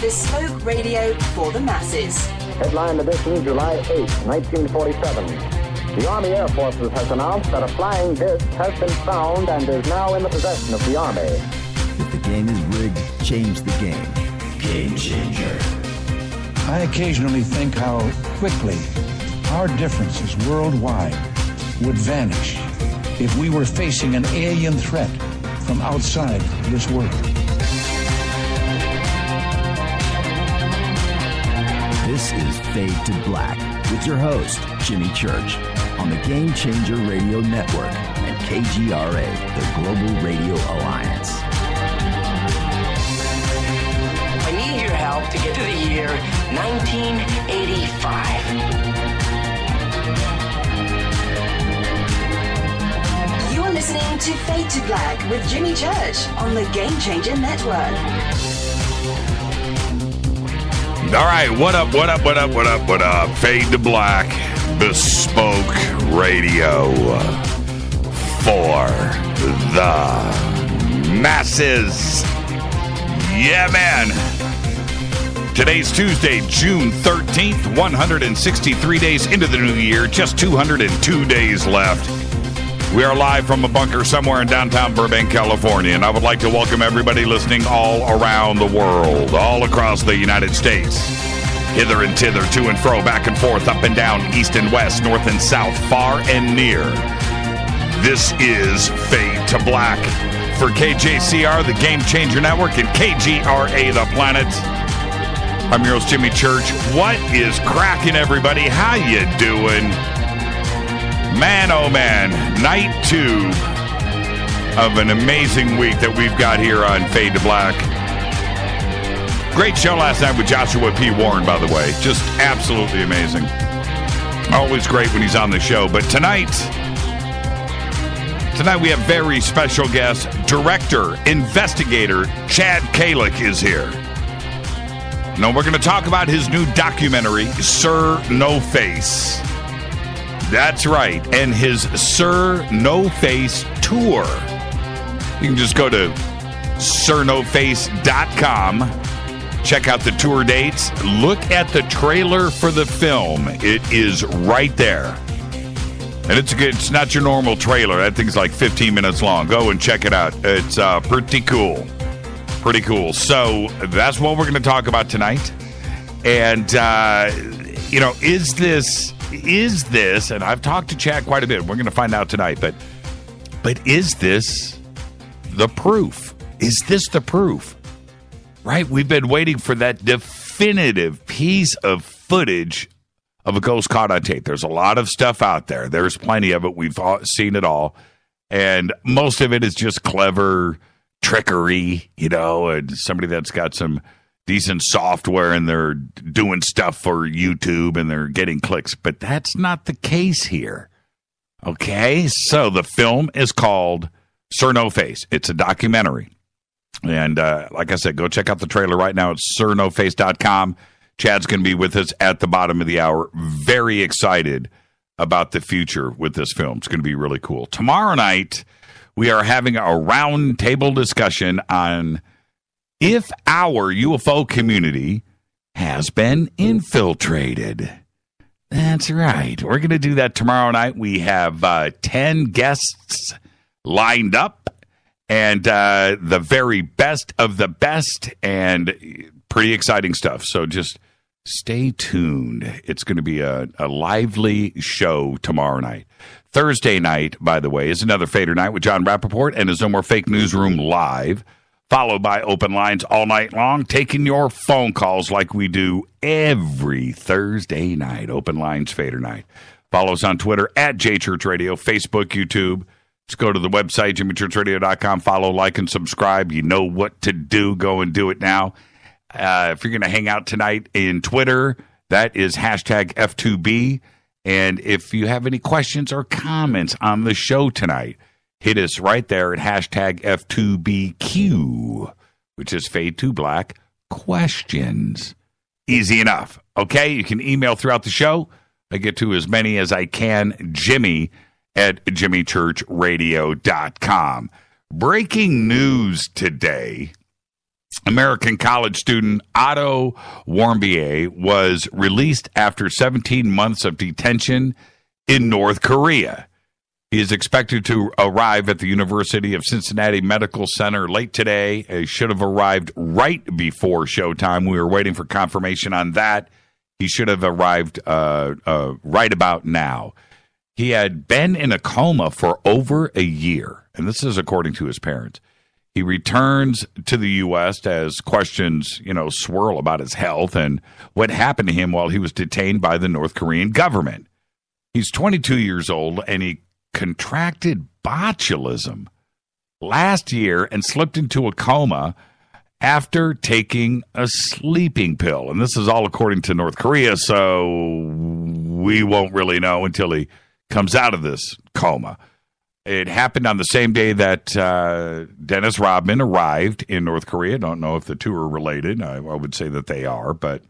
Bespoke radio for the masses. Headline edition, July 8, 1947. The Army Air Forces has announced that a flying disc has been found and is now in the possession of the Army. If the game is rigged, change the game. Game changer. I occasionally think how quickly our differences worldwide would vanish if we were facing an alien threat from outside this world. This is Fade to Black with your host, Jimmy Church, on the Game Changer Radio Network and KGRA, the Global Radio Alliance. I need your help to get to the year 1985. You're listening to Fade to Black with Jimmy Church on the Game Changer Network. All right, what up? Fade to Black, Bespoke Radio for the masses. Yeah, man. Today's Tuesday, June 13th, 163 days into the new year, just 202 days left. We are live from a bunker somewhere in downtown Burbank, California, and I would like to welcome everybody listening all around the world, all across the United States, hither and thither, to and fro, back and forth, up and down, east and west, north and south, far and near. This is Fade to Black for KJCR, the Game Changer Network, and KGRA, the Planet. I'm your host, Jimmy Church. What is cracking, everybody? How you doing? Man, oh man, night two of an amazing week that we've got here on Fade to Black. Great show last night with Joshua P. Warren, by the way. Just absolutely amazing. Always great when he's on the show. But tonight we have very special guest, director, investigator, Chad Calek is here. Now we're going to talk about his new documentary, Sir NoFace. That's right, and his Sir NoFace tour. You can just go to sirnoface.com, check out the tour dates, look at the trailer for the film. It is right there. And it's not your normal trailer. That thing's like 15 minutes long. Go and check it out. It's pretty cool. Pretty cool. So that's what we're going to talk about tonight. And, is this, and I've talked to Chad quite a bit, we're going to find out tonight, but is this the proof? Is this the proof? Right? We've been waiting for that definitive piece of footage of a ghost caught on tape. There's a lot of stuff out there. There's plenty of it. We've seen it all. And most of it is just clever trickery, and somebody that's got some decent software and they're doing stuff for YouTube and they're getting clicks. But that's not the case here. Okay? So the film is called Sir NoFace. It's a documentary. And like I said, go check out the trailer right now at sirnoface.com. Chad's going to be with us at the bottom of the hour. Very excited about the future with this film. It's going to be really cool. Tomorrow night, we are having a round table discussion on if our UFO community has been infiltrated. That's right. We're going to do that tomorrow night. We have 10 guests lined up and the very best of the best and pretty exciting stuff. So just stay tuned. It's going to be a lively show tomorrow night. Thursday night, by the way, is another Fader Night with John Rappaport and his No More Fake Newsroom live, followed by open lines all night long, taking your phone calls like we do every Thursday night. Open lines, Fader Night. Follow us on Twitter at JChurchRadio, Facebook, YouTube. Just go to the website, jimmychurchradio.com. Follow, like, and subscribe. You know what to do. Go and do it now. If you're going to hang out tonight in Twitter, that is hashtag F2B. And if you have any questions or comments on the show tonight, hit us right there at hashtag F2BQ, which is Fade to Black Questions. Easy enough. Okay, you can email throughout the show. I get to as many as I can. Jimmy at jimmychurchradio.com. Breaking news today. American college student Otto Warmbier was released after 17 months of detention in North Korea. He is expected to arrive at the University of Cincinnati Medical Center late today. He should have arrived right before showtime. We were waiting for confirmation on that. He should have arrived right about now. He had been in a coma for over a year, and this is according to his parents. He returns to the U.S. as questions, swirl about his health and what happened to him while he was detained by the North Korean government. He's 22 years old, and he contracted botulism last year and slipped into a coma after taking a sleeping pill. And this is all according to North Korea, so we won't really know until he comes out of this coma. It happened on the same day that Dennis Rodman arrived in North Korea. Don't know if the two are related. I would say that they are, but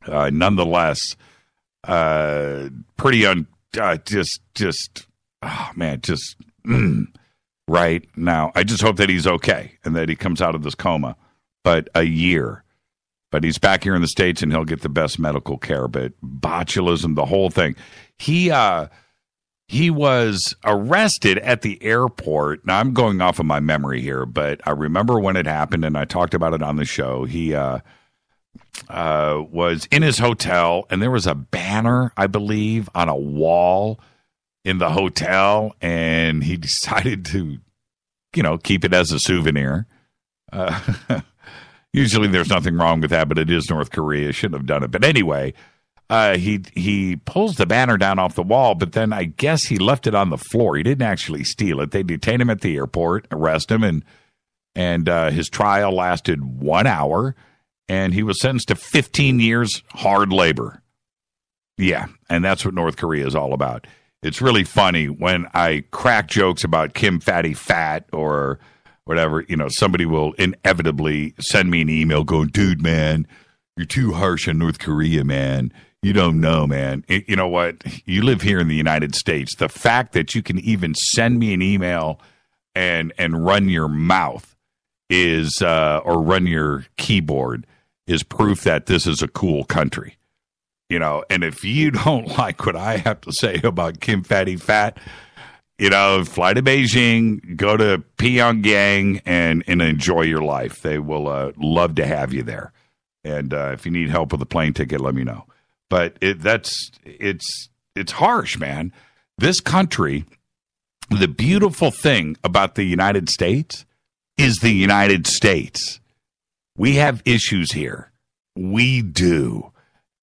nonetheless, pretty right now. I just hope that he's okay and that he comes out of this coma. But a year. But he's back here in the States and he'll get the best medical care. But botulism, the whole thing. He was arrested at the airport. Now, I'm going off of my memory here, but I remember when it happened, and I talked about it on the show. He was in his hotel, and there was a banner, I believe, on a wall in the hotel, and he decided to, keep it as a souvenir. Usually there's nothing wrong with that, but it is North Korea. Shouldn't have done it. But anyway, he pulls the banner down off the wall, but then I guess he left it on the floor. He didn't actually steal it. They detained him at the airport, arrest him, and his trial lasted 1 hour, and he was sentenced to 15 years hard labor. Yeah, and that's what North Korea is all about. It's really funny when I crack jokes about Kim Fatty Fat or whatever, somebody will inevitably send me an email going, dude, man, you're too harsh on North Korea, man. You don't know, man. You know what? You live here in the United States. The fact that you can even send me an email and run your mouth is, or run your keyboard is proof that this is a cool country. And if you don't like what I have to say about Kim Fatty Fat, fly to Beijing, go to Pyongyang, and enjoy your life. They will love to have you there. And if you need help with a plane ticket, let me know. But it's harsh, man. This country, the beautiful thing about the United States is the United States. We have issues here. We do.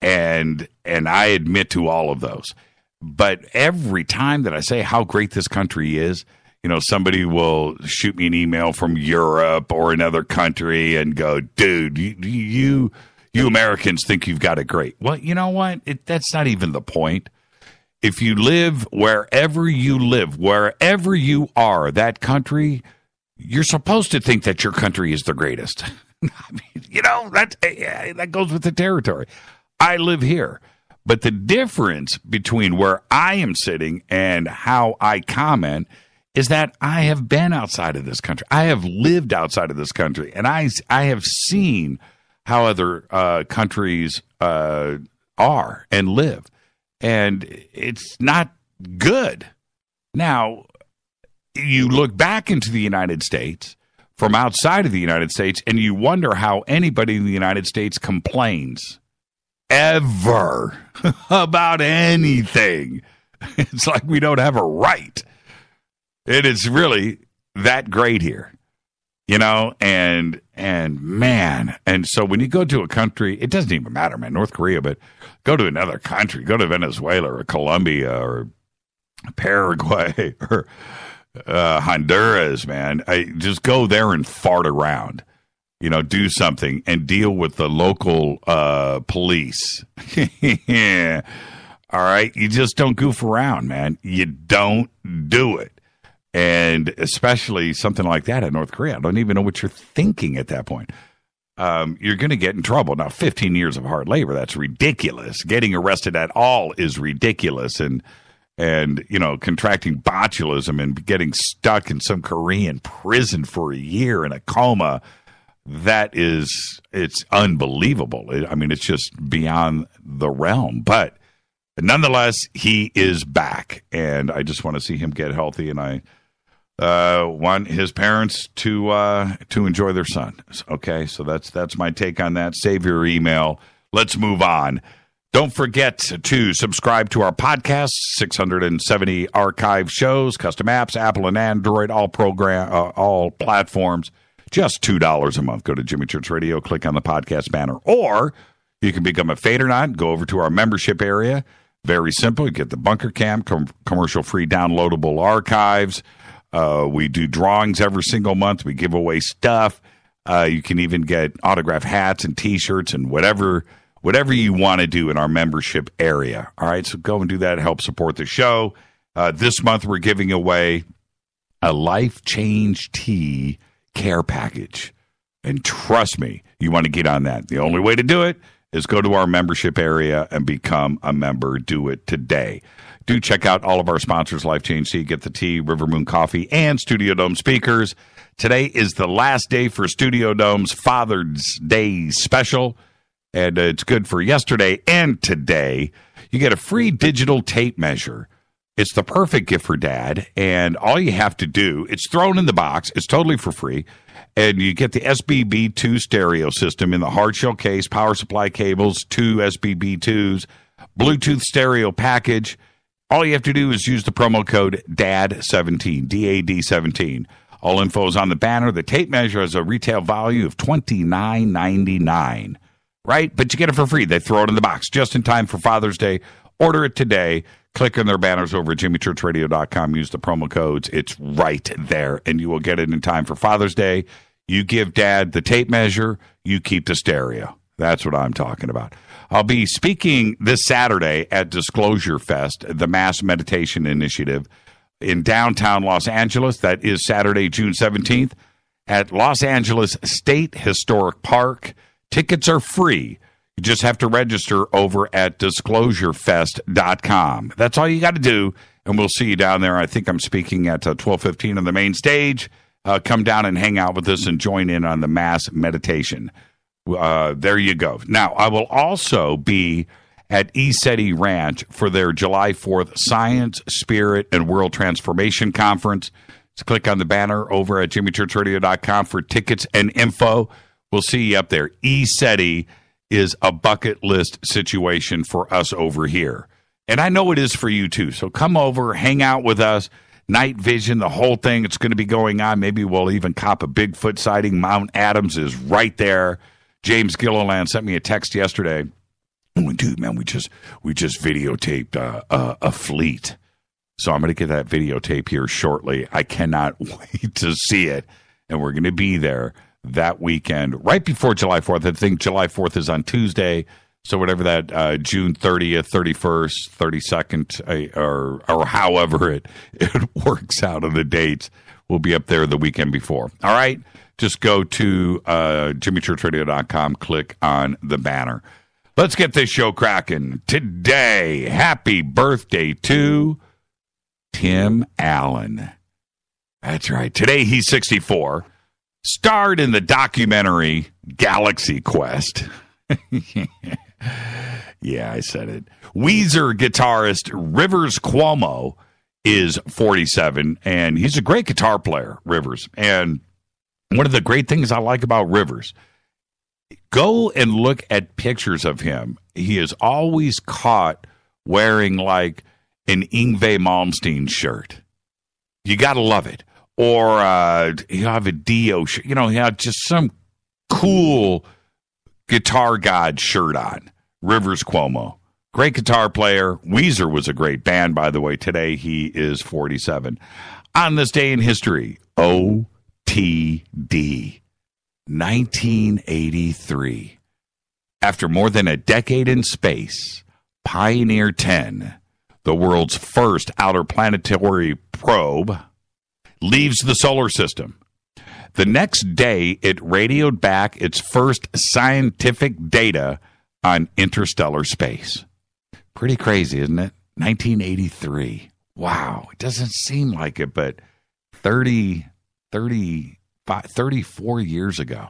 And I admit to all of those. But every time that I say how great this country is, somebody will shoot me an email from Europe or another country and go, dude, you Americans think you've got it great. Well, you know what? That's not even the point. If you live wherever you are, that country, you're supposed to think that your country is the greatest. I mean, that goes with the territory. I live here. But the difference between where I am sitting and how I comment is that I have been outside of this country. I have lived outside of this country, and I have seen how other countries are and live, and it's not good. Now, you look back into the United States from outside of the United States, and you wonder how anybody in the United States complains ever about anything. It's like we don't have a right. It is really that great here, and man. And so when you go to a country, it doesn't even matter, man, North Korea, but go to another country, go to Venezuela or Colombia or Paraguay or Honduras, man. I just go there and fart around. Do something and deal with the local police. Yeah. All right. You just don't goof around, man. You don't do it. And especially something like that in North Korea. I don't even know what you're thinking at that point. You're going to get in trouble. Now, 15 years of hard labor, that's ridiculous. Getting arrested at all is ridiculous. And contracting botulism and getting stuck in some Korean prison for a year in a coma, it's unbelievable. It's just beyond the realm. But nonetheless, he is back, and I just want to see him get healthy, and I want his parents to enjoy their son. Okay, so that's my take on that. Save your email. Let's move on. Don't forget to subscribe to our podcast, 670 archive shows, custom apps, Apple and Android, all platforms. Just $2 a month. Go to Jimmy Church Radio, click on the podcast banner. Or you can become a Fadernaut, go over to our membership area. Very simple. You get the Bunker Camp, commercial-free downloadable archives. We do drawings every single month. We give away stuff. You can even get autographed hats and T-shirts and whatever you want to do in our membership area. All right, so go and do that. Help support the show. This month, we're giving away a Life Change Tea care package. And trust me, you want to get on that. The only way to do it is go to our membership area and become a member. Do it today. Do check out all of our sponsors, Life Change Tea, Get the Tea, River Moon Coffee, and Studio Dome Speakers. Today is the last day for Studio Dome's Father's Day special, and it's good for yesterday and today. You get a free digital tape measure. It's the perfect gift for Dad, and all you have to do, it's thrown in the box. It's totally for free, and you get the SBB2 stereo system in the hard shell case, power supply cables, 2 SBB2s, Bluetooth stereo package. All you have to do is use the promo code DAD17, DAD17. All info is on the banner. The tape measure has a retail value of $29.99, right? But you get it for free. They throw it in the box just in time for Father's Day. Order it today. Click on their banners over at jimmychurchradio.com. Use the promo codes. It's right there, and you will get it in time for Father's Day. You give Dad the tape measure. You keep the stereo. That's what I'm talking about. I'll be speaking this Saturday at Disclosure Fest, the Mass Meditation Initiative, in downtown Los Angeles. That is Saturday, June 17th, at Los Angeles State Historic Park. Tickets are free. You just have to register over at disclosurefest.com. That's all you got to do, and we'll see you down there. I think I'm speaking at 12:15 on the main stage. Come down and hang out with us and join in on the mass meditation. There you go. Now, I will also be at ESETI Ranch for their July 4th Science, Spirit, and World Transformation Conference. So click on the banner over at jimmychurchradio.com for tickets and info. We'll see you up there. ESETI is a bucket list situation for us over here. And I know it is for you too. So come over, hang out with us. Night vision, the whole thing. It's going to be going on. Maybe we'll even cop a Bigfoot sighting. Mount Adams is right there. James Gilliland sent me a text yesterday. Oh, dude, man, we just videotaped a fleet. So I'm going to get that videotape here shortly. I cannot wait to see it. And we're going to be there that weekend, right before July 4th. I think July 4th is on Tuesday. So whatever that June 30th, 31st, 32nd, or however it works out of the dates, we'll be up there the weekend before. All right? Just go to jimmychurchradio.com, click on the banner. Let's get this show cracking. Today, happy birthday to Tim Allen. That's right. Today, he's 64. Starred in the documentary Galaxy Quest. Yeah, I said it. Weezer guitarist Rivers Cuomo is 47, and he's a great guitar player, Rivers. And one of the great things I like about Rivers, go and look at pictures of him. He is always caught wearing like an Yngwie Malmsteen shirt. You got to love it. Or you have a Dio shirt. You know, he had just some cool Guitar God shirt on. Rivers Cuomo. Great guitar player. Weezer was a great band, by the way. Today he is 47. On this day in history, OTD, 1983. After more than a decade in space, Pioneer 10, the world's first outer planetary probe, leaves the solar system. The next day, it radioed back its first scientific data on interstellar space. Pretty crazy, isn't it? 1983. Wow. It doesn't seem like it, but 34 years ago.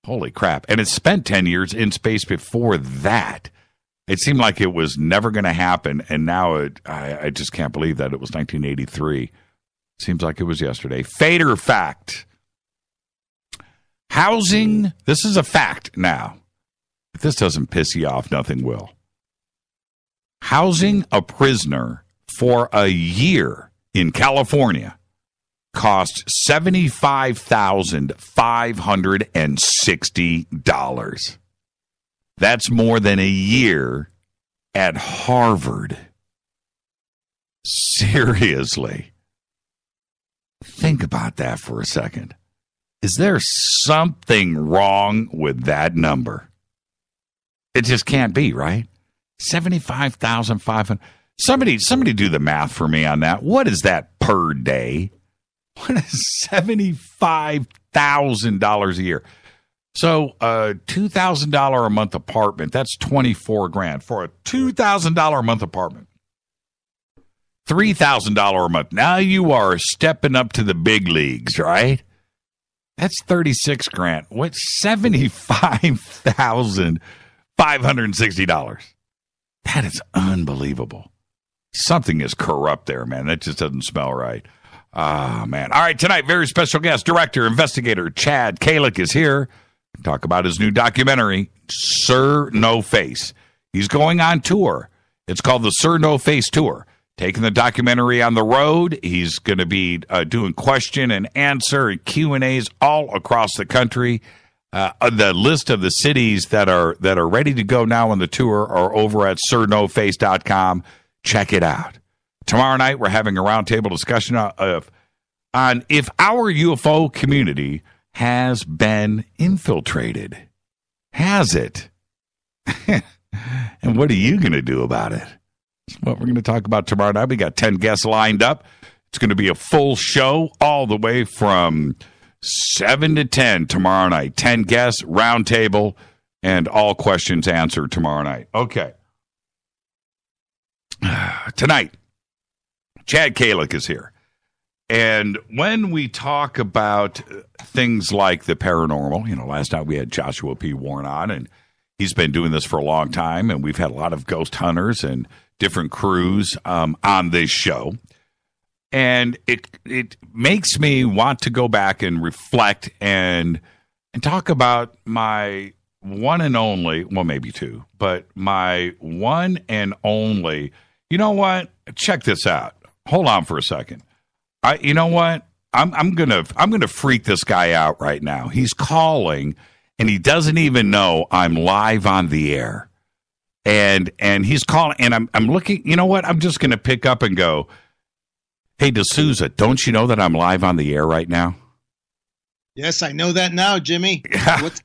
Holy crap. And it spent 10 years in space before that. It seemed like it was never going to happen, and now I just can't believe that it was 1983. Seems like it was yesterday. Fader fact. Housing, this is a fact now. If this doesn't piss you off, nothing will. Housing a prisoner for a year in California cost $75,560. That's more than a year at Harvard. Seriously. Think about that for a second. Is there something wrong with that number? It just can't be, right? 75,500. Somebody do the math for me on that. What is that per day? What is $75,000 a year? So a $2,000 a month apartment, that's $24,000 for a $2,000 a month apartment. $3,000 a month. Now you are stepping up to the big leagues, right? That's $36,000. What's $75,560? That is unbelievable. Something is corrupt there, man. That just doesn't smell right. Ah, man. All right, tonight, very special guest, director, investigator Chad KCK is here. Talk about his new documentary, Sir NoFace. He's going on tour. It's called the Sir NoFace Tour. Taking the documentary on the road. He's going to be doing question and answer and Q&As all across the country. The list of the cities that are ready to go now on the tour are over at sirnoface.com. Check it out. Tomorrow night, we're having a roundtable discussion on if our UFO community has been infiltrated. Has it? And what are you going to do about it? That's what we're going to talk about tomorrow night. We got 10 guests lined up. It's going to be a full show all the way from 7 to 10 tomorrow night. 10 guests, roundtable, and all questions answered tomorrow night. Okay. Tonight, Chad KCK is here. And when we talk about things like the paranormal, last night we had Joshua P. Warren on, and he's been doing this for a long time, and we've had a lot of ghost hunters and different crews on this show. And it makes me want to go back and reflect and talk about my one and only, well, maybe two, but my one and only, you know what? Check this out. Hold on for a second. You know what? I'm gonna freak this guy out right now. He's calling, and he doesn't even know I'm live on the air. And he's calling, and I'm looking. You know what? I'm just gonna pick up and go, "Hey, DeSouza, don't you know that I'm live on the air right now?" Yes, I know that now, Jimmy. What's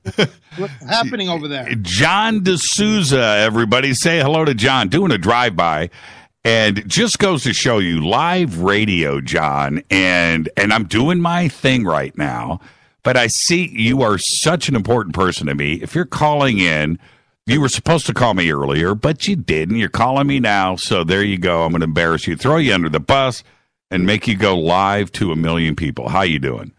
happening over there? John DeSouza, everybody. Say hello to John. Doing a drive-by. And it just goes to show you live radio, John, and I'm doing my thing right now. But I see you are such an important person to me. If you're calling in, you were supposed to call me earlier, but you didn't. You're calling me now, so there you go. I'm going to embarrass you, throw you under the bus, and make you go live to 1 million people. How you doing?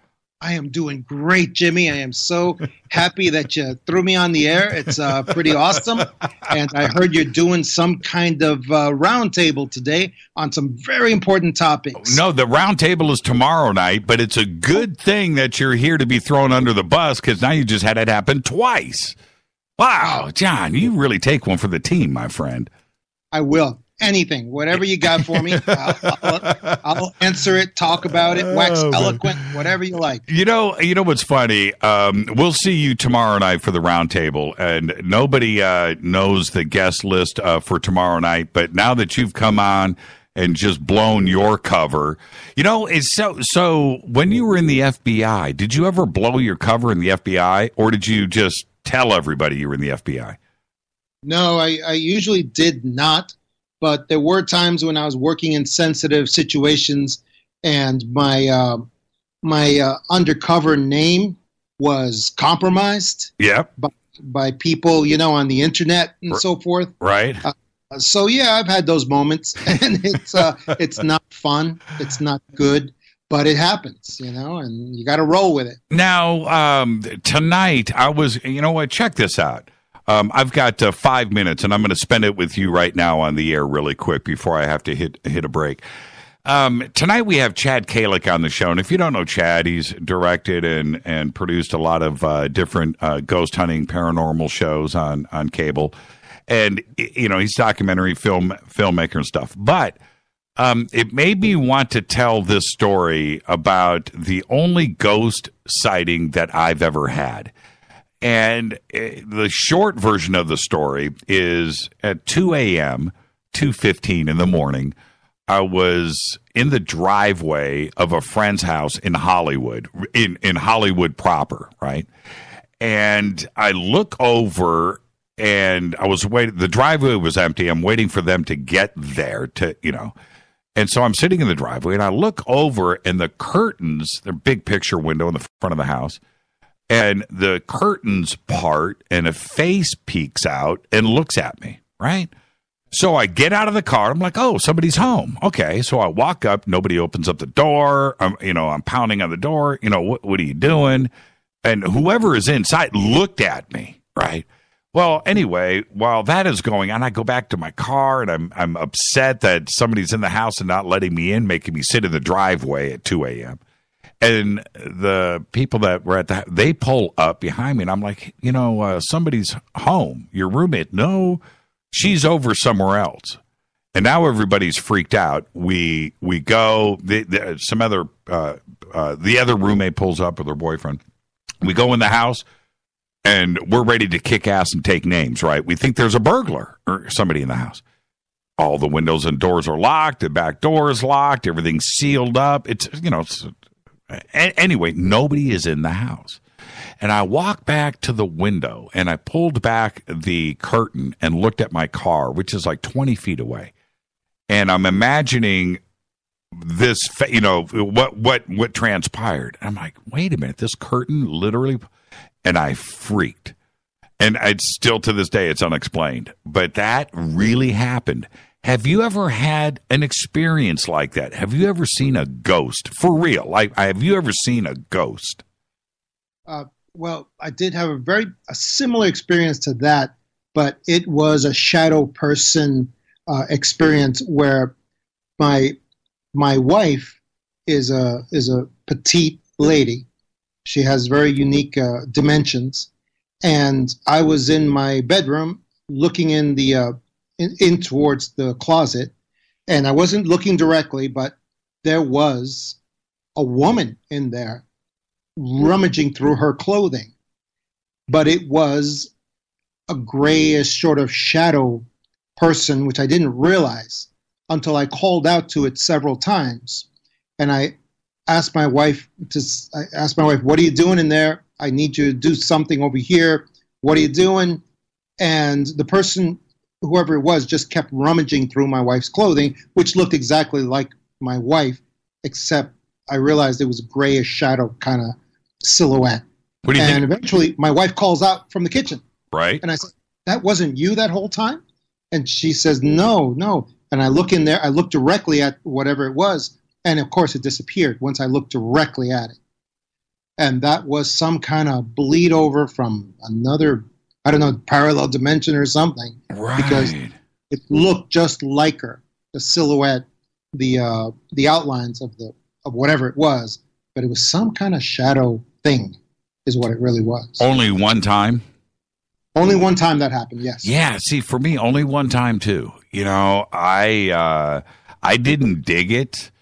I am doing great, Jimmy. I am so happy that you threw me on the air. It's pretty awesome. And I heard you're doing some kind of roundtable today on some very important topics. No, the roundtable is tomorrow night, but it's a good thing that you're here to be thrown under the bus because now you just had it happen twice. Wow, John, you really take one for the team, my friend. I will. Anything, whatever you got for me, I'll answer it, talk about it, wax eloquent, whatever you like. You know what's funny? We'll see you tomorrow night for the roundtable, and nobody knows the guest list for tomorrow night. But now that you've come on and just blown your cover, it's so. When you were in the FBI, did you ever blow your cover in the FBI, or did you just tell everybody you were in the FBI? No, I usually did not. But there were times when I was working in sensitive situations, and my undercover name was compromised. Yep. By people, on the internet and so forth. Right. So yeah, I've had those moments, and it's not fun. It's not good. but it happens, and you got to roll with it. Now, tonight, I was, check this out. I've got 5 minutes, and I'm going to spend it with you right now on the air really quick before I have to hit a break. Tonight we have Chad Calek on the show, and if you don't know Chad, he's directed and produced a lot of different ghost hunting, paranormal shows on cable, and he's documentary filmmaker and stuff. But it made me want to tell this story about the only ghost sighting that I've ever had. And the short version of the story is at 2 a.m., 2:15 in the morning, I was in the driveway of a friend's house in Hollywood, in Hollywood proper, right? And I look over, and I was waiting. The driveway was empty. I'm waiting for them to get there And so I'm sitting in the driveway, and I look over, and the curtains, the big picture window in the front of the house, and the curtains part, and a face peeks out and looks at me, right? So I get out of the car. I'm like, oh, somebody's home. Okay. So I walk up. Nobody opens up the door. I'm pounding on the door. What are you doing? And whoever is inside looked at me, right? Well, anyway, while that is going on, I go back to my car, and I'm upset that somebody's in the house and not letting me in, making me sit in the driveway at 2 a.m. And the people that were they pull up behind me, and I'm like, somebody's home. Your roommate? No, she's over somewhere else. And now everybody's freaked out. We go. The other roommate pulls up with her boyfriend. We go in the house, and we're ready to kick ass and take names. Right? We think there's a burglar or somebody in the house. All the windows and doors are locked. The back door is locked. Everything's sealed up. Anyway, nobody is in the house. And I walked back to the window, and I pulled back the curtain and looked at my car, which is like 20 feet away. And I'm imagining this, what transpired. And I'm like, wait a minute, this curtain literally, and I freaked. And it's still to this day, it's unexplained. But that really happened. Have you ever had an experience like that? Have you ever seen a ghost? For real? Like, have you ever seen a ghost? Well, I did have a similar experience to that, but it was a shadow person experience where my wife is a petite lady. She has very unique dimensions, and I was in my bedroom looking in towards the closet, and I wasn't looking directly, but there was a woman in there rummaging through her clothing. But it was a grayish sort of shadow person, which I didn't realize until I called out to it several times. And I asked my wife, what are you doing in there? I need you to do something over here. What are you doing? And the person, whoever it was, just kept rummaging through my wife's clothing, which looked exactly like my wife, except I realized it was a grayish shadow kind of silhouette. What do you think? And eventually my wife calls out from the kitchen. Right. And I said, that wasn't you that whole time? And she says, no. And I look in there, I look directly at whatever it was, and of course it disappeared once I looked directly at it. And that was some kind of bleed over from another, I don't know, parallel dimension or something. Right. Because it looked just like her, the silhouette, the outlines of whatever it was, but it was some kind of shadow thing is what it really was. Only one time? Only one time that happened, yes. Yeah, see, for me, only one time too. I didn't dig it.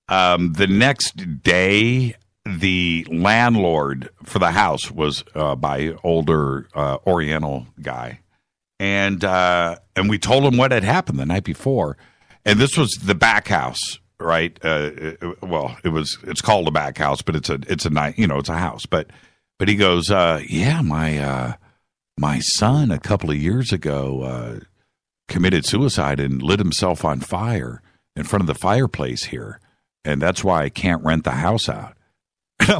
The next day, the landlord for the house was by older Oriental guy, and we told him what had happened the night before, and this was the back house, right? It's called a back house, but it's a house, but he goes, my son a couple of years ago committed suicide and lit himself on fire in front of the fireplace here, and that's why I can't rent the house out. And I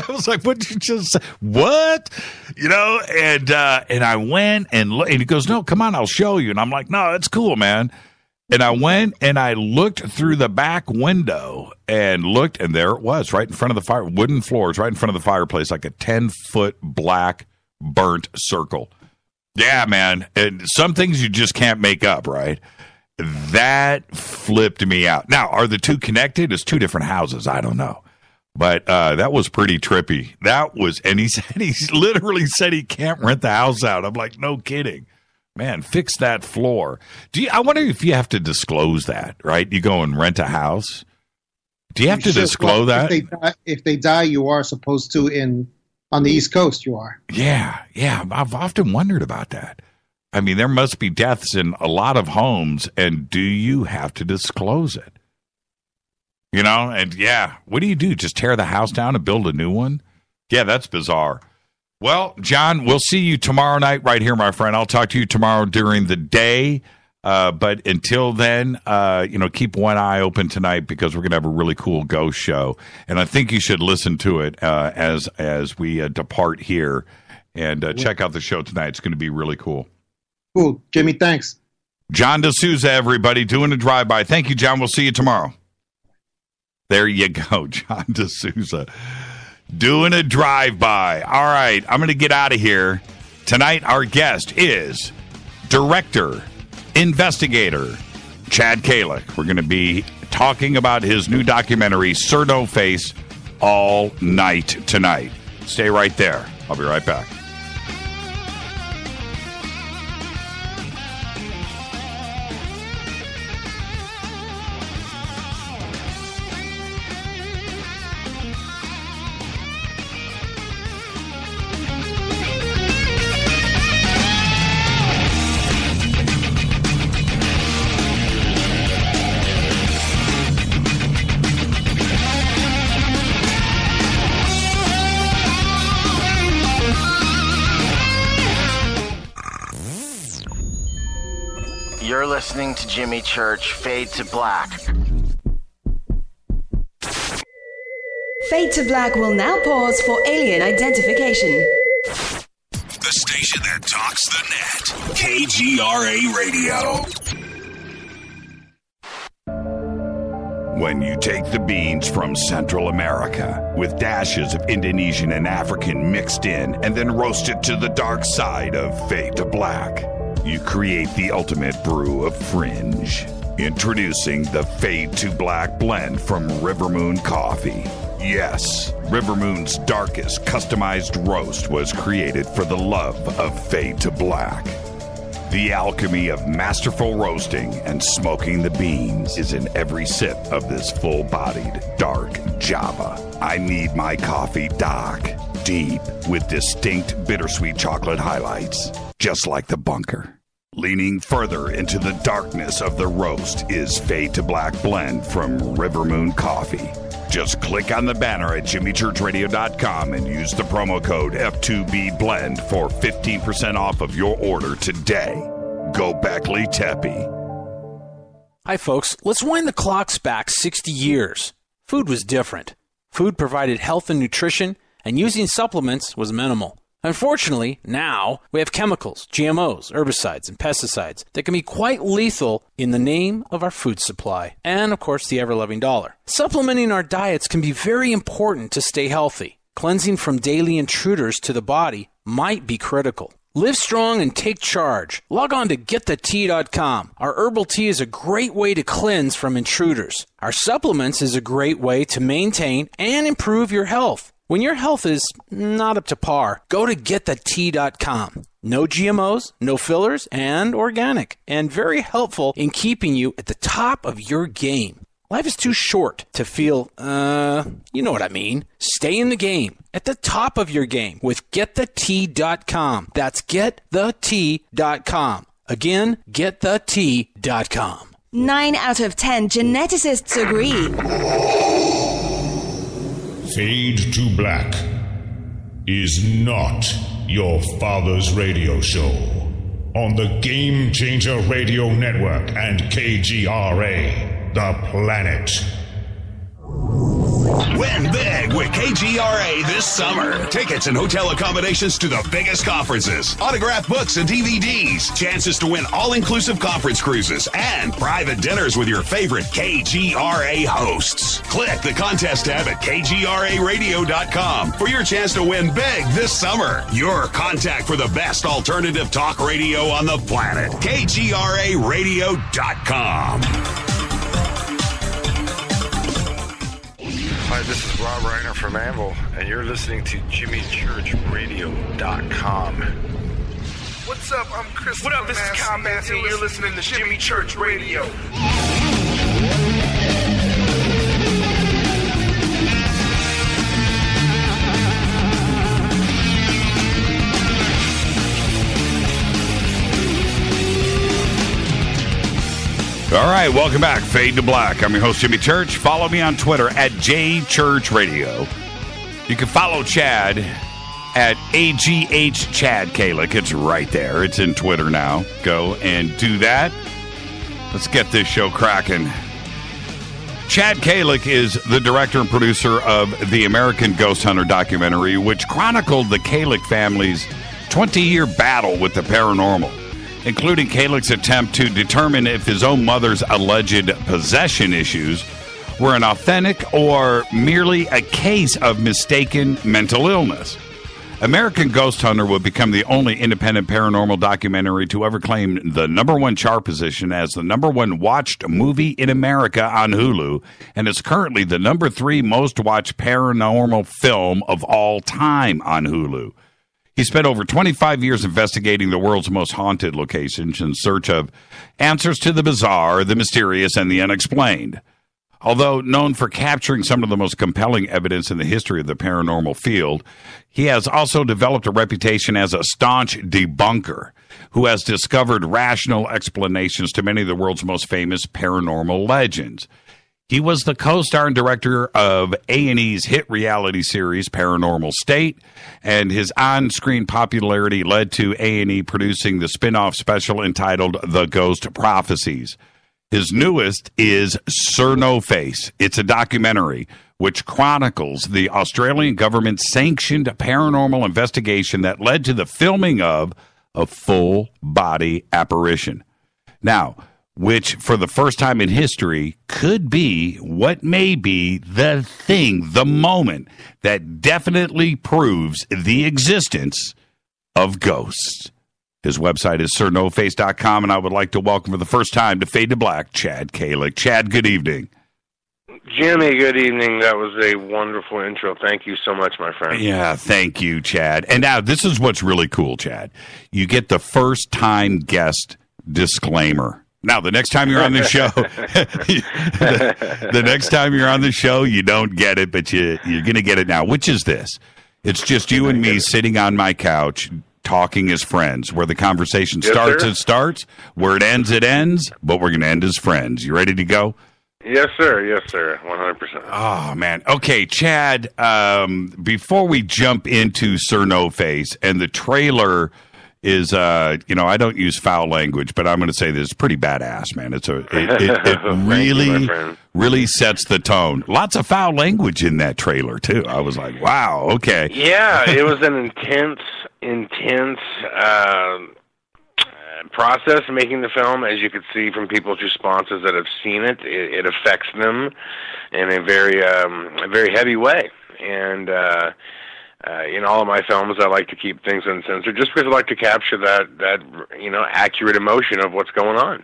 was like, what did you just say? What? And I went and he goes, no, come on, I'll show you. And I'm like, no, it's cool, man. And I went and I looked through the back window and looked, and there it was, right in front of the fire, wooden floors, right in front of the fireplace, like a 10-foot black burnt circle. Yeah, man. And some things you just can't make up, right? That flipped me out. Now, are the two connected? It's two different houses. I don't know. But that was pretty trippy. That was, and he literally said he can't rent the house out. I'm like, no kidding. Man, fix that floor. I wonder if you have to disclose that, right? You go and rent a house. Do you have to disclose that? If they die, you are supposed to on the East Coast, you are. Yeah. I've often wondered about that. I mean, there must be deaths in a lot of homes, and do you have to disclose it? You know, and yeah, what do you do? Just tear the house down and build a new one? Yeah, that's bizarre. Well, John, we'll see you tomorrow night right here, my friend. I'll talk to you tomorrow during the day. But until then, keep one eye open tonight because we're going to have a really cool ghost show. And I think you should listen to it as we depart here and check out the show tonight. It's going to be really cool. Cool. Jimmy, thanks. John DeSouza, everybody, doing a drive-by. Thank you, John. We'll see you tomorrow. There you go, John DeSouza. Doing a drive-by. All right, I'm going to get out of here. Tonight, our guest is director, investigator, Chad Calek. We're going to be talking about his new documentary, NoFace, all night tonight. Stay right there. I'll be right back. You're listening to Jimmy Church, Fade to Black. Fade to Black will now pause for alien identification. The station that talks the net. KGRA Radio. When you take the beans from Central America with dashes of Indonesian and African mixed in and then roasted to the dark side of Fade to Black, you create the ultimate brew of fringe. Introducing the Fade to Black blend from Rivermoon Coffee. Yes, Rivermoon's darkest customized roast was created for the love of Fade to Black. The alchemy of masterful roasting and smoking the beans is in every sip of this full-bodied dark Java. I need my coffee dark, deep, with distinct bittersweet chocolate highlights, just like the bunker. Leaning further into the darkness of the roast is Fade to Black blend from Rivermoon Coffee. Just click on the banner at jimmychurchradio.com and use the promo code F2BBLEND for 15% off of your order today. Go Beckley Teppy. Hi, folks. Let's wind the clocks back 60 years. Food was different. Food provided health and nutrition, and using supplements was minimal. Unfortunately, now we have chemicals, GMOs, herbicides, and pesticides that can be quite lethal in the name of our food supply and, of course, the ever-loving dollar. Supplementing our diets can be very important to stay healthy. Cleansing from daily intruders to the body might be critical. Live strong and take charge. Log on to getthetea.com. Our herbal tea is a great way to cleanse from intruders. Our supplements is a great way to maintain and improve your health. When your health is not up to par, go to getthetea.com. No GMOs, no fillers, and organic, and very helpful in keeping you at the top of your game. Life is too short to feel, you know what I mean. Stay in the game, at the top of your game with getthetea.com. That's getthetea.com. Again, getthetea.com. 9 out of 10 geneticists agree. Fade to Black is not your father's radio show on the Game Changer Radio Network and KGRA, the planet. Win big with KGRA this summer. Tickets and hotel accommodations to the biggest conferences, autographed books and DVDs, chances to win all-inclusive conference cruises, and private dinners with your favorite KGRA hosts. Click the contest tab at kgraradio.com for your chance to win big this summer. Your contact for the best alternative talk radio on the planet. kgraradio.com. Hi, this is Rob Reiner from Anvil, and you're listening to JimmyChurchRadio.com. What's up? I'm Chris. What up? This is Kyle Massey, and you're listening to Jimmy Church Radio. All right, welcome back. Fade to Black. I'm your host, Jimmy Church. Follow me on Twitter at JChurchRadio. You can follow Chad at AGH Chad Calek. It's right there. It's in Twitter now. Go and do that. Let's get this show cracking. Chad Calek is the director and producer of the American Ghost Hunter documentary, which chronicled the Calek family's 20-year battle with the paranormal, including Calek's attempt to determine if his own mother's alleged possession issues were an authentic or merely a case of mistaken mental illness. American Ghost Hunter would become the only independent paranormal documentary to ever claim the #1 chart position as the #1 watched movie in America on Hulu, and is currently the #3 most watched paranormal film of all time on Hulu. He spent over 25 years investigating the world's most haunted locations in search of answers to the bizarre, the mysterious, and the unexplained. Although known for capturing some of the most compelling evidence in the history of the paranormal field, he has also developed a reputation as a staunch debunker who has discovered rational explanations to many of the world's most famous paranormal legends. He was the co-star and director of A&E's hit reality series Paranormal State, and his on-screen popularity led to A&E producing the spin-off special entitled The Ghost Prophecies. His newest is NoFace. It's a documentary which chronicles the Australian government-sanctioned paranormal investigation that led to the filming of a full-body apparition. Now, which, for the first time in history, could be what may be the thing, the moment, that definitely proves the existence of ghosts. His website is sirnoface.com, and I would like to welcome for the first time to Fade to Black, Chad Calek. Chad, good evening. Jimmy, good evening. That was a wonderful intro. Thank you so much, my friend. Yeah, thank you, Chad. And now, this is what's really cool, Chad. You get the first-time guest disclaimer. Now, the next time you're on the show, the next time you're on the show, you don't get it, but you're going to get it now, which is this. It's just you and me sitting on my couch talking as friends. Where the conversation starts, it starts. Where it ends, but we're going to end as friends. You ready to go? Yes, sir. Yes, sir. 100%. Oh, man. Okay, Chad, before we jump into NoFace, and the trailer is, I don't use foul language, but I'm going to say this, pretty badass, man. It really sets the tone. Lots of foul language in that trailer, too. I was like, wow, okay. Yeah, it was an intense process making the film. As you could see from people's responses that have seen it, it affects them in a very heavy way. And in all of my films, I like to keep things uncensored, just because I like to capture that accurate emotion of what's going on.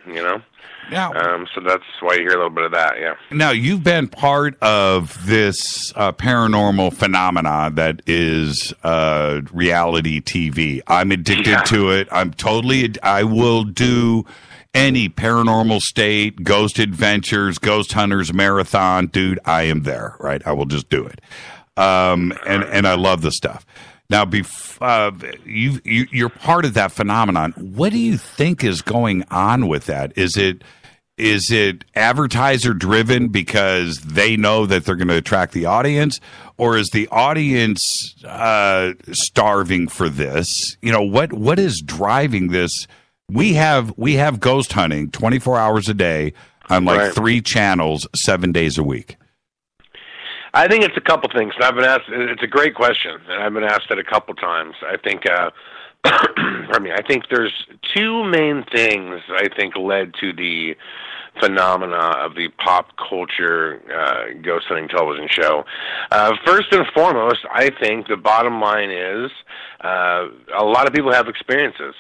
Now, so that's why you hear a little bit of that. Yeah. Now, you've been part of this paranormal phenomenon that is reality TV. I'm addicted to it. I will do any Paranormal State, Ghost Adventures, Ghost Hunters marathon. Dude, I am there, right? I will just do it. And I love the stuff. Now, you're part of that phenomenon. What do you think is going on with that? Is it advertiser driven because they know that they're going to attract the audience, or is the audience starving for this? What is driving this? We have ghost hunting 24 hours a day on 3 channels, 7 days a week. I think it's a couple things. I've been asked. It's a great question, and I've been asked it a couple times. I think, pardon me. I think there's two main things I think led to the phenomena of the pop culture ghost hunting television show. First and foremost, I think the bottom line is a lot of people have experiences.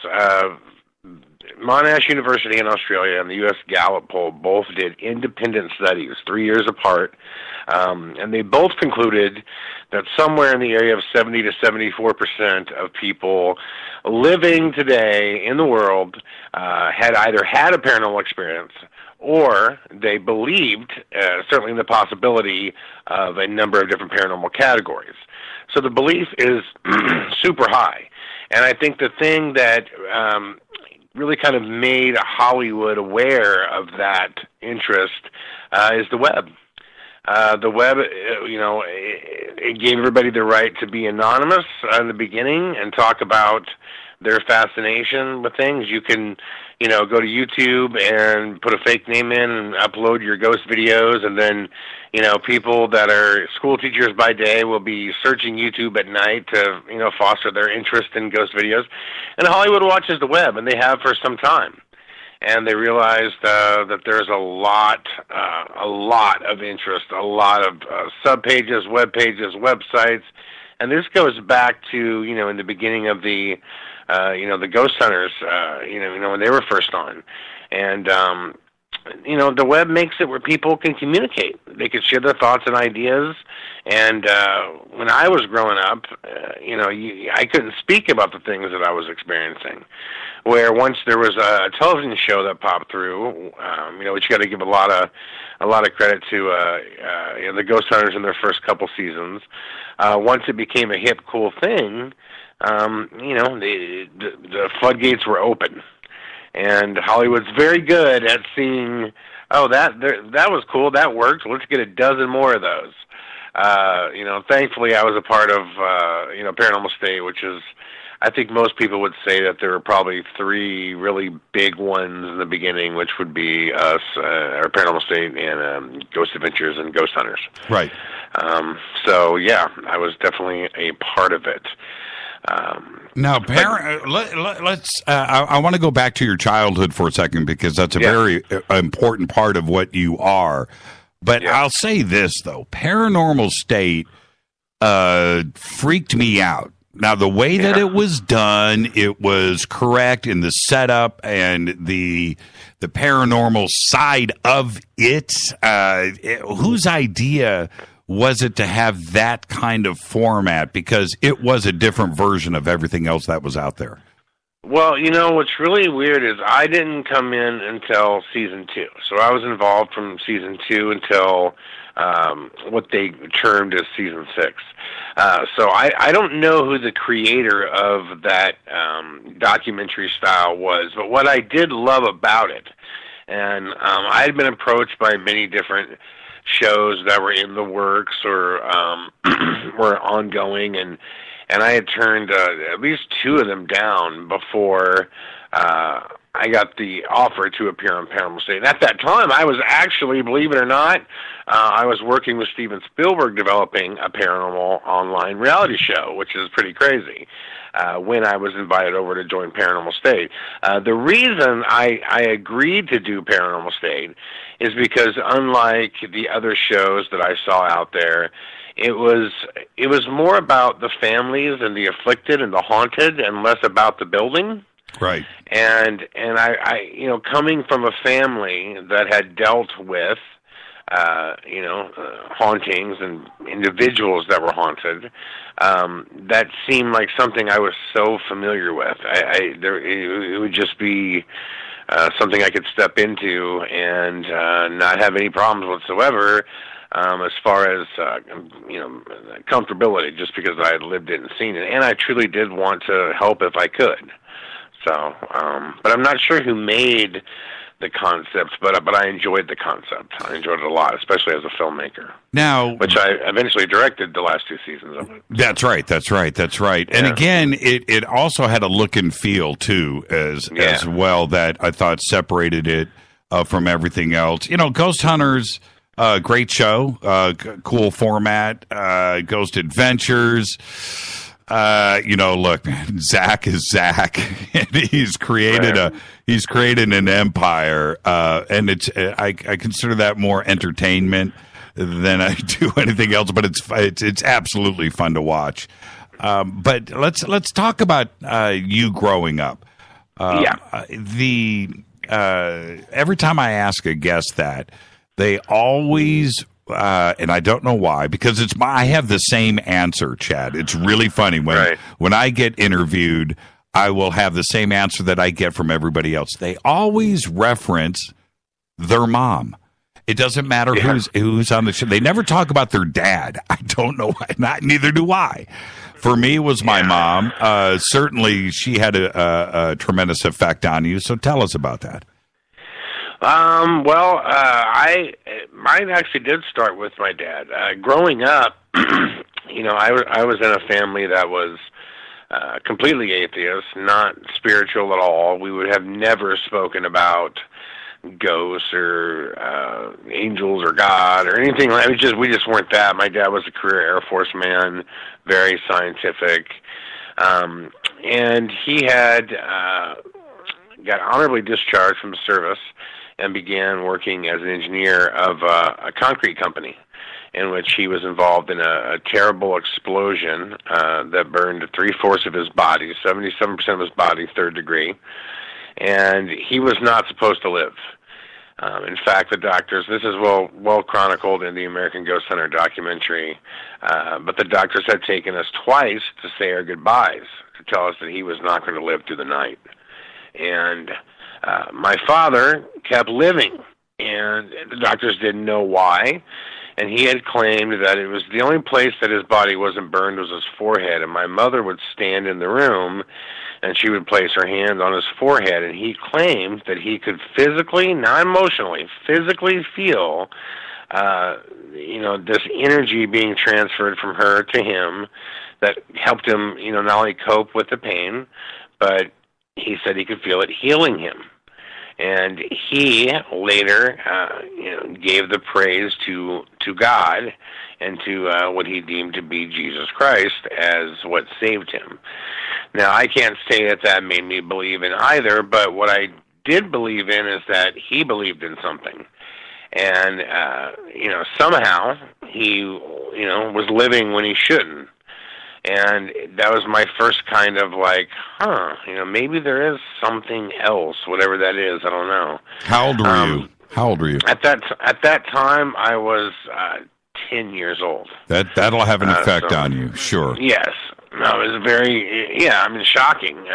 Monash University in Australia and the U.S. Gallup poll both did independent studies 3 years apart, and they both concluded that somewhere in the area of 70 to 74% of people living today in the world had either had a paranormal experience or they believed, certainly in the possibility of a number of different paranormal categories. So the belief is super high. And I think the thing that really kind of made Hollywood aware of that interest is the web. The web, it gave everybody the right to be anonymous in the beginning and talk about their fascination with things. You can, go to YouTube and put a fake name in and upload your ghost videos, and then, people that are school teachers by day will be searching YouTube at night to, foster their interest in ghost videos. And Hollywood watches the web, and they have for some time. And they realized that there's a lot of interest, a lot of sub-pages, web pages, websites. And this goes back to, in the beginning of the ghost hunters, when they were first on. And, the web makes it where people can communicate. They can share their thoughts and ideas. And when I was growing up, I couldn't speak about the things that I was experiencing. Where once there was a television show that popped through, which you got to give a lot of credit to the ghost hunters in their first couple seasons. Once it became a hip, cool thing, the floodgates were open. And Hollywood's very good at seeing, that was cool, that worked, let's get a dozen more of those. Thankfully I was a part of, Paranormal State, which is, I think most people would say that there were probably three really big ones in the beginning, which would be us, our Paranormal State, and Ghost Adventures and Ghost Hunters. Right. So, yeah, I was definitely a part of it. Now, let's. I want to go back to your childhood for a second because that's a very important part of what you are. But I'll say this though: Paranormal State freaked me out. Now, the way that it was done, it was correct in the setup and the paranormal side of it. Whose idea was it to have that kind of format? Because it was a different version of everything else that was out there. Well, what's really weird is I didn't come in until season 2. So I was involved from season 2 until what they termed as season 6. So I don't know who the creator of that documentary style was, but what I did love about it, and I had been approached by many different shows that were in the works or were ongoing, and I had turned at least 2 of them down before I got the offer to appear on Paranormal State. And at that time, I was actually, believe it or not, I was working with Steven Spielberg developing a paranormal online reality show, which is pretty crazy, when I was invited over to join Paranormal State. The reason I agreed to do Paranormal State is because unlike the other shows that I saw out there, it was more about the families and the afflicted and the haunted and less about the building. Right. And I coming from a family that had dealt with hauntings and individuals that were haunted, that seemed like something I was so familiar with. It would just be something I could step into and not have any problems whatsoever, as far as comfortability, just because I had lived it and seen it, and I truly did want to help if I could. So, but I'm not sure who made the concept, but I enjoyed the concept. I enjoyed it a lot, especially as a filmmaker. Now, which I eventually directed the last 2 seasons of it. That's right. And again, it also had a look and feel too, as well, that I thought separated it from everything else. Ghost Hunters Great show, cool format, Ghost Adventures. Look, man, Zach is Zach. He's created an empire, and I consider that more entertainment than I do anything else. But it's absolutely fun to watch. But let's talk about you growing up. Every time I ask a guest that, they always, and I don't know why, because I have the same answer, Chad. It's really funny. When I get interviewed, I will have the same answer that I get from everybody else. They always reference their mom. It doesn't matter who's on the show. They never talk about their dad. I don't know why. Neither do I. For me, it was my mom. Certainly, she had a tremendous effect on you. So tell us about that. Mine actually did start with my dad. Growing up, I was in a family that was completely atheist, not spiritual at all. We would have never spoken about ghosts or angels or God or anything like that. We just weren't that. My dad was a career Air Force man, very scientific, and he had got honorably discharged from service and began working as an engineer of a concrete company, in which he was involved in a terrible explosion that burned 3/4 of his body, 77% of his body, 3rd degree, and he was not supposed to live. In fact, the doctors, this is well chronicled in the American Ghost Hunter documentary, but the doctors had taken us twice to say our goodbyes, to tell us that he was not going to live through the night. And my father kept living, and the doctors didn't know why, and he had claimed that it was the only place that his body wasn't burned was his forehead, and my mother would stand in the room, and she would place her hand on his forehead, and he claimed that he could physically, not emotionally, physically feel, this energy being transferred from her to him that helped him, not only cope with the pain, but he said he could feel it healing him. And he later, gave the praise to God and to what he deemed to be Jesus Christ as what saved him. Now, I can't say that made me believe in either, but what I did believe in is that he believed in something. And, somehow he, was living when he shouldn't. And that was my first kind of maybe there is something else, whatever that is. I don't know. How old were you? How old were you? At that time, I was 10 years old. That'll have an effect on you, sure. Yes. No, it was very, shocking.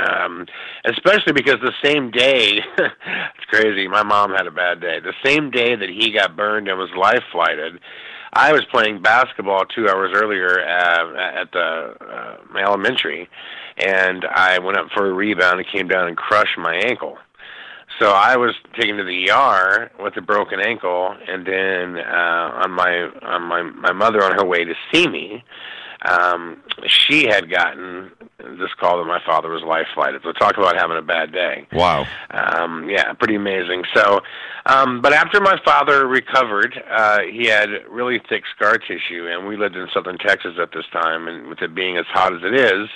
Especially because the same day, it's crazy, my mom had a bad day. The same day that he got burned and was life flighted, I was playing basketball 2 hours earlier at my elementary, and I went up for a rebound and came down and crushed my ankle. So I was taken to the ER with a broken ankle, and then on my mother on her way to see me, she had gotten this call that my father was life flighted. So talk about having a bad day. Wow. Pretty amazing. So, but after my father recovered, he had really thick scar tissue, and we lived in southern Texas at this time, and with it being as hot as it is,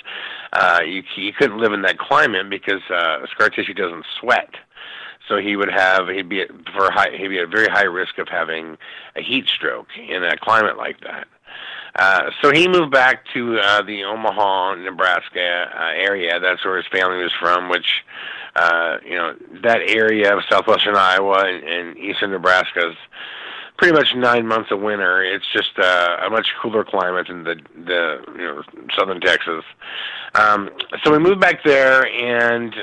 you couldn't live in that climate because scar tissue doesn't sweat. So he'd be at very high risk of having a heat stroke in a climate like that. So he moved back to the Omaha, Nebraska area. That's where his family was from, which, that area of southwestern Iowa and eastern Nebraska is pretty much 9 months of winter. It's just a much cooler climate than the southern Texas. So we moved back there, and,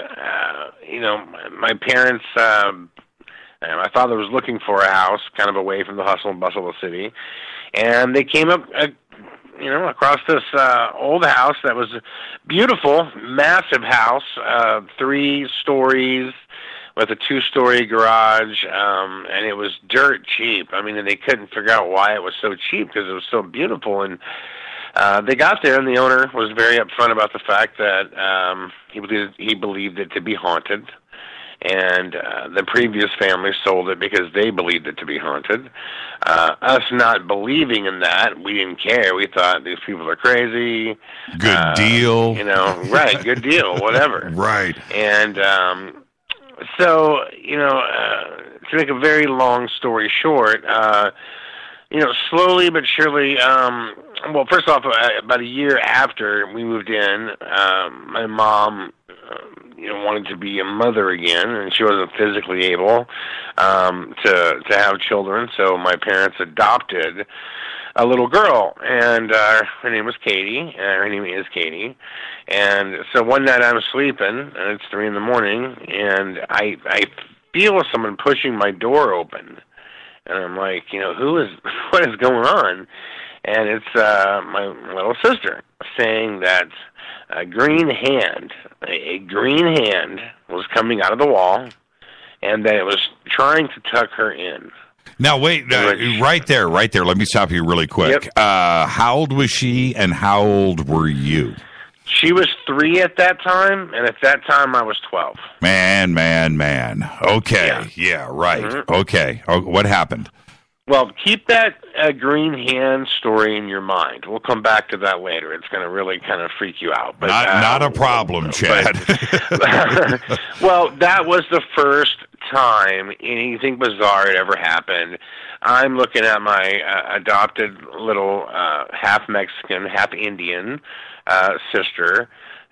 my parents, my father was looking for a house kind of away from the hustle and bustle of the city. And they came up, across this old house that was beautiful, massive house, 3 stories with a 2-story garage, and it was dirt cheap. I mean, and they couldn't figure out why it was so cheap because it was so beautiful. And they got there, and the owner was very upfront about the fact that he believed it to be haunted. And the previous family sold it because they believed it to be haunted. Us not believing in that, we didn't care. We thought these people are crazy. Good deal. You know, right, good deal, whatever. Right. And so, you know, to make a very long story short, you know, slowly but surely, well, first off, about a year after we moved in, my mom, you know, wanted to be a mother again, and she wasn't physically able to have children, so my parents adopted a little girl, and her name was Katie, her name is Katie, and so one night I'm sleeping, and it's 3 a.m, and I feel someone pushing my door open, and I'm like, you know, what is going on? And it's my little sister saying that a green hand was coming out of the wall, and that it was trying to tuck her in. Now, wait, right there. Let me stop you really quick. Yep. How old was she, and how old were you? She was 3 at that time, and at that time I was 12. Man. Okay. Yeah, right. Mm-hmm. Okay. Oh, what happened? Well, keep that green hand story in your mind. We'll come back to that later. It's going to really kind of freak you out. But not a problem, Chad. Well, that was the first time anything bizarre had ever happened. I'm looking at my adopted little half Mexican, half Indian sister,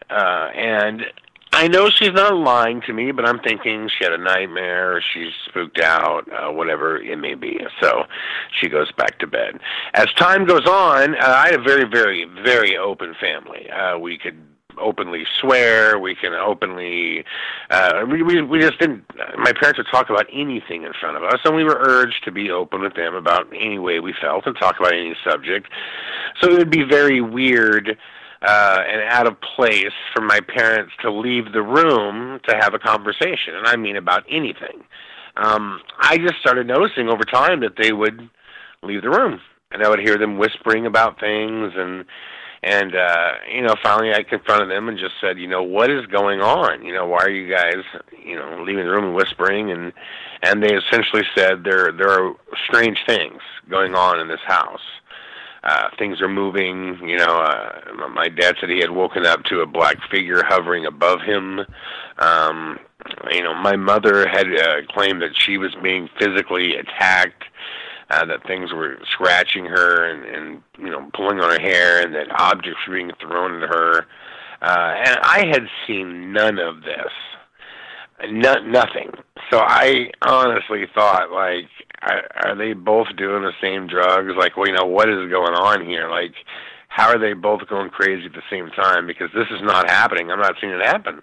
and I know she's not lying to me, but I'm thinking she had a nightmare, or she's spooked out, whatever it may be. So she goes back to bed. As time goes on, I had a very, very, very open family. We could openly swear. We can openly. We just didn't. My parents would talk about anything in front of us, and we were urged to be open with them about any way we felt and talk about any subject. So it would be very weird and out of place for my parents to leave the room to have a conversation, and I mean about anything. I just started noticing over time that they would leave the room, and I would hear them whispering about things, and you know, finally I confronted them and just said, you know, what is going on? You know, why are you guys, you know, leaving the room and whispering? And they essentially said there are strange things going on in this house. Things are moving, you know, my dad said he had woken up to a black figure hovering above him. You know, my mother had claimed that she was being physically attacked, that things were scratching her and, you know, pulling on her hair, and that objects were being thrown at her. And I had seen none of this. Nothing. So I honestly thought, like, are they both doing the same drugs? Like, well, you know, what is going on here? Like, how are they both going crazy at the same time? Because this is not happening. I'm not seeing it happen.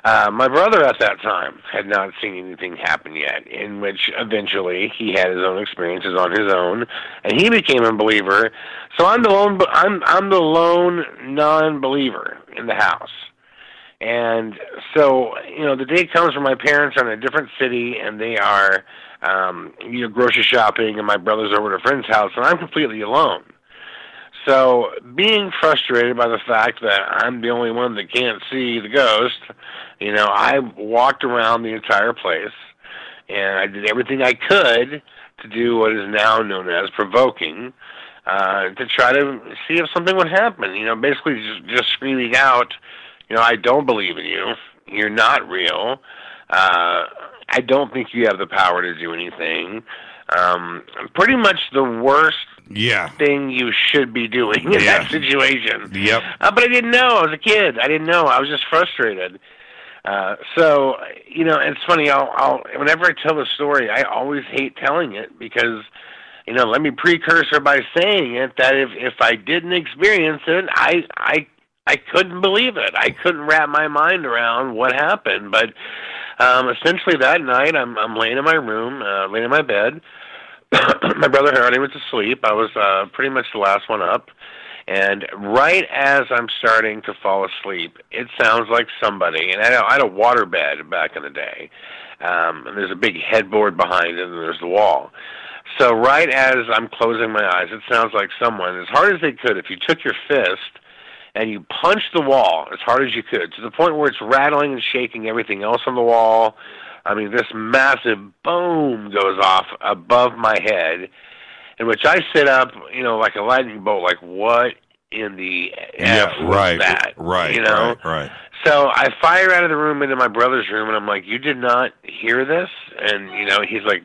My brother at that time had not seen anything happen yet, in which eventually he had his own experiences on his own, and he became a believer. So I'm the lone non-believer in the house. And so, you know, the day comes when my parents are in a different city, and they are, you know, grocery shopping, and my brother's over at a friend's house, and I'm completely alone. So, being frustrated by the fact that I'm the only one that can't see the ghost, you know, I walked around the entire place, and I did everything I could to do what is now known as provoking, to try to see if something would happen. You know, basically just screaming out, you know, I don't believe in you. You're not real. I don't think you have the power to do anything. Pretty much the worst thing you should be doing in that situation. Yep. But I didn't know. I was a kid. I didn't know. I was just frustrated. So, you know, it's funny. I'll whenever I tell the story, I always hate telling it because, you know, let me precursor by saying it that if I didn't experience it, I couldn't believe it. I couldn't wrap my mind around what happened. But essentially that night, I'm laying in my room, laying in my bed. My brother Harold was asleep. I was pretty much the last one up. And right as I'm starting to fall asleep, it sounds like somebody, and I had a water bed back in the day, and there's a big headboard behind it, and there's the wall. So right as I'm closing my eyes, it sounds like someone, as hard as they could, if you took your fist and you punch the wall as hard as you could, to the point where it's rattling and shaking everything else on the wall. I mean, this massive boom goes off above my head, in which I sit up, you know, like a lightning bolt, like, what in the F was that? Right, you know? right. So I fire out of the room into my brother's room, and I'm like, you did not hear this? And, you know, he's like,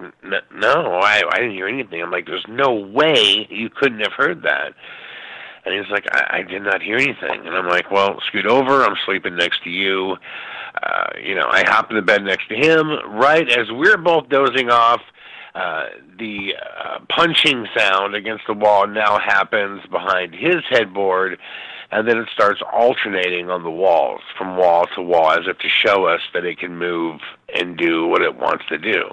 no, I didn't hear anything. I'm like, there's no way you couldn't have heard that. And he's like, I did not hear anything. And I'm like, well, scoot over. I'm sleeping next to you. You know, I hop in the bed next to him. Right as we're both dozing off, the punching sound against the wall now happens behind his headboard, and then it starts alternating on the walls from wall to wall as if to show us that it can move and do what it wants to do.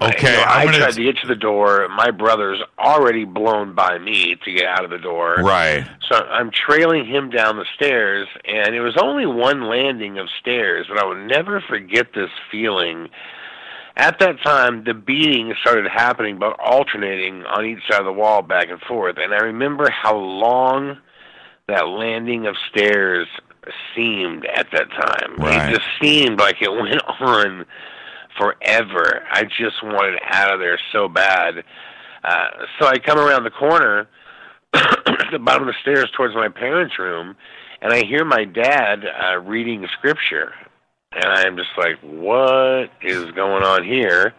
Okay, you know, I tried to get to the door. My brother's already blown by me to get out of the door. Right. So I'm trailing him down the stairs, and it was only one landing of stairs, but I will never forget this feeling. At that time, the beating started happening, but alternating on each side of the wall back and forth. And I remember how long that landing of stairs seemed at that time. Right. It just seemed like it went on forever. I just wanted out of there so bad. So I come around the corner at the bottom of the stairs towards my parents' room, and I hear my dad reading scripture. And I'm just like, what is going on here?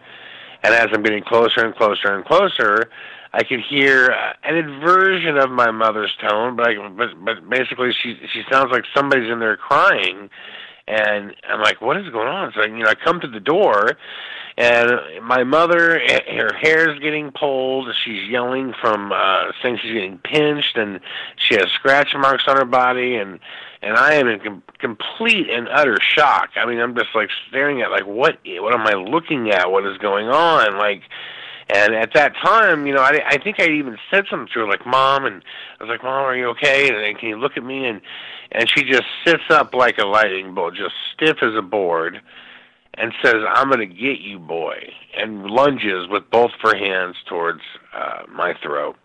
And as I'm getting closer and closer and closer, I could hear an inversion of my mother's tone, but basically she sounds like somebody's in there crying. And I'm like, what is going on? So, you know, I come to the door, and my mother, her hair's getting pulled. She's yelling from saying she's getting pinched, and she has scratch marks on her body, and I am in complete and utter shock. I mean, I'm just like staring at, like, what am I looking at? What is going on? Like, and at that time, you know, I think I even said something to her, like, Mom, and I was like, Mom, are you okay? And can you look at me? And she just sits up like a lightning bolt, just stiff as a board, and says, I'm going to get you, boy, and lunges with both of her hands towards my throat,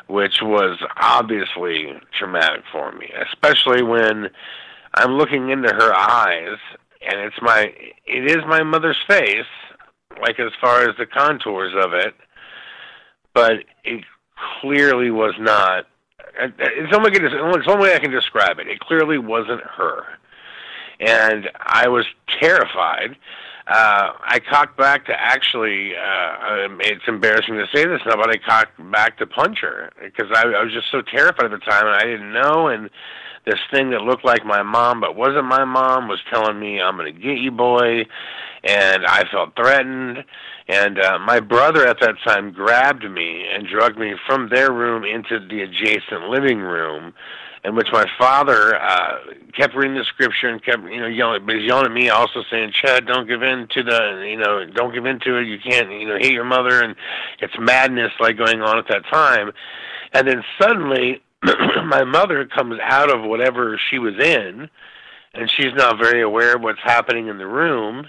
which was obviously traumatic for me, especially when I'm looking into her eyes, and it is my mother's face, like as far as the contours of it, but it clearly was not. It's the only way I can describe it. It clearly wasn't her. And I was terrified. I cocked back to actually, it's embarrassing to say this now, but I cocked back to punch her because I was just so terrified at the time, and I didn't know. And this thing that looked like my mom but wasn't my mom was telling me, I'm going to get you, boy. And I felt threatened. And my brother at that time grabbed me and dragged me from their room into the adjacent living room, in which my father kept reading the scripture and kept, you know, yelling. But he's yelling at me, also saying, "Chad, don't give in to don't give in to it. You can't, hate your mother." And it's madness like going on at that time. And then suddenly, my mother comes out of whatever she was in, and she's not very aware of what's happening in the room.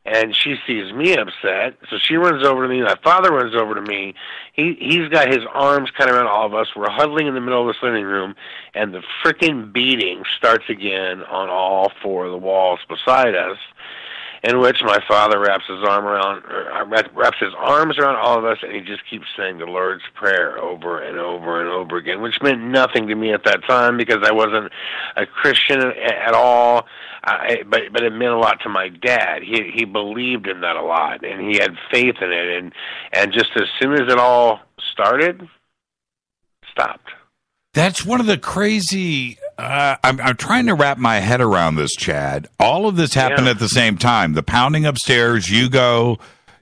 And she sees me upset, so she runs over to me. My father runs over to me. He's got his arms kind of around all of us. We're huddling in the middle of this living room, and the frickin' beating starts again on all four of the walls beside us, in which my father wraps his arms around all of us, and he just keeps saying the Lord's Prayer over and over and over again, which meant nothing to me at that time because I wasn't a Christian at all. But it meant a lot to my dad. He believed in that a lot, and he had faith in it. And just as soon as it all started, stopped. That's one of the crazy. I'm trying to wrap my head around this, Chad. All of this happened at the same time. The pounding upstairs. You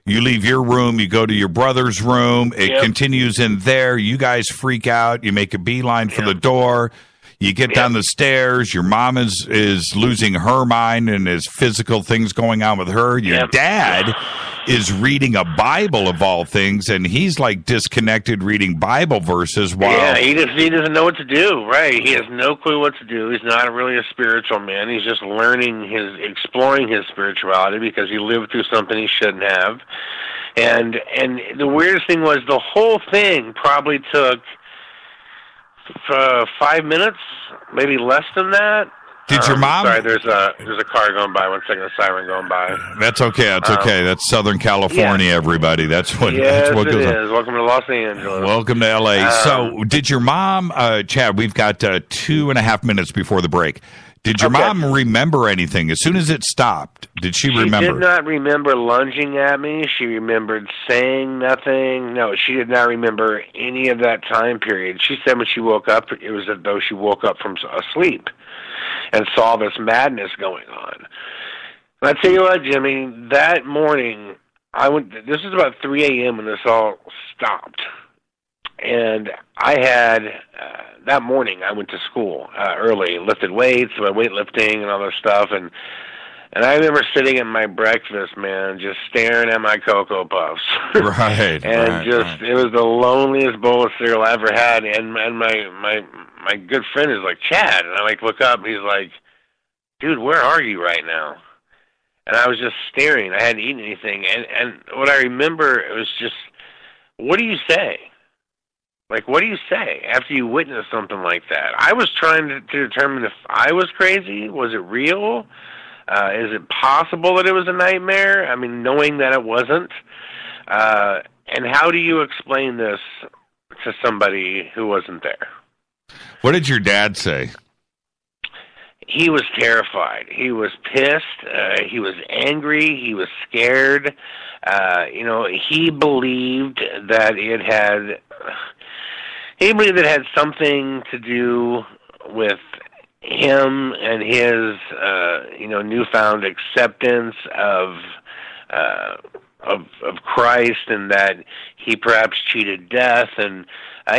leave your room. You go to your brother's room. It continues in there. You guys freak out. You make a beeline for the door. You get down the stairs. Your mom is losing her mind, and there's physical things going on with her. Your dad is reading a Bible of all things, and he's like disconnected reading Bible verses while he doesn't know what to do. Right, he has no clue what to do. He's not really a spiritual man. He's just exploring his spirituality because he lived through something he shouldn't have. And the weirdest thing was the whole thing probably took 5 minutes, maybe less than that. Did your mom? Sorry, there's a car going by. 1 second, a siren going by. That's okay. That's okay. That's Southern California, everybody. That's what. Yes, that's what it goes is. on. Welcome to Los Angeles. Welcome to L.A. So, did your mom, Chad? We've got 2.5 minutes before the break. Did your mom remember anything as soon as it stopped? Did she remember? She did not remember lunging at me. She remembered saying nothing. No, she did not remember any of that time period. She said when she woke up, it was as though she woke up from asleep and saw this madness going on. And I tell you what, Jimmy, that morning, this was about 3 a.m. when this all stopped. And I had, that morning, I went to school early, lifted weights, weightlifting and all that stuff. And I remember sitting at my breakfast, man, just staring at my Cocoa Puffs. Right. It was the loneliest bowl of cereal I ever had. And my good friend is like, Chad. And I look up, and he's like, dude, where are you right now? And I was just staring. I hadn't eaten anything. And what I remember, it was just, what do you say? What do you say after you witness something like that? I was trying to determine if I was crazy. Was it real? Is it possible that it was a nightmare? I mean, knowing that it wasn't. And how do you explain this to somebody who wasn't there? What did your dad say? He was terrified. He was pissed. He was angry. He was scared. He believed that it had... He believed it had something to do with him and his, newfound acceptance of Christ, and that he perhaps cheated death, and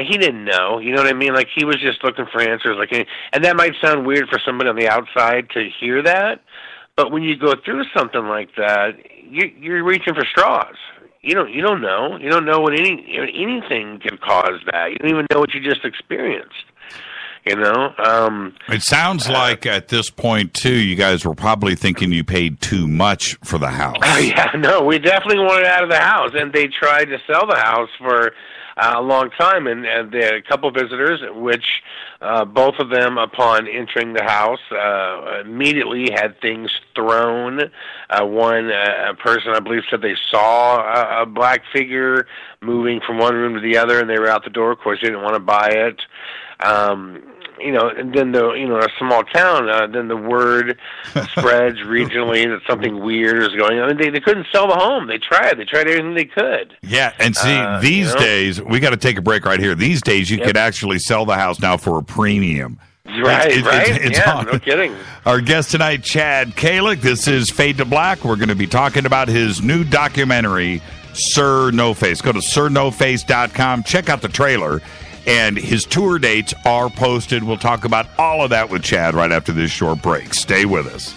he didn't know. You know what I mean? He was just looking for answers. And that might sound weird for somebody on the outside to hear that, but when you go through something like that, you're reaching for straws. You don't know. You don't know what anything can cause that. You don't even know what you just experienced. It sounds like at this point too, you guys were probably thinking you paid too much for the house. Oh yeah, no, we definitely wanted out of the house, and they tried to sell the house for a long time, and they had a couple visitors, which both of them, upon entering the house, immediately had things thrown. One person, I believe, said they saw a black figure moving from one room to the other, and they were out the door. Of course, they didn't want to buy it. And then a small town, then the word spreads regionally that something weird is going on. They couldn't sell the home. They tried everything they could. Yeah, and see, these days, we got to take a break right here. These days, you could actually sell the house now for a premium. Right. No kidding. Our guest tonight, Chad Calek. This is Fade to Black. We're going to be talking about his new documentary, Sir NoFace. Go to sirnoface.com. Check out the trailer. And his tour dates are posted. We'll talk about all of that with Chad right after this short break. Stay with us.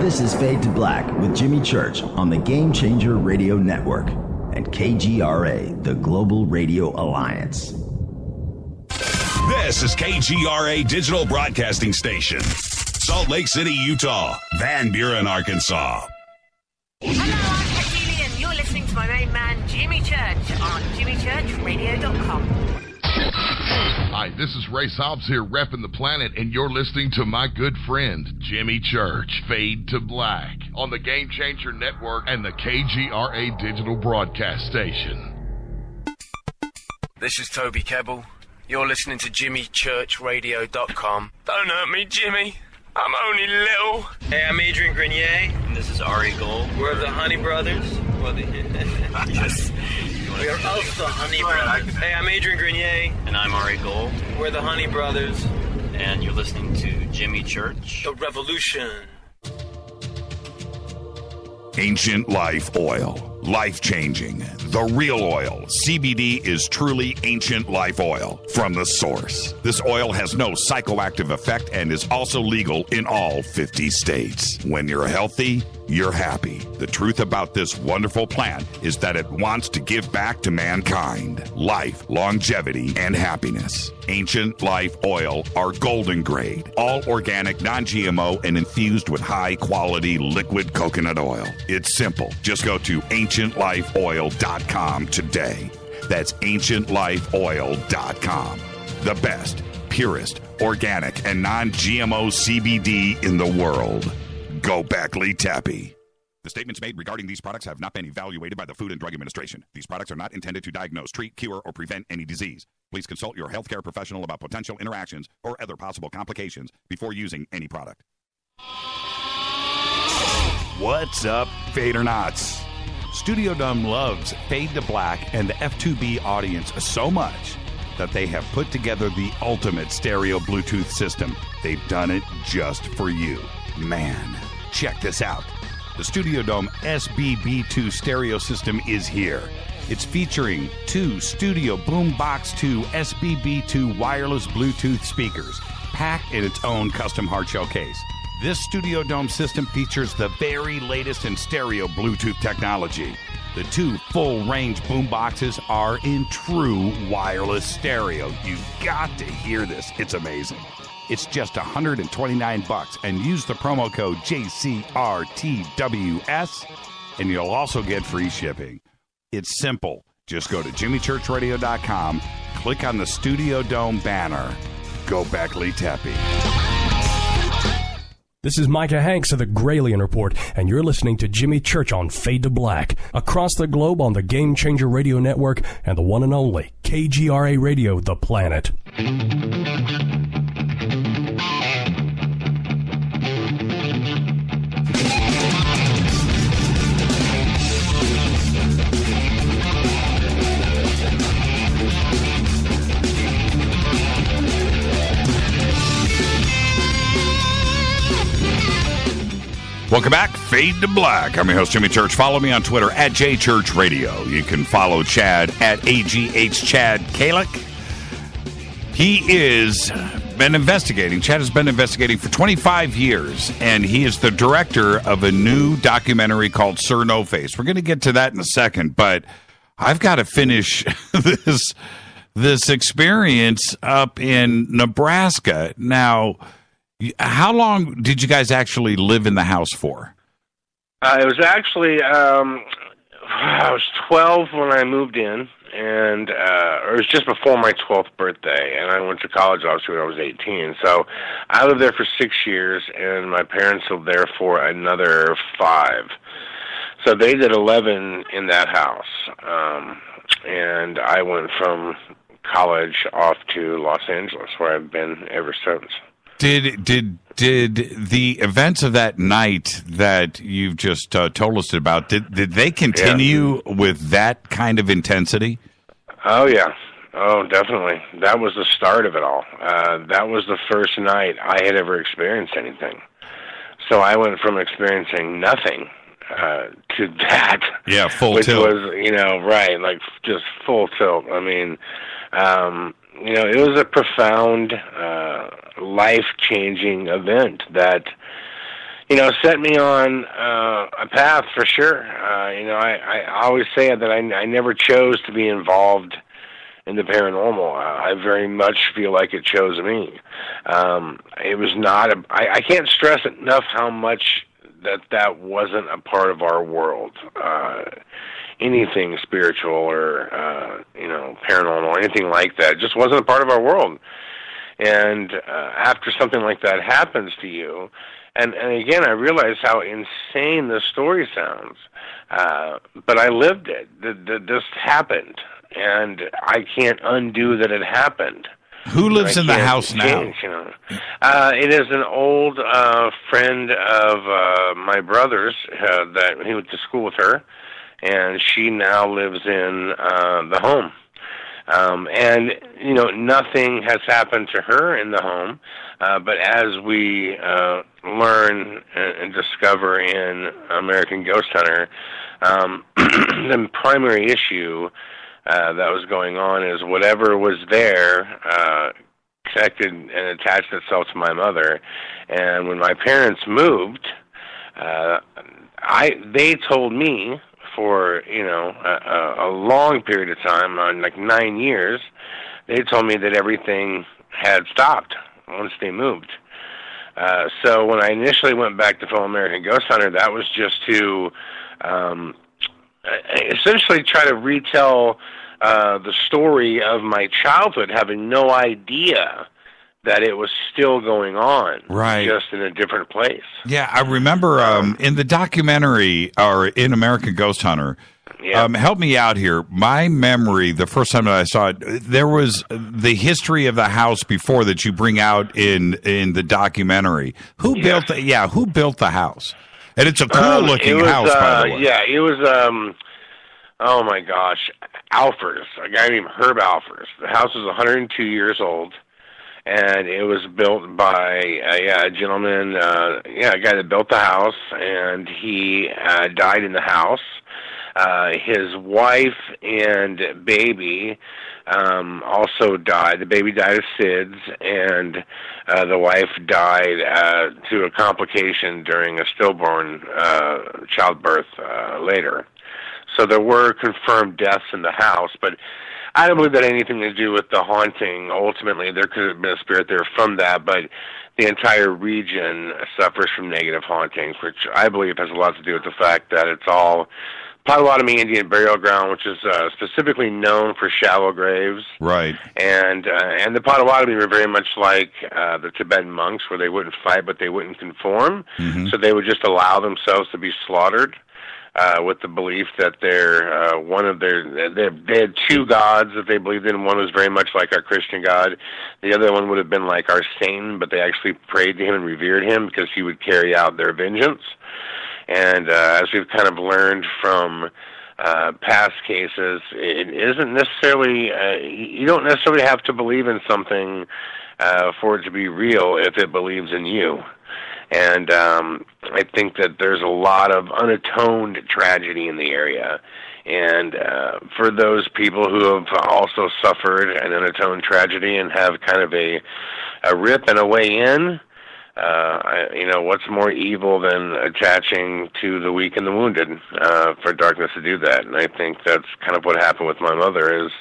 This is Fade to Black with Jimmy Church on the Game Changer Radio Network and KGRA, the Global Radio Alliance. This is KGRA Digital Broadcasting Station, Salt Lake City, Utah, Van Buren, Arkansas. Hello, I'm Katie, and you're listening to my main man, Jimmy Church, on jimmychurchradio.com. Hi, this is Ray Hobbs here, repping the planet, and you're listening to my good friend, Jimmy Church, Fade to Black, on the Game Changer Network and the KGRA Digital Broadcast Station. This is Toby Kebbell. You're listening to jimmychurchradio.com. Don't hurt me, Jimmy. I'm only little. Hey, I'm Adrian Grenier. And this is Ari Gold. We're the Honey Brothers. Yes. We are of the Honey Brothers. Hey, I'm Adrian Grenier. And I'm Ari Gold. We're the Honey Brothers. And you're listening to Jimmy Church. The Revolution. Ancient Life Oil. Life-changing, the real oil. CBD is truly ancient life oil from the source. This oil has no psychoactive effect and is also legal in all 50 states. When you're healthy, you're happy. The truth about this wonderful plant is that it wants to give back to mankind life, longevity, and happiness. Ancient Life Oil are golden grade, all organic, non-GMO, and infused with high-quality liquid coconut oil. It's simple. Just go to ancientlifeoil.com today. That's ancientlifeoil.com. The best, purest, organic, and non-GMO CBD in the world. Go Beckley Tappy. The statements made regarding these products have not been evaluated by the Food and Drug Administration. These products are not intended to diagnose, treat, cure, or prevent any disease. Please consult your healthcare professional about potential interactions or other possible complications before using any product. What's up, Fadernauts? Studio Dome loves Fade to Black and the F2B audience so much that they have put together the ultimate stereo Bluetooth system. They've done it just for you. Man, check this out. The Studio Dome SBB2 stereo system is here. It's featuring 2 Studio Boombox 2 SBB2 wireless Bluetooth speakers, packed in its own custom hard shell case. This Studio Dome system features the very latest in stereo Bluetooth technology. The 2 full-range boomboxes are in true wireless stereo. You've got to hear this. It's amazing. It's just $129 and use the promo code JCRTWS and you'll also get free shipping. It's simple. Just go to jimmychurchradio.com, click on the Studio Dome banner. Go Beckley Tappy. This is Micah Hanks of the Gralien Report, and you're listening to Jimmy Church on Fade to Black, across the globe on the Game Changer Radio Network and the one and only KGRA Radio, The Planet. Welcome back, Fade to Black. I'm your host, Jimmy Church. Follow me on Twitter at JChurchRadio. You can follow Chad at AGH Chad Calek. He is been investigating. Chad has been investigating for 25 years, and he is the director of a new documentary called Sir NoFace. We're going to get to that in a second, but I've got to finish this experience up in Nebraska. Now, how long did you guys actually live in the house for? It was actually, I was 12 when I moved in, and it was just before my 12th birthday, and I went to college, obviously, when I was 18. So I lived there for 6 years, and my parents lived there for another 5. So they did 11 in that house, and I went from college off to Los Angeles, where I've been ever since. Did the events of that night that you've just told us about, did they continue with that kind of intensity? Oh, yeah. Oh, definitely. That was the start of it all. That was the first night I had ever experienced anything. So I went from experiencing nothing to that. Yeah, full which tilt. Which was, right, like just full tilt. I mean, it was a profound, life-changing event that, set me on a path for sure. I always say that I never chose to be involved in the paranormal. I very much feel like it chose me. It was not I can't stress enough how much that wasn't a part of our world. Anything spiritual or, paranormal or anything like that. It just wasn't a part of our world. And after something like that happens to you, and again, I realize how insane the story sounds, but I lived it. This happened, and I can't undo that it happened. Who lives in the house change, now? It is an old friend of my brother's that he went to school with her, and she now lives in the home. And, nothing has happened to her in the home, but as we learn and discover in American Ghost Hunter, the primary issue that was going on is whatever was there connected and attached itself to my mother. And when my parents moved, they told me for a long period of time, like 9 years, they told me that everything had stopped once they moved. So when I initially went back to film American Ghost Hunter, that was just to essentially try to retell the story of my childhood, having no idea that it was still going on, right, just in a different place. Yeah, I remember in the documentary, or in American Ghost Hunter, help me out here. My memory, the first time that I saw it, there was the history of the house before that you bring out in the documentary. Who built the house? And it's a cool-looking house, by the way. Yeah, it was, oh my gosh, Alfers, a guy named Herb Alfers. The house was 102 years old. And it was built by a gentleman, a guy that built the house, and he died in the house. His wife and baby also died. The baby died of SIDS, and the wife died to a complication during a stillborn childbirth later. So there were confirmed deaths in the house, but I don't believe that had anything to do with the haunting. Ultimately, there could have been a spirit there from that, but the entire region suffers from negative hauntings, which I believe has a lot to do with the fact that it's all Potawatomi Indian burial ground, which is specifically known for shallow graves. Right. And the Potawatomi were very much like the Tibetan monks, where they wouldn't fight, but they wouldn't conform. Mm-hmm. So they would just allow themselves to be slaughtered. With the belief that they had two gods that they believed in. One was very much like our Christian God. The other one would have been like our Satan, but they actually prayed to him and revered him because he would carry out their vengeance. And as we've kind of learned from past cases, it isn't necessarily, you don't necessarily have to believe in something for it to be real if it believes in you. And I think that there's a lot of unatoned tragedy in the area. And for those people who have also suffered an unatoned tragedy and have kind of a rip and a way in, what's more evil than attaching to the weak and the wounded for darkness to do that? And I think that's kind of what happened with my mother is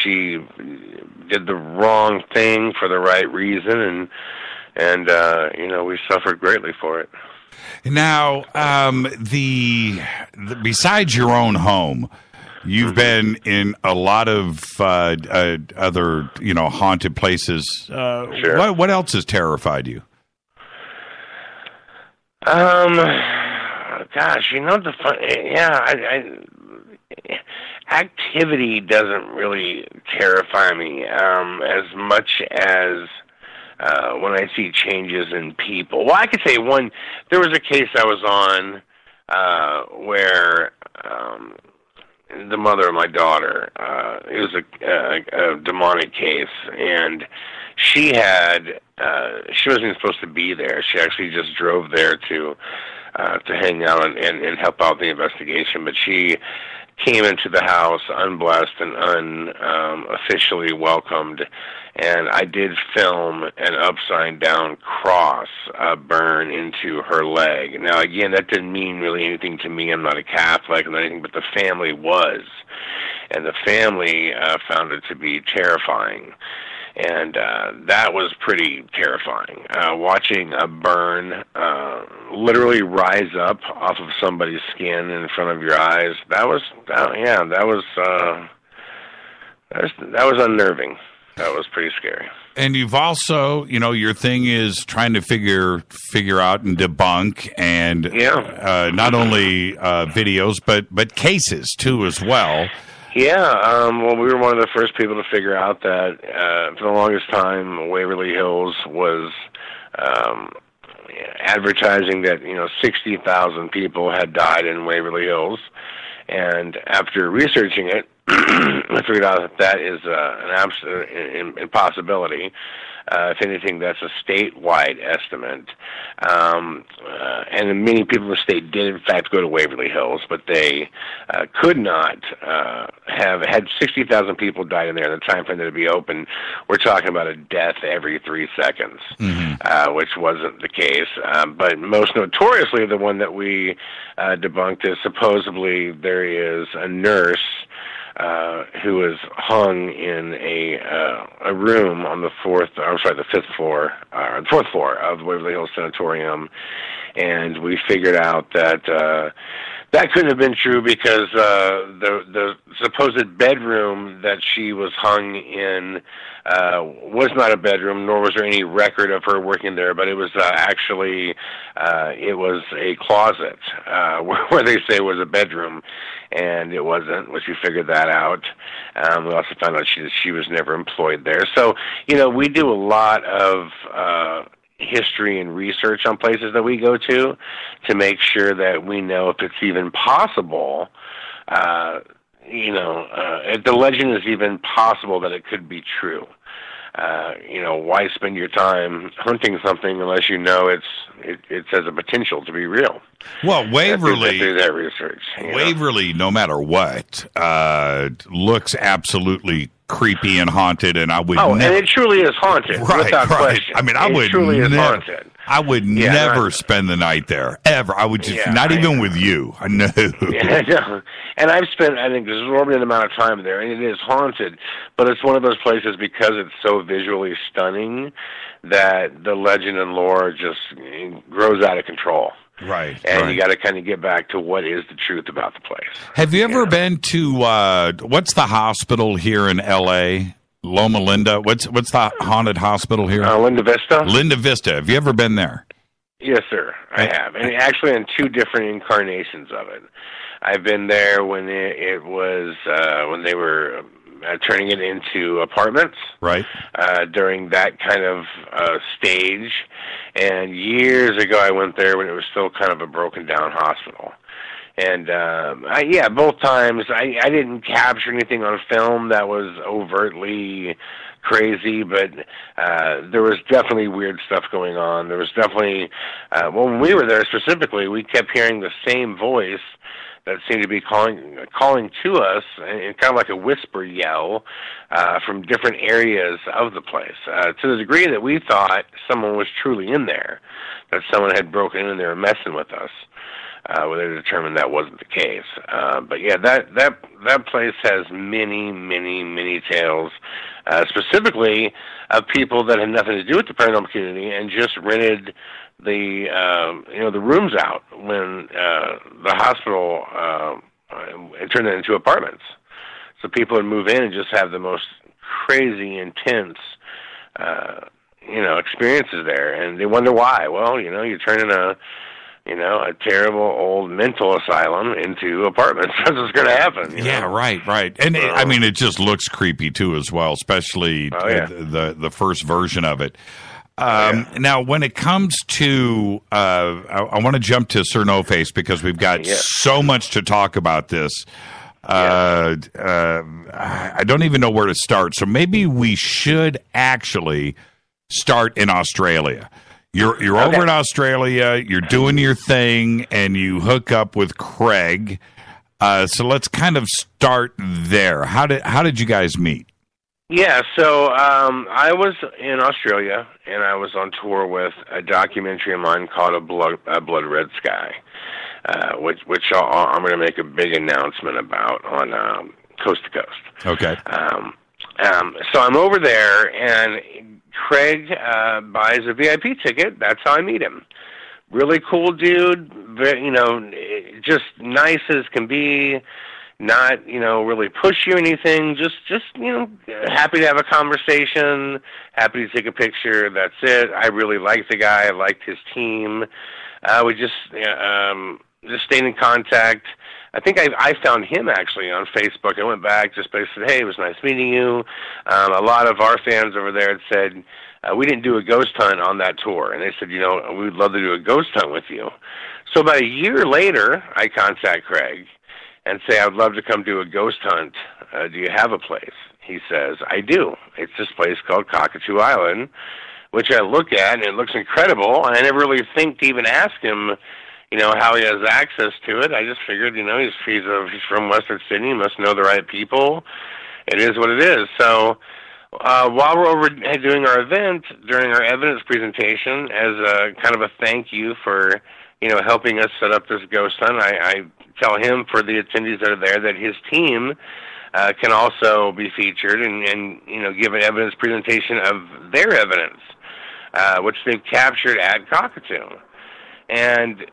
she did the wrong thing for the right reason, and we suffered greatly for it. Now, besides your own home, you've been in a lot of other, haunted places. Sure. What else has terrified you? Activity doesn't really terrify me as much as when I see changes in people. Well, I could say there was a case I was on where the mother of my daughter, it was a demonic case, and she wasn't even supposed to be there. She actually just drove there to hang out and help out the investigation, but she came into the house unblessed and unofficially welcomed, and I did film an upside-down cross burn into her leg. Now, again, that didn't mean really anything to me. I'm not a Catholic or anything, but the family was, and the family found it to be terrifying. And that was pretty terrifying. Watching a burn literally rise up off of somebody's skin in front of your eyes, that was unnerving. That was pretty scary. And you've also, your thing is trying to figure out and debunk, and not only videos but cases too as well. Yeah, we were one of the first people to figure out that for the longest time, Waverly Hills was advertising that 60,000 people had died in Waverly Hills, and after researching it, I figured out that is an absolute impossibility. If anything, that's a statewide estimate. And many people in the state did, in fact, go to Waverly Hills, but they could not have had 60,000 people died in there in the time frame that it'd be open. We're talking about a death every 3 seconds, which wasn't the case. But most notoriously, the one that we debunked is supposedly there is a nurse who was hung in a room on the fifth floor of the Waverly Hills Sanatorium, and we figured out that that couldn't have been true because the supposed bedroom that she was hung in was not a bedroom, nor was there any record of her working there, but it was actually it was a closet where they say was a bedroom, and it wasn't, which we figured that out. We also found out she was never employed there. So, we do a lot of history and research on places that we go to make sure that we know if it's even possible, if the legend is even possible that it could be true. Why spend your time hunting something unless you know it has a potential to be real? Well, Waverly, do that research. Waverly, no matter what, looks absolutely creepy and haunted, and I would. And it truly is haunted, without question. I mean, it truly is haunted. I would never spend the night there, ever. I would just, not even with you. No. Yeah, no. And I've spent, I think, an exorbitant amount of time there, and it is haunted. But it's one of those places, because it's so visually stunning, that the legend and lore just grows out of control. Right. And you got to kind of get back to what is the truth about the place. Have you ever been to, what's the hospital here in L.A.? Loma Linda. What's the haunted hospital here? Linda Vista. Linda Vista. Have you ever been there? Yes, sir. I have, and actually in 2 different incarnations of it. I've been there when it was when they were turning it into apartments. Right. During that kind of stage, and years ago I went there when it was still kind of a broken down hospital. And, both times I didn't capture anything on film that was overtly crazy, but there was definitely weird stuff going on. There was definitely, when we were there specifically, we kept hearing the same voice that seemed to be calling to us, and kind of like a whisper yell from different areas of the place, to the degree that we thought someone was truly in there, that someone had broken in there and messing with us. Where they determined that wasn't the case. But yeah, that place has many, many, many tales, specifically of people that had nothing to do with the paranormal community and just rented the rooms out when the hospital turned it into apartments. So people would move in and just have the most crazy, intense, experiences there, and they wonder why. Well, you're turning a terrible old mental asylum into apartments. That's what's going to happen. Yeah, right. And it just looks creepy too, as well, especially the first version of it. Now, when it comes to, I want to jump to Sir NoFace because we've got so much to talk about this. I don't even know where to start. So maybe we should actually start in Australia. You're over in Australia, you're doing your thing, and you hook up with Craig. So let's kind of start there. How did you guys meet? Yeah, so I was in Australia, and I was on tour with a documentary of mine called A Blood Red Sky, which I'm going to make a big announcement about on Coast to Coast. Okay. So I'm over there, and Craig buys a VIP ticket. That's how I meet him. Really cool dude, just nice as can be, not, really pushy or anything, just happy to have a conversation, happy to take a picture, that's it. I really liked the guy, I liked his team. We just stayed in contact. I think I found him actually on Facebook. I went back, just basically said, hey, it was nice meeting you. A lot of our fans over there had said, we didn't do a ghost hunt on that tour. And they said, we'd love to do a ghost hunt with you. So about a year later, I contact Craig and say, I'd love to come do a ghost hunt. Do you have a place? he says. I do. It's this place called Cockatoo Island, which I look at, and it looks incredible, and I never really think to even ask him, how he has access to it. I just figured, he's from Western Sydney, he must know the right people. It is what it is. So while we're over doing our event, during our evidence presentation, as a kind of a thank you for, helping us set up this ghost hunt, I tell him, for the attendees that are there, that his team can also be featured and give an evidence presentation of their evidence, which they've captured at Cockatoo. And,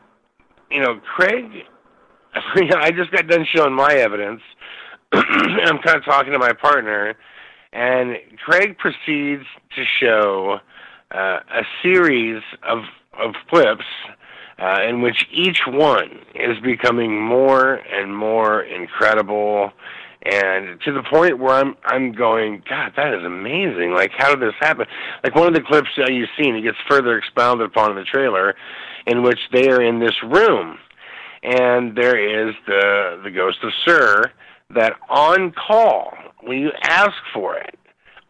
Craig, I just got done showing my evidence. I'm kind of talking to my partner, and Craig proceeds to show a series of clips in which each one is becoming more and more incredible, and to the point where I'm going, God, that is amazing. Like, how did this happen? Like, one of the clips that you've seen, it gets further expounded upon in the trailer, in which they are in this room, and there is the ghost of Sir, that on call, when you ask for it,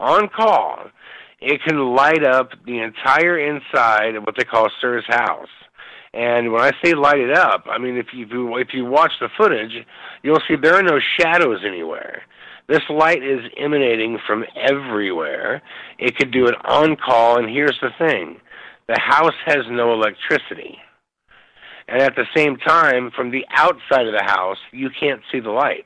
on call, it can light up the entire inside of what they call Sir's house. And when I say light it up, I mean, if you watch the footage, you'll see there are no shadows anywhere. This light is emanating from everywhere. It could do it on call, and here's the thing. The house has no electricity. And at the same time, from the outside of the house, you can't see the light.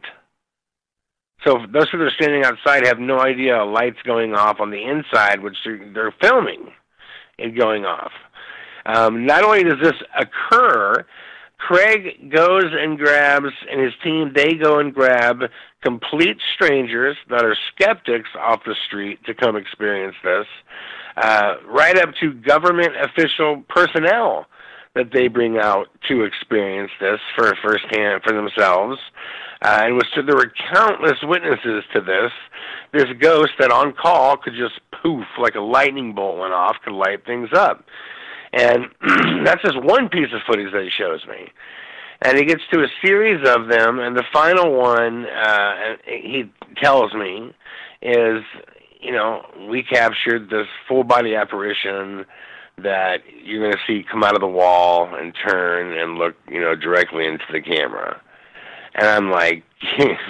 So those who are standing outside have no idea a light's going off on the inside, which they're filming it going off. Not only does this occur, Craig goes and grabs, and his team, they go and grab complete strangers that are skeptics off the street to come experience this, right up to government official personnel that they bring out to experience this for firsthand for themselves. And there were countless witnesses to this. This ghost that on call could just poof, like a lightning bolt went off, could light things up. And that's just one piece of footage that he shows me. And he gets to a series of them, and the final one, he tells me, is, we captured this full-body apparition that you're going to see come out of the wall and turn and look, directly into the camera. And I'm like,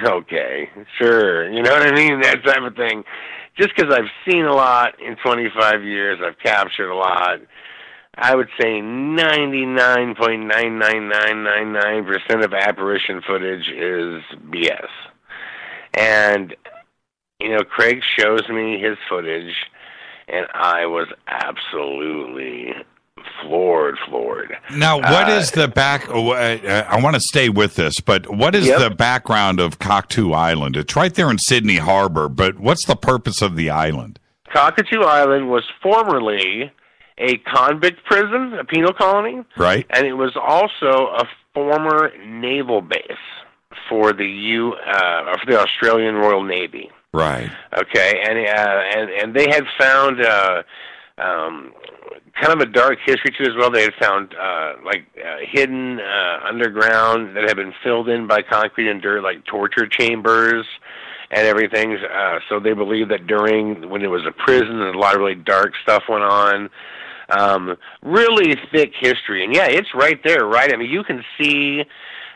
okay, sure, you know what I mean? That type of thing. Just because I've seen a lot in 25 years, I've captured a lot, I would say 99.99999% of apparition footage is BS. And, Craig shows me his footage, and I was absolutely floored. Now, what is the back? I want to stay with this, but what is the background of Cockatoo Island? It's right there in Sydney Harbor, but what's the purpose of the island? Cockatoo Island was formerly a convict prison, a penal colony. Right. And it was also a former naval base for the Australian Royal Navy. Right. Okay, and they had found kind of a dark history too as well. They had found hidden underground that had been filled in by concrete and dirt, like torture chambers and everything. So they believe that when it was a prison, a lot of really dark stuff went on. Really thick history, and it's right there, right? I mean, you can see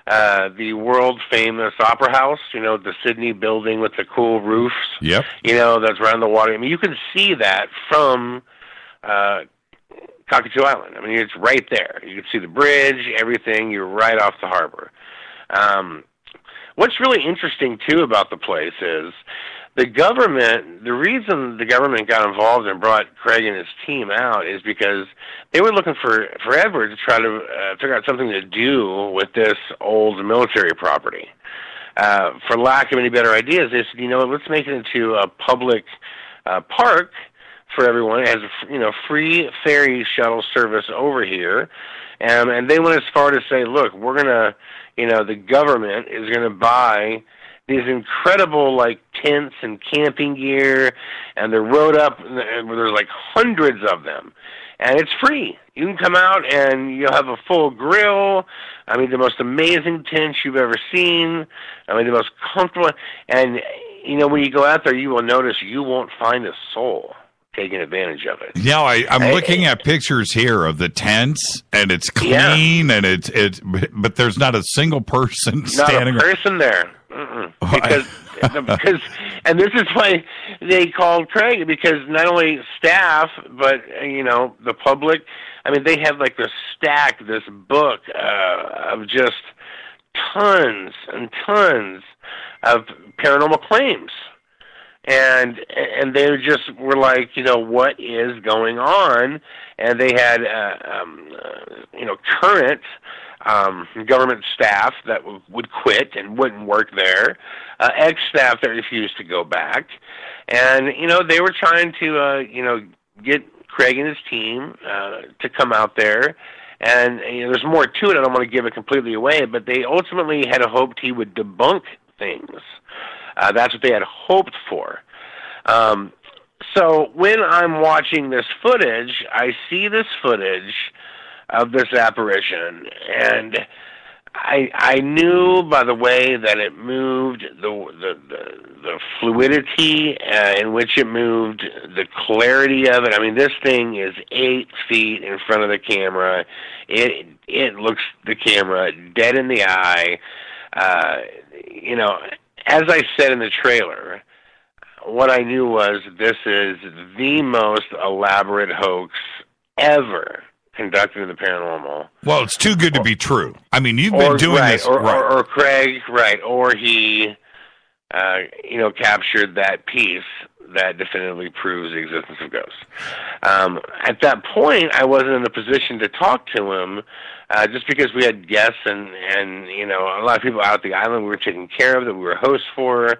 the world-famous Opera House, the Sydney building with the cool roofs. Yep. That's around the water. I mean, you can see that from Cockatoo Island. I mean, it's right there. You can see the bridge, everything. You're right off the harbor. What's really interesting, too, about the place is the reason the government got involved and brought Craig and his team out is because they were looking forever to try to figure out something to do with this old military property. For lack of any better ideas, they said, let's make it into a public park for everyone. It has free ferry shuttle service over here. And they went as far to say, look, we're going to, the government is going to buy these incredible tents and camping gear, and they're rode up, and there's hundreds of them, and it's free. You can come out and you'll have a full grill. I mean, the most amazing tents you've ever seen. I mean, the most comfortable, and when you go out there, you will notice you won't find a soul taking advantage of it. Yeah, I'm looking at pictures here of the tents, and it's clean, and it's but there's not a single person standing. Not a person there. Because and this is why they called Craig, because not only staff, but the public. I mean, they have like this book of just tons and tons of paranormal claims, and they just were like, what is going on? And they had current government staff that would quit and wouldn't work there, ex-staff that refused to go back, and they were trying to get Craig and his team to come out there. And there's more to it. I don't want to give it completely away, but they ultimately had hoped he would debunk things. That's what they had hoped for. So when I'm watching this footage, I see this footage of this apparition, and I knew by the way that it moved, the fluidity in which it moved, the clarity of it. I mean, this thing is 8 feet in front of the camera. It looks the camera dead in the eye. As I said in the trailer, what I knew was this is the most elaborate hoax ever conducted in the paranormal. Well, it's too good to be true. I mean, you've been doing this. Or Craig, right, or he, captured that piece that definitively proves the existence of ghosts. At that point, I wasn't in a position to talk to him, just because we had guests and a lot of people out at the island we were taking care of, that we were hosts for.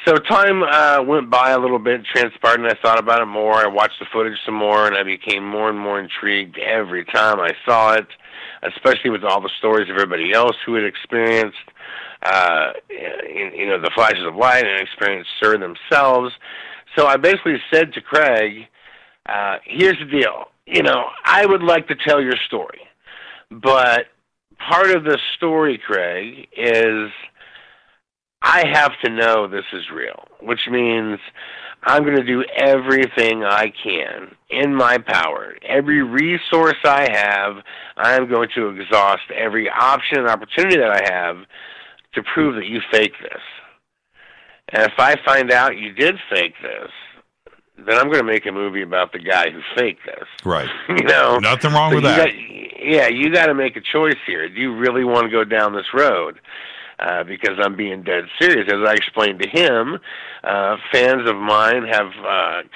So time went by a little bit, transpired, and I thought about it more. I watched the footage some more, and I became more and more intrigued every time I saw it, especially with all the stories of everybody else who had experienced, the flashes of light and experienced CERN themselves. So I basically said to Craig, here's the deal. I would like to tell your story, but part of the story, Craig, is I have to know this is real, which means I'm going to do everything I can in my power. Every resource I have, I'm going to exhaust every option and opportunity that I have to prove that you faked this. And if I find out you did fake this, then I'm going to make a movie about the guy who faked this. Right. Nothing wrong with that. You got to make a choice here. Do you really want to go down this road? Because I'm being dead serious. As I explained to him, fans of mine have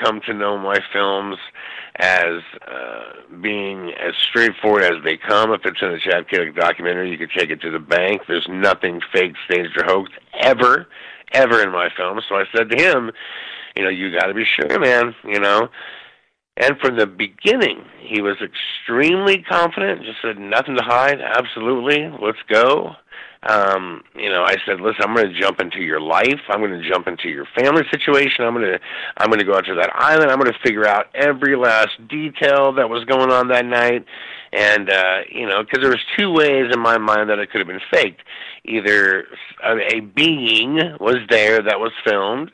come to know my films as being as straightforward as they come. If it's in a Chad KCK documentary, you could take it to the bank. There's nothing fake, staged, or hoaxed ever in my films. So I said to him, you got to be sure, man, And from the beginning, he was extremely confident, just said, nothing to hide, absolutely, let's go. I said, listen, I'm going to jump into your life. I'm going to jump into your family situation. I'm going to go out to that island. I'm going to figure out every last detail that was going on that night. And, because there was two ways in my mind that it could have been faked. Either a being was there that was filmed,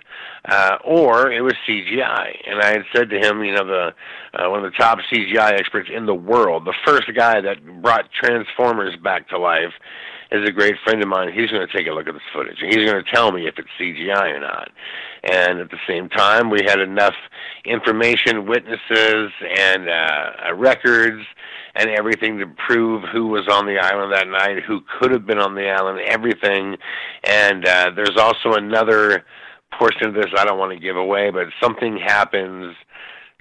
or it was CGI. And I had said to him, one of the top CGI experts in the world, the first guy that brought Transformers back to life, is a great friend of mine. He's going to take a look at this footage, and he's going to tell me if it's CGI or not. And at the same time, we had enough information, witnesses, and records, and everything to prove who was on the island that night, who could have been on the island, everything. And there's also another portion of this I don't want to give away, but something happens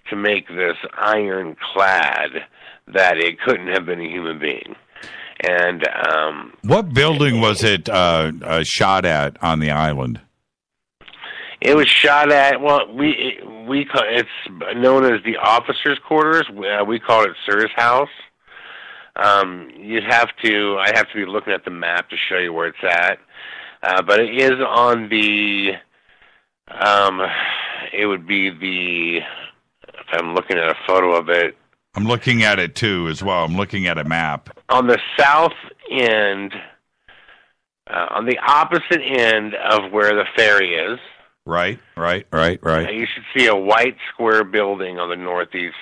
to make this ironclad that it couldn't have been a human being. And what building was it shot at on the island? It was shot at, we call it's known as the officers' quarters. We call it Sir's house. I'd have to be looking at the map to show you where it's at. But it is on the, it would be if I'm looking at a photo of it. I'm looking at it too as well. I'm looking at a map. On the south end, on the opposite end of where the ferry is, Right. You should see a white square building on the northeast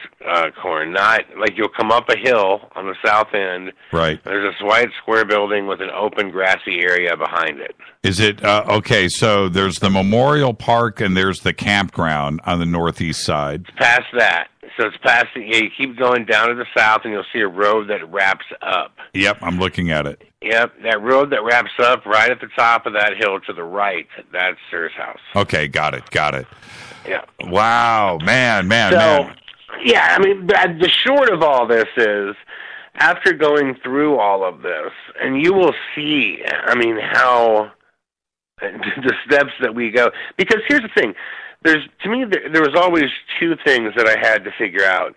corner. Not like you'll come up a hill on the south end. Right. There's this white square building with an open grassy area behind it. Is it okay? So there's the Memorial Park and there's the campground on the northeast side. It's past that. So it's past you keep going down to the south, and you'll see a road that wraps up. Yep, I'm looking at it. Yep, that road that wraps up right at the top of that hill to the right, that's Sir's house. Okay, got it. Yeah. Wow, man. Yeah, I mean, the short of all this is, after going through all of this, and you will see, I mean, how the steps that we go. Because here's the thing. To me, there was always two things that I had to figure out.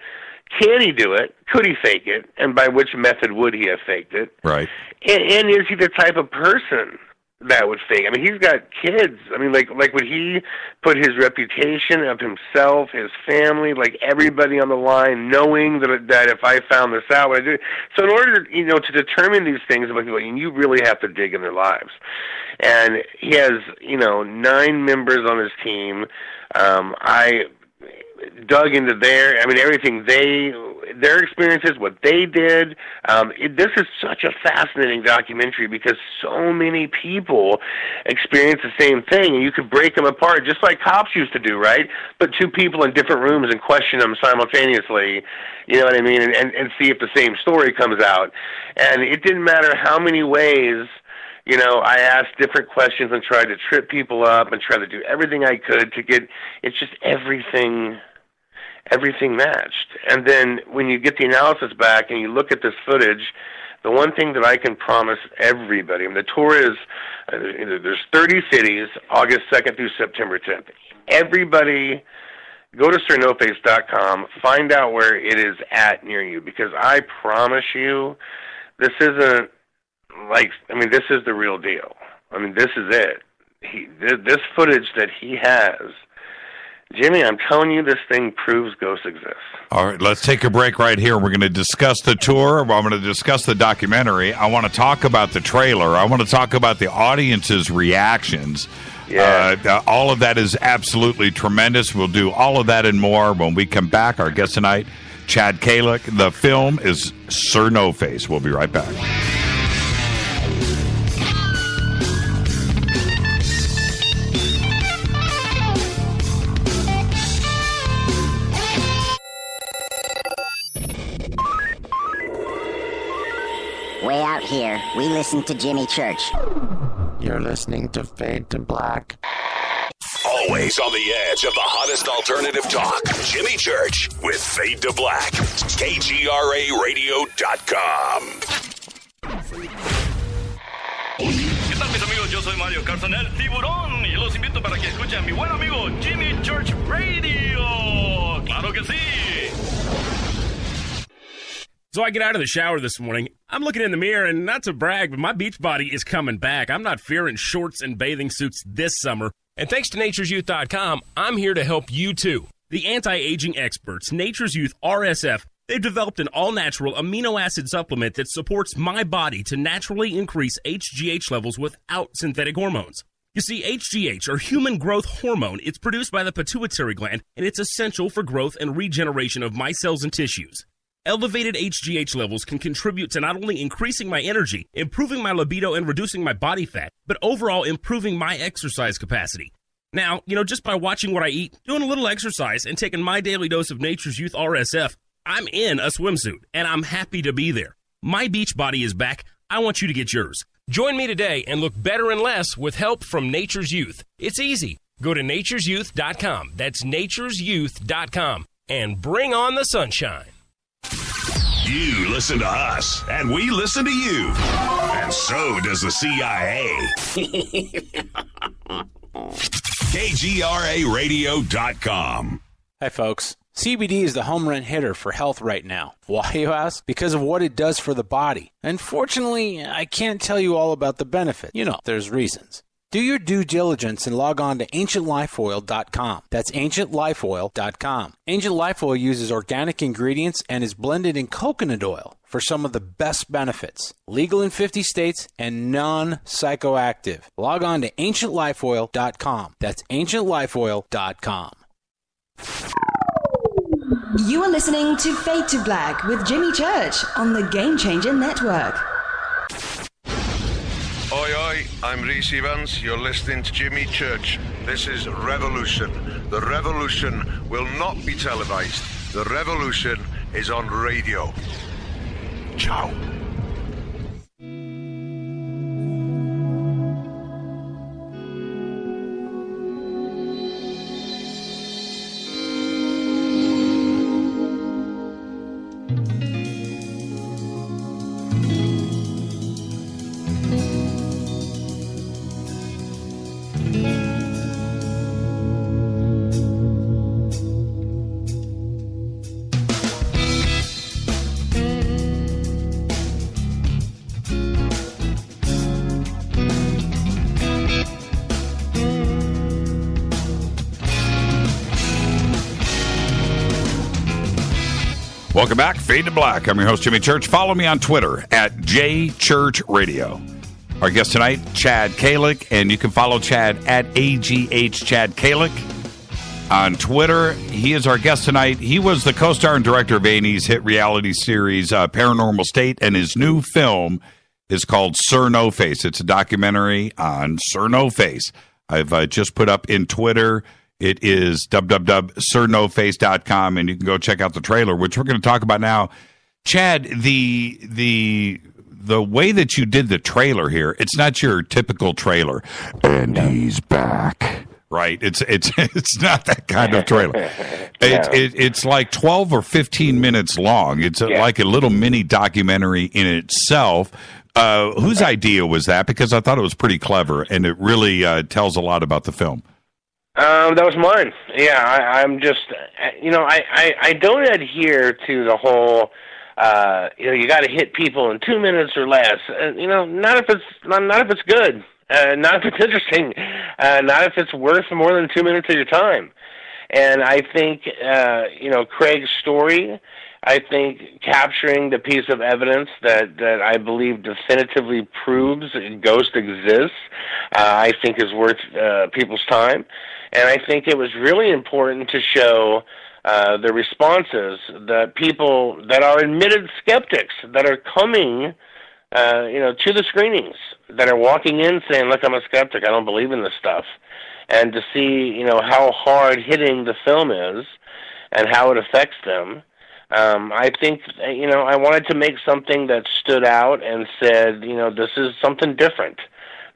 Can he do it? Could he fake it? And by which method would he have faked it? Right. And is he the type of person that would fake? I mean, he's got kids. I mean, like would he put his reputation of himself, his family, like everybody on the line, knowing that if I found this out, what I do? So in order, to determine these things about people, you really have to dig in their lives. And he has, 9 members on his team. I dug into everything their experiences, what they did. This is such a fascinating documentary because so many people experience the same thing, and you could break them apart just like cops used to do, right? Put 2 people in different rooms and question them simultaneously, you know what I mean, and see if the same story comes out. And it didn't matter how many ways I asked different questions and tried to trip people up and try to do everything I could to get, it's just everything matched. And then when you get the analysis back and you look at this footage, the one thing that I can promise everybody, and the tour is, there's 30 cities, August 2nd through September 10th. Everybody go to NoFace.com, find out where it is at near you, because I promise you, this isn't, this is the real deal. I mean, this is it. This footage that he has, Jimmy, I'm telling you, this thing proves ghosts exist. All right, let's take a break right here. We're going to discuss the tour. I'm going to discuss the documentary. I want to talk about the trailer. I want to talk about the audience's reactions. Yeah. All of that is absolutely tremendous. We'll do all of that and more when we come back. Our guest tonight, Chad Calek. The film is Sir NoFace. We'll be right back. Way out here, we listen to Jimmy Church. You're listening to Fade to Black. Always on the edge of the hottest alternative talk. Jimmy Church with Fade to Black. KGRARadio.com. ¿Qué tal, mis amigos? Yo soy Mario Carson, el tiburón, y los invito para que escuchen a mi buen amigo Jimmy Church Radio. ¡Claro que sí! So I get out of the shower this morning. I'm looking in the mirror, and not to brag, but my beach body is coming back. I'm not fearing shorts and bathing suits this summer. And thanks to nature'syouth.com, I'm here to help you too. The anti-aging experts, Nature's Youth RSF, they've developed an all-natural amino acid supplement that supports my body to naturally increase HGH levels without synthetic hormones. You see, HGH, or human growth hormone, it's produced by the pituitary gland, and it's essential for growth and regeneration of my cells and tissues. Elevated HGH levels can contribute to not only increasing my energy, improving my libido, and reducing my body fat, but overall improving my exercise capacity. Now, just by watching what I eat, doing a little exercise, and taking my daily dose of Nature's Youth RSF, I'm in a swimsuit, and I'm happy to be there. My beach body is back. I want you to get yours. Join me today and look better and less with help from Nature's Youth. It's easy. Go to nature'syouth.com. That's nature'syouth.com. And bring on the sunshine. You listen to us, and we listen to you. And so does the CIA. KGRARadio.com. Hi, folks. CBD is the home run hitter for health right now. Why, you ask? Because of what it does for the body. Unfortunately, I can't tell you all about the benefit. There's reasons. Do your due diligence and log on to ancientlifeoil.com. That's ancientlifeoil.com. Ancient Life Oil uses organic ingredients and is blended in coconut oil for some of the best benefits. Legal in 50 states and non-psychoactive. Log on to ancientlifeoil.com. That's ancientlifeoil.com. You are listening to Fade to Black with Jimmy Church on the Game Changer Network. Oi, oi, I'm Reese Evans. You're listening to Jimmy Church. This is Revolution. The revolution will not be televised. The revolution is on radio. Ciao. Welcome back, Fade to Black. I'm your host, Jimmy Church. Follow me on Twitter at JChurchRadio. Our guest tonight, Chad Calek, and you can follow Chad at AGH Chad Calek on Twitter. He is our guest tonight. He was the co-star and director of A&E's hit reality series Paranormal State, and his new film is called Sir NoFace. It's a documentary on Sir NoFace. I've just put up in Twitter. It is www.sirnoface.com, and you can go check out the trailer, which we're going to talk about now. Chad, the way that you did the trailer here, it's not your typical trailer. And he's back. Right? It's not that kind of trailer. It's like 12 or 15 minutes long. It's like a little mini documentary in itself. Whose idea was that? Because I thought it was pretty clever, and it really tells a lot about the film. That was mine. Yeah, I'm just, I don't adhere to the whole, you got to hit people in 2 minutes or less. Not if it's good, not if it's interesting, not if it's worth more than 2 minutes of your time. And I think, Craig's story, I think capturing the piece of evidence that I believe definitively proves a ghost exists, I think is worth people's time. And I think it was really important to show the responses that people that are admitted skeptics that are coming, to the screenings, that are walking in saying, look, I'm a skeptic, I don't believe in this stuff. And to see, how hard-hitting the film is and how it affects them. I think, I wanted to make something that stood out and said, this is something different.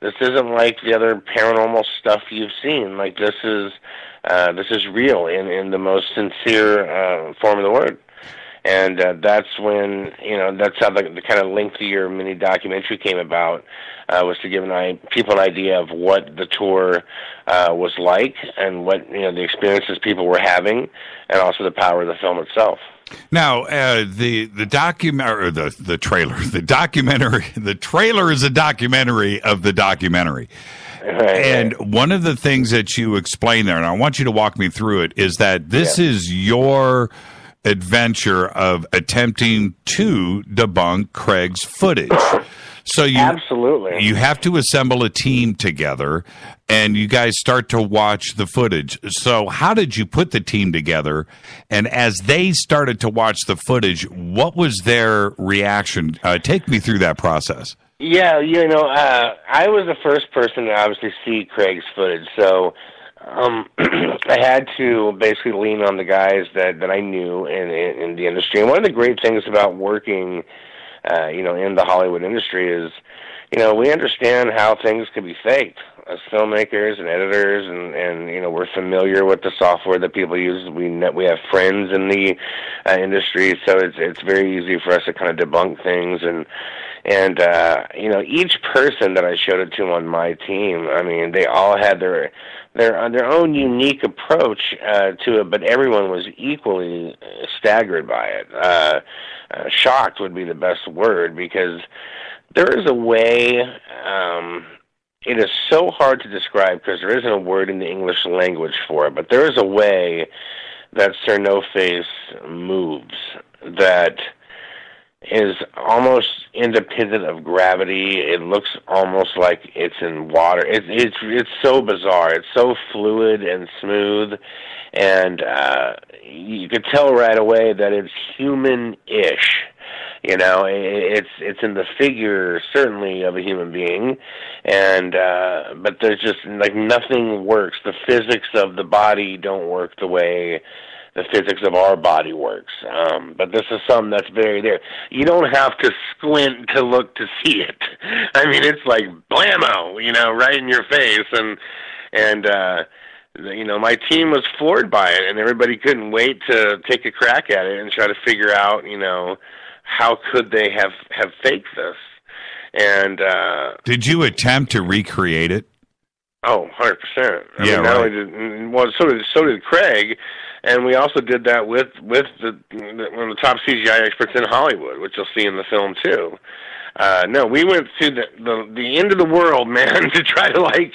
This isn't like the other paranormal stuff you've seen. Like this is real in the most sincere form of the word. And that's when, that's how the kind of lengthier mini documentary came about, was to give people an idea of what the tour was like and what, the experiences people were having, and also the power of the film itself. Now, the trailer is a documentary of the documentary. And one of the things that you explain there, and I want you to walk me through it, is that this is your adventure of attempting to debunk Craig's footage. So you have to assemble a team together, and you guys start to watch the footage. So how did you put the team together? And as they started to watch the footage, what was their reaction? Take me through that process. Yeah, I was the first person to obviously see Craig's footage, so I had to basically lean on the guys that I knew in the industry. And one of the great things about working in the Hollywood industry is, we understand how things can be faked as filmmakers and editors, and we're familiar with the software that people use. We have friends in the industry, so it's very easy for us to kind of debunk things. And each person that I showed it to on my team, I mean, they all had their own unique approach to it, but everyone was equally staggered by it. Shocked would be the best word, because there is a way it is so hard to describe because there isn't a word in the English language for it, but there is a way that Sir NoFace moves that is almost independent of gravity. It looks almost like it's in water. It's so bizarre. It's so fluid and smooth, and you could tell right away that it's human-ish. You know, it's in the figure certainly of a human being, and but there's just like nothing works. The physics of the body don't work the way the physics of our body works. But this is something that's very there. You don't have to squint to look to see it. I mean, it's like blammo, you know, right in your face. And you know, my team was floored by it, and everybody couldn't wait to take a crack at it and try to figure out, you know, how could they have faked this. And did you attempt to recreate it? Oh, 100%. I mean, right. So did Craig, and we also did that with one of the top CGI experts in Hollywood, which you'll see in the film too. No, we went to the end of the world, man, to try to like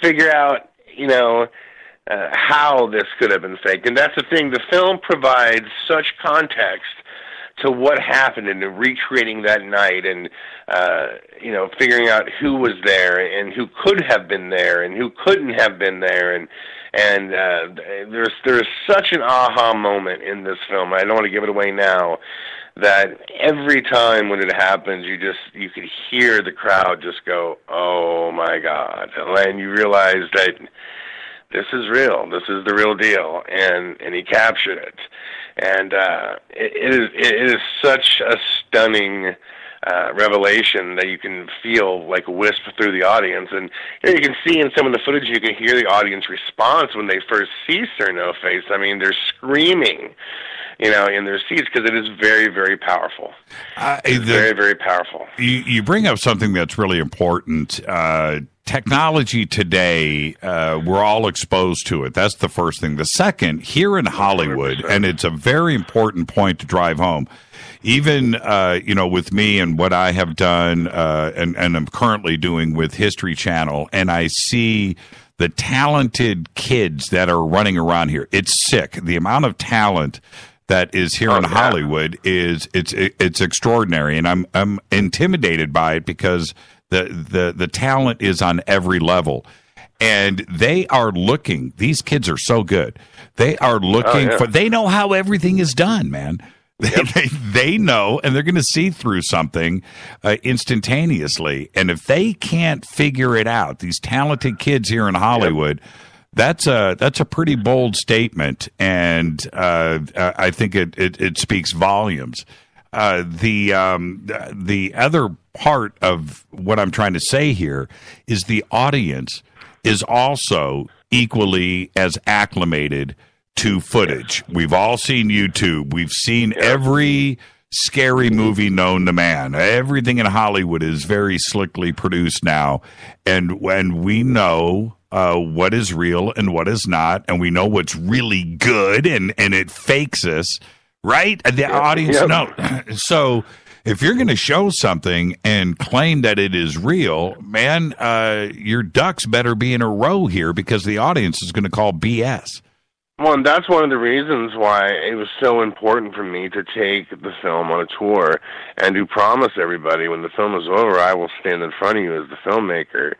figure out, you know, how this could have been faked. And that's the thing. The film provides such context to what happened and recreating that night, and you know, figuring out who was there and who could have been there and who couldn't have been there, and there's such an aha moment in this film. I don't want to give it away now, that every time when it happens, you could hear the crowd just go, "Oh my God!" and you realize that this is real. This is the real deal, and he captured it. And it is such a stunning revelation that you can feel like a wisp through the audience. And you know, you can see in some of the footage, you can hear the audience response when they first see Sir NoFace. I mean, they're screaming, you know, in their seats, because it is very, very powerful. Very, very powerful. You bring up something that's really important. Technology today, we're all exposed to it. That's the first thing. The second, here in Hollywood, 100%. And it's a very important point to drive home, even, you know, with me and what I have done and I'm currently doing with History Channel, and I see the talented kids that are running around here. It's sick. The amount of talent that is here in Hollywood it's extraordinary, and I'm intimidated by it, because the talent is on every level, and they are looking. These kids are so good. They are looking for. They know how everything is done, man. They know, and they're going to see through something instantaneously. And if they can't figure it out, these talented kids here in Hollywood. That's a pretty bold statement, and I think it speaks volumes. The other part of what I'm trying to say here is the audience is also equally as acclimated to footage. We've all seen YouTube. We've seen every scary movie known to man. Everything in Hollywood is very slickly produced now, and when we know what is real and what is not, and we know what's really good, and it fakes us, right? The audience knows. So if you're going to show something and claim that it is real, man, your ducks better be in a row here, because the audience is going to call BS. Well, and that's one of the reasons why it was so important for me to take the film on a tour and to promise everybody, when the film is over, I will stand in front of you as the filmmaker,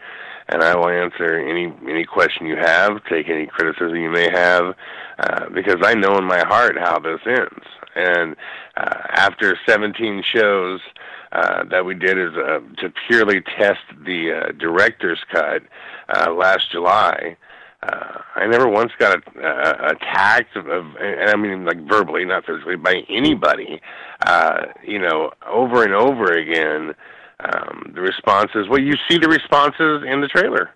and I will answer any question you have, take any criticism you may have, because I know in my heart how this ends. And after 17 shows that we did to purely test the director's cut last July, I never once got attacked, and I mean like verbally, not physically, by anybody. You know, over and over again, the responses. Well, you see the responses in the trailer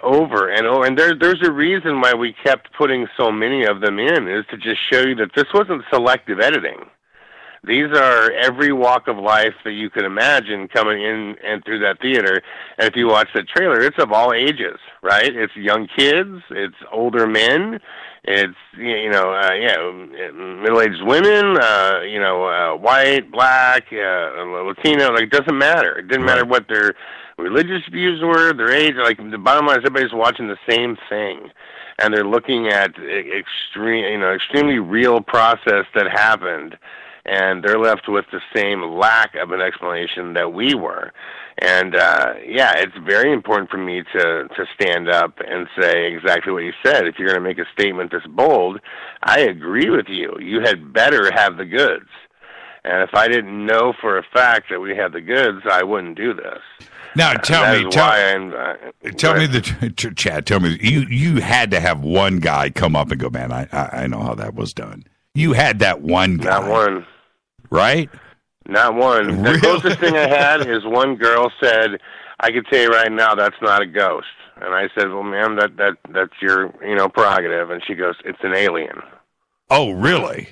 over and over, and there's a reason why we kept putting so many of them in, is to just show you that this wasn't selective editing. These are every walk of life that you could imagine coming in and through that theater. And if you watch the trailer, it's of all ages, right? It's young kids, it's older men, it's middle-aged women, white, black, Latino. Like, it doesn't matter. It didn't matter what their religious views were, their age. Like, the bottom line is everybody's watching the same thing, and they're looking at extremely real process that happened, and they're left with the same lack of an explanation that we were. And it's very important for me to stand up and say exactly what you said. If you're going to make a statement this bold, I agree with you. You had better have the goods. And if I didn't know for a fact that we had the goods, I wouldn't do this. Now, Chad, tell me, you had to have one guy come up and go, man, I know how that was done. You had that one guy. Not one. Right? Not one. Really? The closest thing I had is one girl said, I can tell you right now that's not a ghost. And I said, well, ma'am, that's your prerogative. And she goes, it's an alien. Oh, really?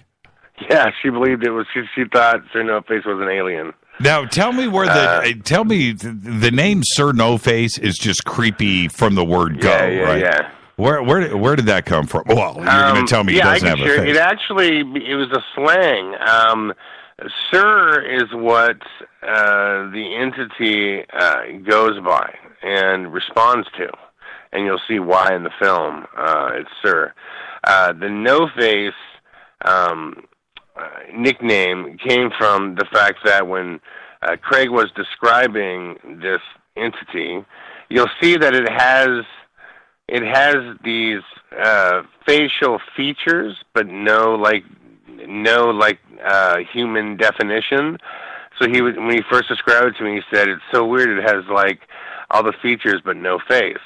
Yeah, she believed it was. She thought Sir NoFace was an alien. Now, tell me where the name Sir NoFace is just creepy from the word go, right? Yeah. Where did that come from? Well, you're going to tell me he doesn't have a face. It was a slang. Sir is what the entity goes by and responds to, and you'll see why in the film. It's Sir. The NoFace nickname came from the fact that when Craig was describing this entity, you'll see that it has these facial features, but no human definition. So when he first described it to me, he said, it's so weird, it has like all the features but no face.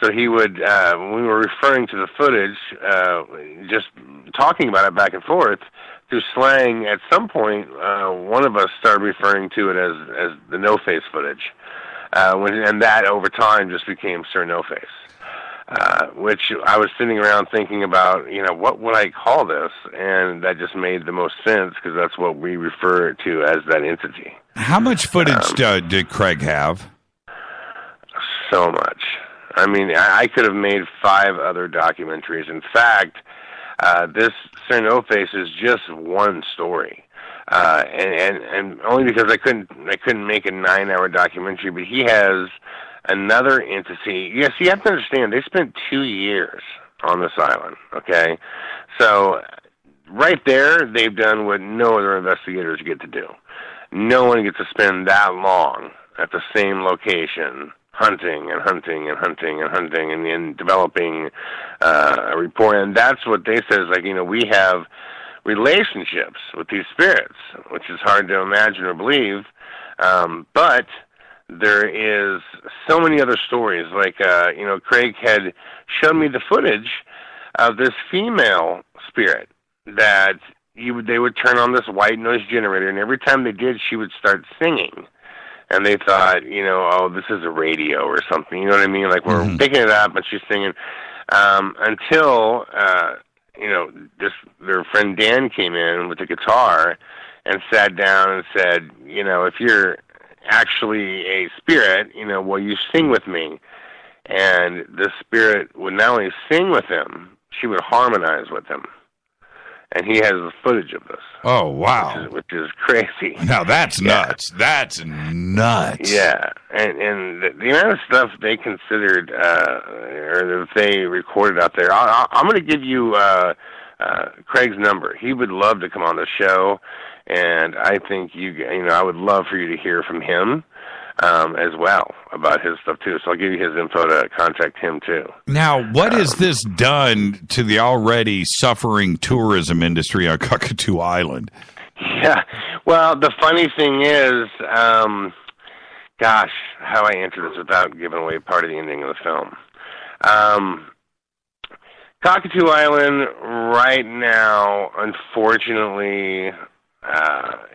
So he would, when we were referring to the footage, just talking about it back and forth through slang, at some point, one of us started referring to it as the NoFace footage. And that over time just became Sir NoFace. Which I was sitting around thinking about, what would I call this? And that just made the most sense because that's what we refer to as that entity. How much footage did Craig have? So much. I mean, I could have made 5 other documentaries. In fact, this Sir NoFace is just one story. And only because I couldn't make a 9-hour documentary, but he has another entity. Yes, you have to understand, they spent 2 years on this island, okay? So right there, they've done what no other investigators get to do. No one gets to spend that long at the same location hunting and hunting and hunting and hunting and then developing a report. And that's what they say is like, we have relationships with these spirits, which is hard to imagine or believe, but there is so many other stories. Like, Craig had shown me the footage of this female spirit that they would turn on this white noise generator, and every time they did, she would start singing. And they thought, this is a radio or something. You know what I mean? Like, we're picking it up, and she's singing. Until, their friend Dan came in with a guitar and sat down and said, if you're actually a spirit, will you sing with me? And the spirit would not only sing with him, she would harmonize with him. And he has the footage of this. Oh, wow. Which is crazy. Now, that's nuts. That's nuts. Yeah. And the amount of stuff they considered, or that they recorded out there, I'm going to give you Craig's number. He would love to come on the show, and I think I would love for you to hear from him as well about his stuff too. So I'll give you his info to contact him too. Now, what has this done to the already suffering tourism industry on Cockatoo Island? Yeah. Well, the funny thing is, how I answer this without giving away part of the ending of the film. Cockatoo Island right now, unfortunately,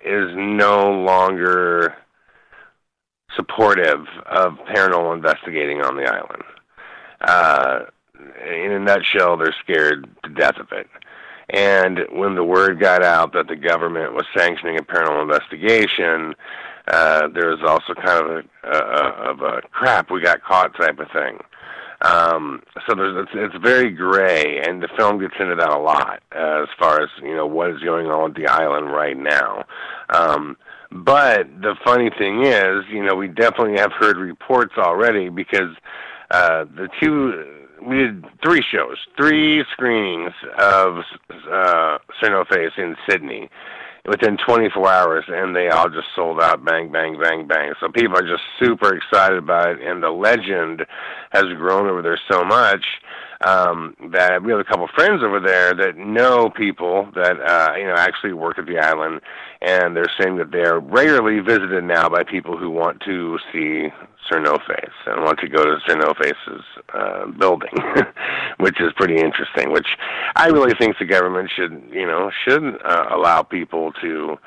is no longer supportive of paranormal investigating on the island. In a nutshell, they're scared to death of it. And when the word got out that the government was sanctioning a paranormal investigation, there was also kind of a crap, we got caught type of thing. So it's very gray, and the film gets into that a lot as far as what is going on with the island right now. But the funny thing is, we definitely have heard reports already because we did 3 shows, 3 screenings of NoFace in Sydney within 24 hours, and they all just sold out, bang, bang, bang, bang. So people are just super excited about it, and the legend has grown over there so much that we have a couple friends over there that know people that actually work at the island, and they're saying that they are regularly visited now by people who want to see NoFace and want to go to NoFace's building, which is pretty interesting. Which I really think the government should allow people to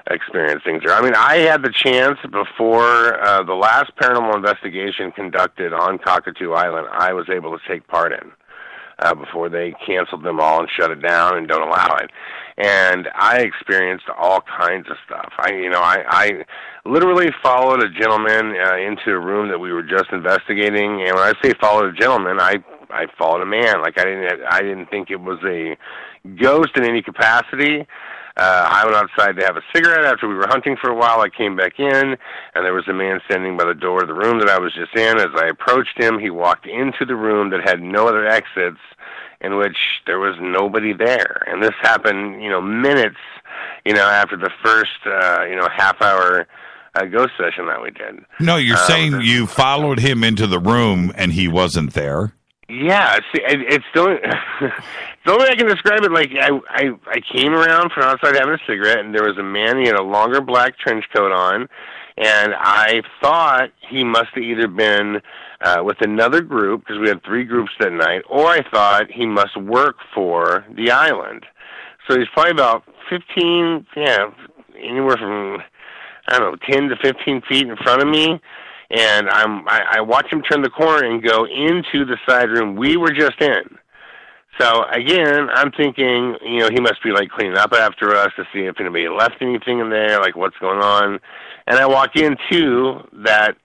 experience things there. I mean, I had the chance before the last paranormal investigation conducted on Cockatoo Island. I was able to take part in before they canceled them all and shut it down and don't allow it. And I experienced all kinds of stuff. I literally followed a gentleman into a room that we were just investigating. And when I say followed a gentleman, I followed a man. Like I didn't think it was a ghost in any capacity. I went outside to have a cigarette after we were hunting for a while. I came back in, and there was a man standing by the door of the room that I was just in. As I approached him, he walked into the room that had no other exits, in which there was nobody there. And this happened, minutes, after the first, half-hour ghost session that we did. No, you're saying you followed him into the room and he wasn't there? Yeah, it's still the only way I can describe it. Like I came around from outside having a cigarette, and there was a man. He had a longer black trench coat on, and I thought he must have either been with another group, because we had 3 groups that night, or I thought he must work for the island. So he's probably about 15, anywhere from 10 to 15 feet in front of me. And I watch him turn the corner and go into the side room we were just in. So again, I'm thinking, he must be like cleaning up after us to see if anybody left anything in there, like what's going on. And I walk into that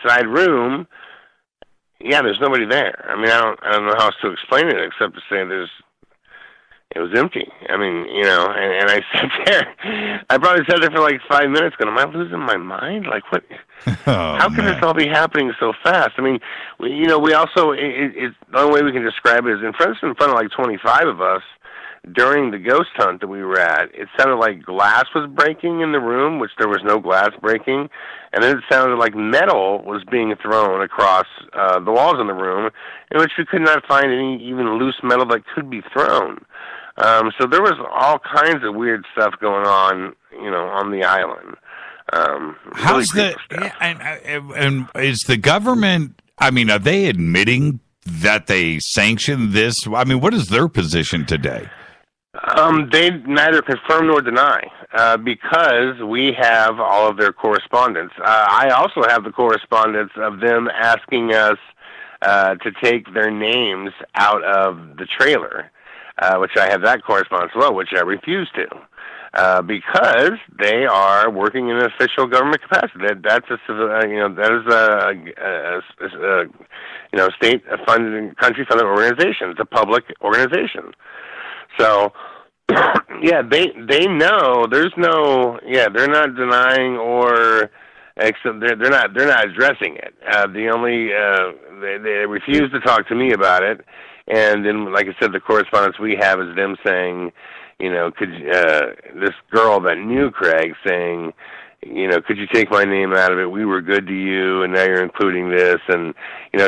side room. Yeah, there's nobody there. I mean, I don't know how else to explain it except to say it was empty. I mean, and I sat there. I probably sat there for like 5 minutes going, am I losing my mind? Like, what? How can this all be happening so fast? I mean, we also, it's the only way we can describe it is in front of like 25 of us during the ghost hunt that we were at. It sounded like glass was breaking in the room, which there was no glass breaking. And then it sounded like metal was being thrown across the walls in the room, in which we could not find any even loose metal that could be thrown. So there was all kinds of weird stuff going on, on the island. How's and is the government, I mean, are they admitting that they sanctioned this? I mean, what is their position today? They neither confirm nor deny, because we have all of their correspondence. I also have the correspondence of them asking us to take their names out of the trailer. Which I have that correspondence as well, which I refuse to, because they are working in an official government capacity. That's a state-funded, country-funded organization. It's a public organization. So, yeah, they know. There's no. Yeah, they're not denying or. Except they're not addressing it. They refuse to talk to me about it. And then, like I said, the correspondence we have is them saying, this girl that knew Craig saying, could you take my name out of it? We were good to you, and now you're including this, and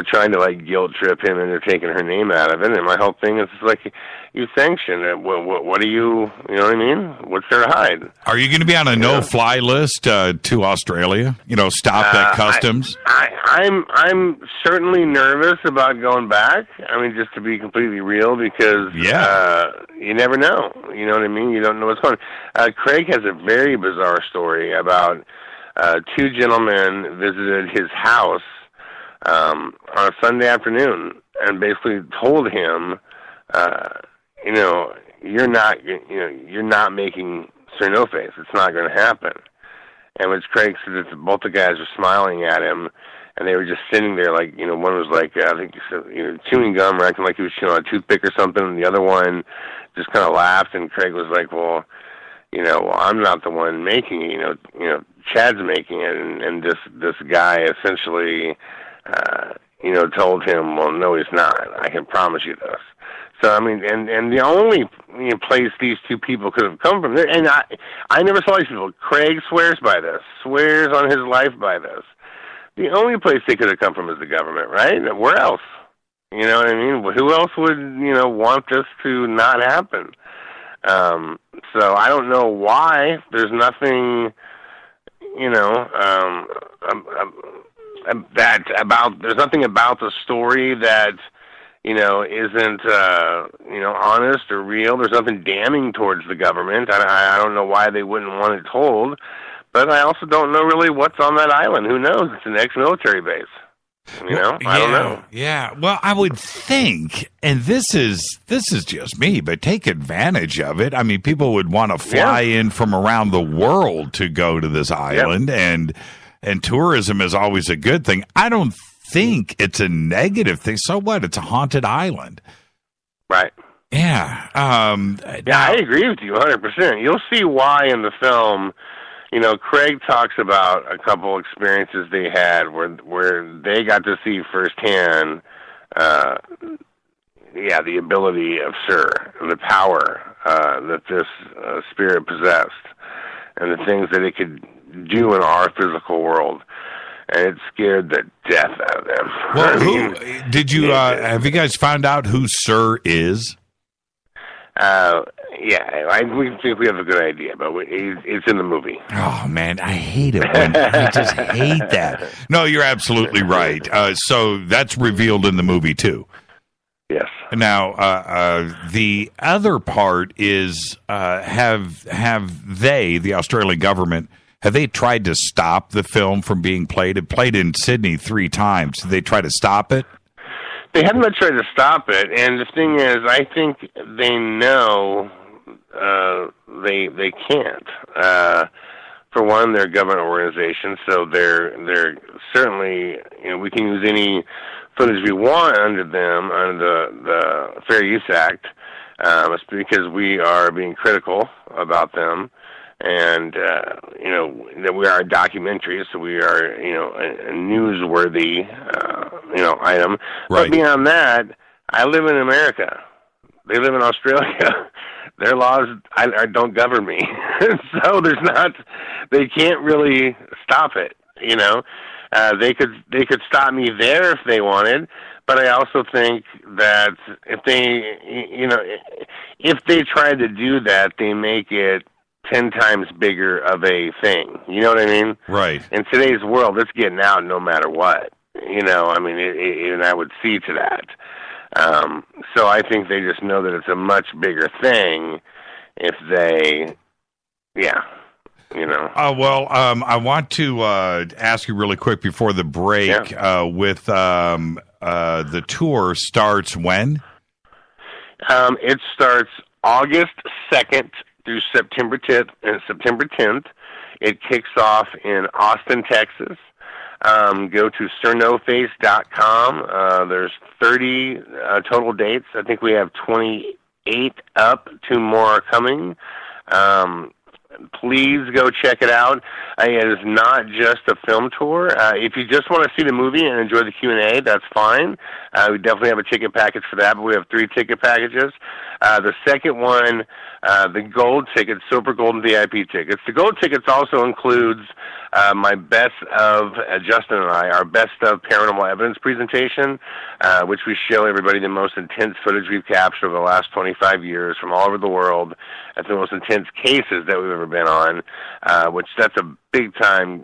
trying to like guilt trip him into taking her name out of it. And my whole thing is like, you sanction it. What do you? You know what I mean? What's there to hide? Are you going to be on a no-fly list to Australia? Stop at customs. I'm certainly nervous about going back. I mean, just to be completely real, because you never know. You know what I mean? You don't know what's going on. Craig has a very bizarre story about 2 gentlemen visited his house on a Sunday afternoon and basically told him, you're not making NoFace. It's not going to happen. And which Craig said that both the guys were smiling at him, and they were just sitting there like, one was like, I think he said, chewing gum or acting like he was chewing on a toothpick or something, and the other one just kind of laughed, and Craig was like, well, I'm not the one making it. Chad's making it, and this guy essentially, told him, well, no, he's not. I can promise you this. So I mean, and the only place these two people could have come from, and I never saw these people. Craig swears by this, swears on his life by this. The only place they could have come from is the government, right? Where else? You know what I mean? Who else would want this to not happen? So I don't know why. There's nothing, there's nothing about the story that isn't honest or real. There's nothing damning towards the government. I don't know why they wouldn't want it told, but I also don't know really what's on that island. Who knows? It's an ex-military base. I don't know. Yeah. Well, I would think, and this is just me, but take advantage of it. I mean, people would want to fly in from around the world to go to this island, and tourism is always a good thing. I don't think it's a negative thing. So what? It's a haunted island. Right. Yeah. I agree with you 100%. You'll see why in the film. Craig talks about a couple experiences they had where they got to see firsthand, the ability of Sir, the power that this spirit possessed, and the things that it could do in our physical world. And it scared the death out of them. Well, did you have you guys found out who Sir is? We think we have a good idea, but it's in the movie. Oh, man, I hate it. I just hate that. No, you're absolutely right. So that's revealed in the movie, too. Yes. Now, the other part is, have they, the Australian government, have they tried to stop the film from being played? It played in Sydney 3 times. Did they try to stop it? They haven't tried to stop it, and the thing is, I think they know they can't. For one, they're a government organization, so they're certainly we can use any footage we want under them under the Fair Use Act. It's because we are being critical about them, and that we are a documentary, so we are a newsworthy item. Right. But beyond that, I live in America. They live in Australia. Their laws don't govern me, so they can't really stop it. They could stop me there if they wanted, but I also think that if they tried to do that, they make it 10 times bigger of a thing. You know what I mean? Right. In today's world, it's getting out no matter what. And I would see to that. So I think they just know that it's a much bigger thing if they, I want to ask you really quick before the break, with the tour starts when? It starts August 2nd through September 10th. It kicks off in Austin, Texas. Go to NoFace.com. There's 30 total dates. I think we have 28 up. 2 more are coming. Please go check it out. It is not just a film tour. If you just want to see the movie and enjoy the Q&A, that's fine. We definitely have a ticket package for that, but we have 3 ticket packages. The second one, the gold tickets, silver, gold, and VIP tickets. The gold tickets also includes my best of, Justin and I, our best of paranormal evidence presentation, which we show everybody the most intense footage we've captured over the last 25 years from all over the world at the most intense cases that we've ever been on, which that's a big-time,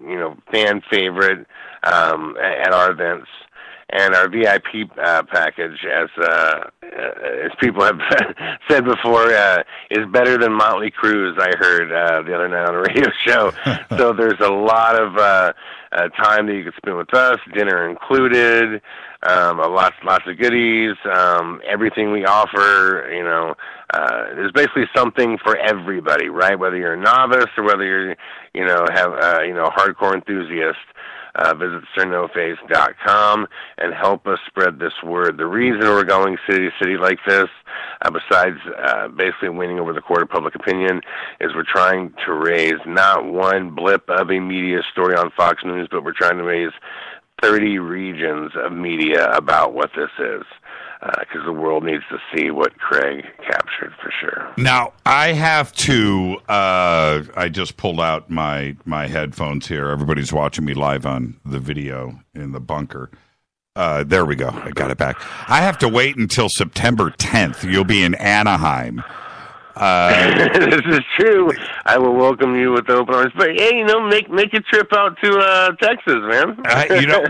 fan favorite at our events. And our VIP package, as people have said before, is better than Motley Crue's, I heard the other night on a radio show. So there's a lot of time that you can spend with us, dinner included, lots of goodies, everything we offer, there's basically something for everybody, right? Whether you're a novice or whether you're, have, hardcore enthusiast. visit NoFace.com and help us spread this word. The reason we're going city to city like this, besides basically winning over the court of public opinion, is we're trying to raise not one blip of a media story on Fox News, but we're trying to raise 30 regions of media about what this is, because the world needs to see what Craig captured for sure. Now, I have to, I just pulled out my headphones here. Everybody's watching me live on the video in the bunker. There we go. I got it back. I have to wait until September 10th. You'll be in Anaheim. This is true. I will welcome you with open arms. But hey, make a trip out to Texas, man.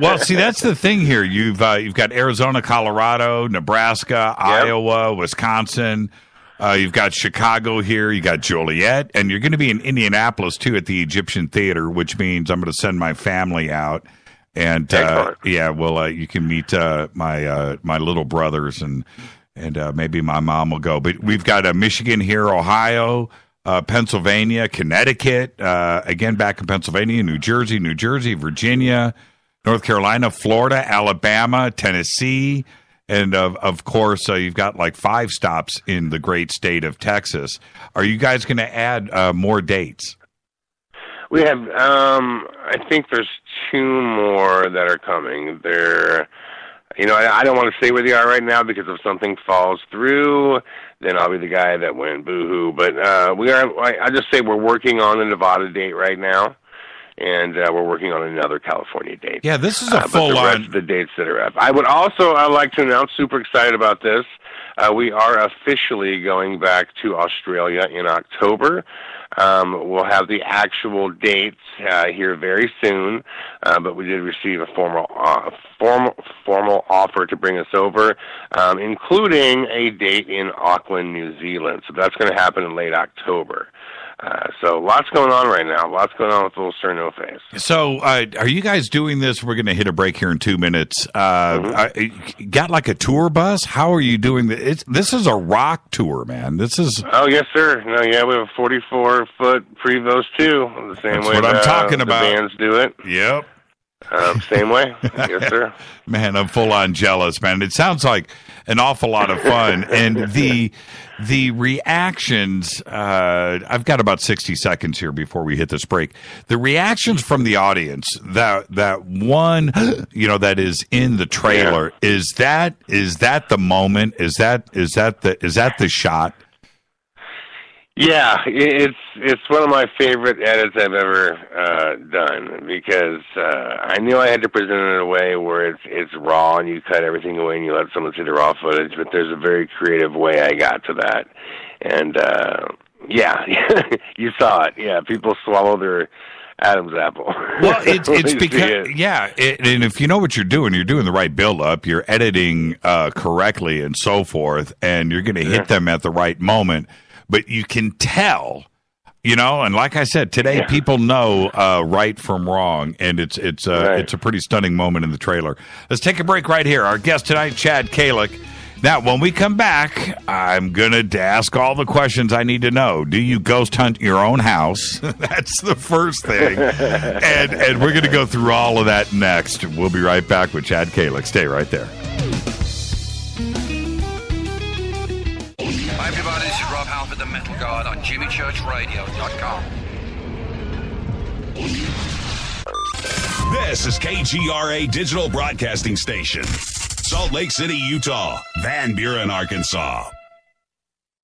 Well, see, that's the thing here. You've got Arizona, Colorado, Nebraska, Iowa, Wisconsin. You've got Chicago here. You got Joliet, and you're going to be in Indianapolis too at the Egyptian Theater, which means I'm going to send my family out. And you can meet my little brothers and maybe my mom will go. But we've got Michigan here, Ohio, Pennsylvania, Connecticut, again back in Pennsylvania, New Jersey, Virginia, North Carolina, Florida, Alabama, Tennessee, and of course you've got like 5 stops in the great state of Texas. Are you guys going to add more dates? We have, I think there's 2 more that are coming. I don't want to say where they are right now because if something falls through, then I'll be the guy that went boo-hoo. But I just say we're working on the Nevada date right now, and we're working on another California date. Yeah, this is a full-on... the dates that are up. I would also like to announce, super excited about this, we are officially going back to Australia in October. We'll have the actual dates here very soon, but we did receive a formal offer to bring us over, including a date in Auckland, New Zealand. So that's going to happen in late October. So lots going on right now. Lots going on with Little Sir No Face. So are you guys doing this? We're going to hit a break here in 2 minutes. Got like a tour bus? How are you doing this? This is a rock tour, man. This is... Oh, yes, sir. No, yeah, we have a 44-foot Prevost, too. The same way what I'm talking about. The bands do it. Yep. Same way. Yes, sir. Man, I'm full-on jealous, man. It sounds like an awful lot of fun. And the reactions, I've got about 60 seconds here before we hit this break. The reactions from the audience, that one, that is in the trailer, is that the moment? Is that the shot? Yeah, it's one of my favorite edits I've ever done because I knew I had to present it in a way where it's raw and you cut everything away and you let someone see the raw footage, but there's a very creative way I got to that. And you saw it. Yeah, people swallow their Adam's apple. Well, it's because and if you know what you're doing the right build up, you're editing correctly and so forth, and you're going to hit them at the right moment. But you can tell, and like I said, today people know right from wrong, and it's a pretty stunning moment in the trailer. Let's take a break right here. Our guest tonight, Chad Calek. Now, when we come back, I'm going to ask all the questions I need to know. Do you ghost hunt your own house? That's the first thing. and we're going to go through all of that next. We'll be right back with Chad Calek. Stay right there. Hi everybody, this is Rob Halford, the Metal Guard on JimmyChurchRadio.com. This is KGRA Digital Broadcasting Station. Salt Lake City, Utah. Van Buren, Arkansas.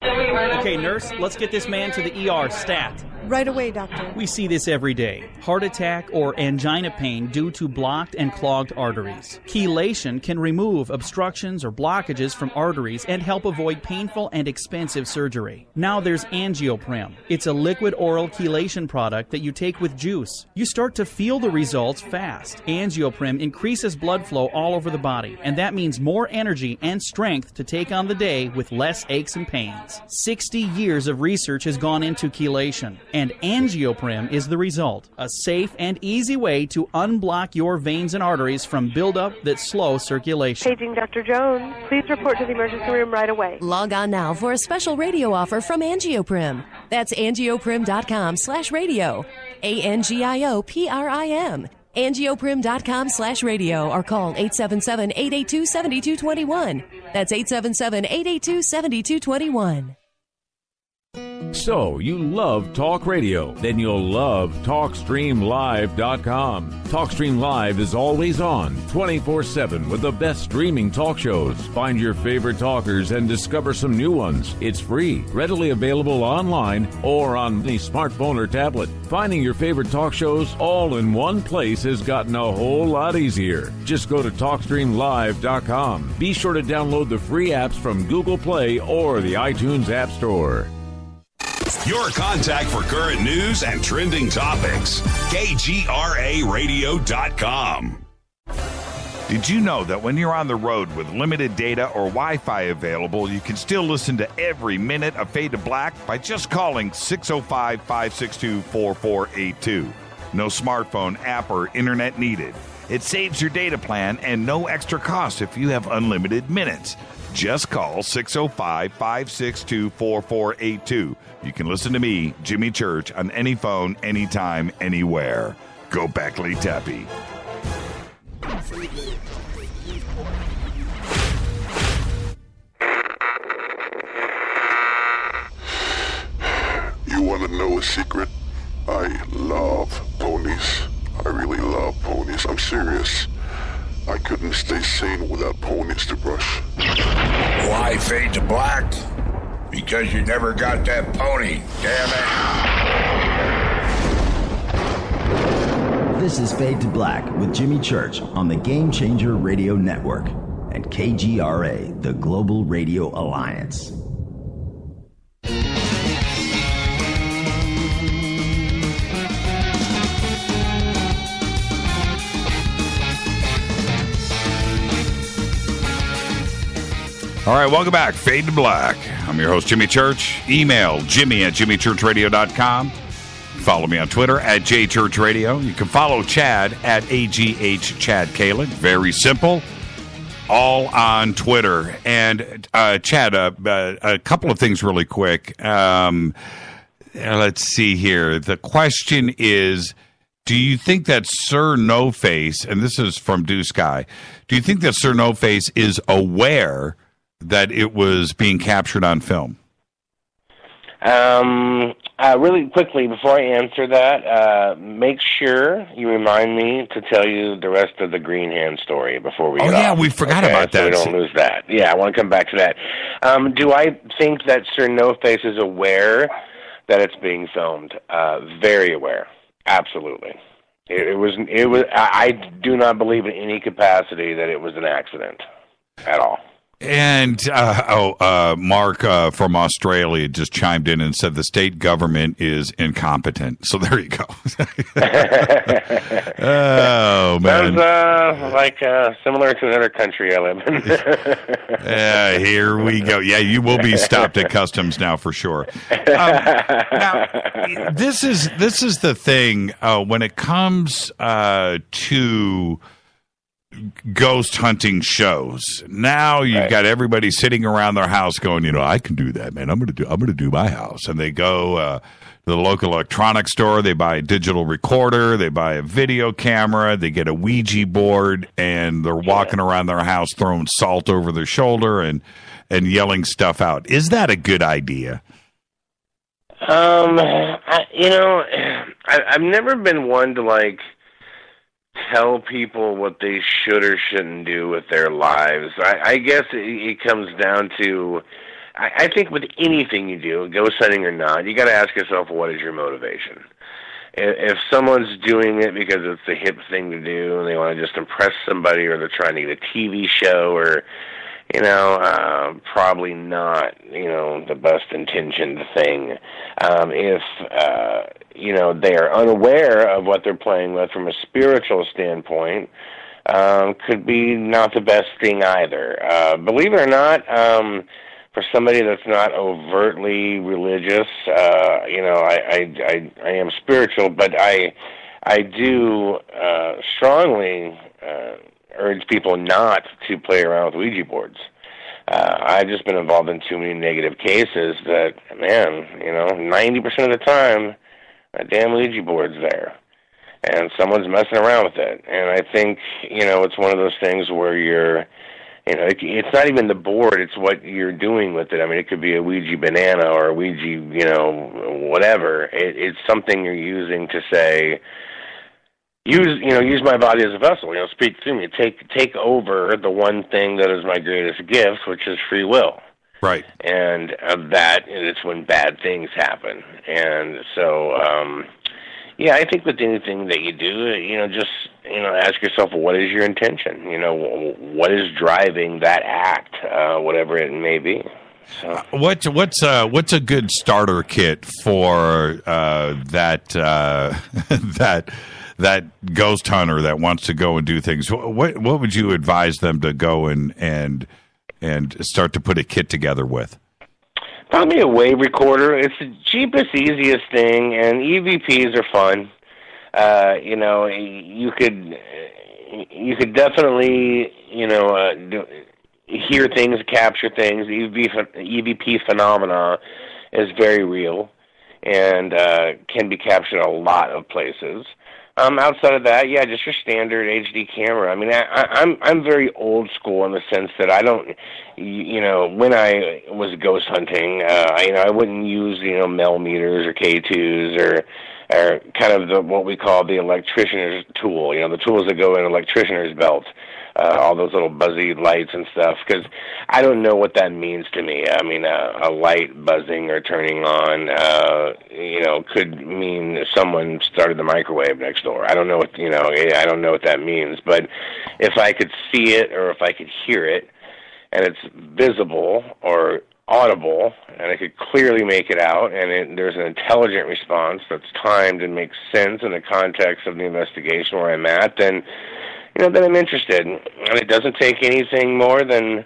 Okay, nurse, let's get this man to the ER stat. Right away, doctor. We see this every day. Heart attack or angina pain due to blocked and clogged arteries. Chelation can remove obstructions or blockages from arteries and help avoid painful and expensive surgery. Now there's Angioprim. It's a liquid oral chelation product that you take with juice. You start to feel the results fast. Angioprim increases blood flow all over the body, and that means more energy and strength to take on the day with less aches and pains. 60 years of research has gone into chelation, and Angioprim is the result. A safe and easy way to unblock your veins and arteries from buildup that slow circulation. Paging Dr. Jones. Please report to the emergency room right away. Log on now for a special radio offer from Angioprim. That's angioprim.com/radio. ANGIOPRIM. angioprim.com/radio or call 877-882-7221. That's 877-882-7221. So, you love talk radio? Then you'll love TalkStreamLive.com. TalkStream Live is always on, 24/7 with the best streaming talk shows. Find your favorite talkers and discover some new ones. It's free, readily available online or on the smartphone or tablet. Finding your favorite talk shows all in one place has gotten a whole lot easier. Just go to TalkStreamLive.com. Be sure to download the free apps from Google Play or the iTunes App Store. Your contact for current news and trending topics. KGRAradio.com. Did you know that when you're on the road with limited data or Wi-Fi available, you can still listen to every minute of Fade to Black by just calling 605-562-4482. No smartphone, app, or internet needed. It saves your data plan and no extra cost if you have unlimited minutes. Just call 605-562-4482. You can listen to me, Jimmy Church, on any phone, anytime, anywhere. Go Beckley Tappy. You want to know a secret? I love ponies. I really love ponies. I'm serious. I couldn't stay sane without ponies to brush. Why Fade to Black? Because you never got that pony, damn it. This is Fade to Black with Jimmy Church on the Game Changer Radio Network and KGRA, the Global Radio Alliance. All right, welcome back. Fade to Black. I'm your host, Jimmy Church. Email jimmy@jimmychurchradio.com. Follow me on Twitter @jchurchradio. You can follow Chad @AGH Chad Calek. Very simple. All on Twitter. And Chad, a couple of things really quick. Let's see here. The question is, do you think that Sir NoFace, and this is from Deuce Guy, do you think that Sir NoFace is aware that it was being captured on film? Really quickly, before I answer that, make sure you remind me to tell you the rest of the Green Hand story before we get off. We forgot about that. So we don't lose that. Yeah, I want to come back to that. Do I think that Sir NoFace is aware that it's being filmed? Very aware. Absolutely. It was. I do not believe in any capacity that it was an accident at all. And Mark from Australia just chimed in and said the state government is incompetent. So there you go. Oh, man. Sounds like similar to another country I live in. Here we go. Yeah, you will be stopped at customs now for sure. Now, this is the thing when it comes to ghost hunting shows. Now you've got everybody sitting around their house going, I can do that, man. I'm going to do my house. And they go to the local electronics store, they buy a digital recorder, they buy a video camera, they get a Ouija board, and they're walking around their house throwing salt over their shoulder and yelling stuff out. Is that a good idea? I've never been one to tell people what they should or shouldn't do with their lives. I guess it comes down to, I think with anything you do, ghost hunting or not, you got to ask yourself, what is your motivation? If someone's doing it because it's the hip thing to do and they want to just impress somebody, or they're trying to get a TV show, or probably not, the best intentioned thing. If they are unaware of what they're playing with from a spiritual standpoint, could be not the best thing either. Believe it or not, for somebody that's not overtly religious, I am spiritual, but I do strongly urge people not to play around with Ouija boards. I've just been involved in too many negative cases that, 90% of the time, a damn Ouija board's there. and someone's messing around with it. And I think, it's one of those things where you're, it's not even the board, it's what you're doing with it. I mean, it could be a Ouija banana or a Ouija, whatever. It's something you're using to say, use my body as a vessel, speak through me, take over the one thing that is my greatest gift, which is free will. Right. And it's when bad things happen. And so, I think with anything that you do, just, ask yourself, what is your intention? What is driving that act, whatever it may be. So. What's a good starter kit for that ghost hunter that wants to go and do things? What would you advise them to go and start to put a kit together with? Probably a wave recorder. It's the cheapest, easiest thing, and EVPs are fun. You could definitely, hear things, capture things. EVP phenomena is very real and can be captured in a lot of places. Outside of that, just your standard HD camera. I mean, I'm very old school in the sense that I don't, when I was ghost hunting, I wouldn't use, millimeters or K2s or kind of what we call the electricianer's tool, the tools that go in an electricianer's belt. All those little buzzy lights and stuff, because I don't know what that means to me. I mean, a light buzzing or turning on, could mean someone started the microwave next door. I don't know I don't know what that means. But if I could see it or if I could hear it, and it's visible or audible, and I could clearly make it out, and there's an intelligent response that's timed and makes sense in the context of the investigation where I'm at, then I'm interested. And it doesn't take anything more than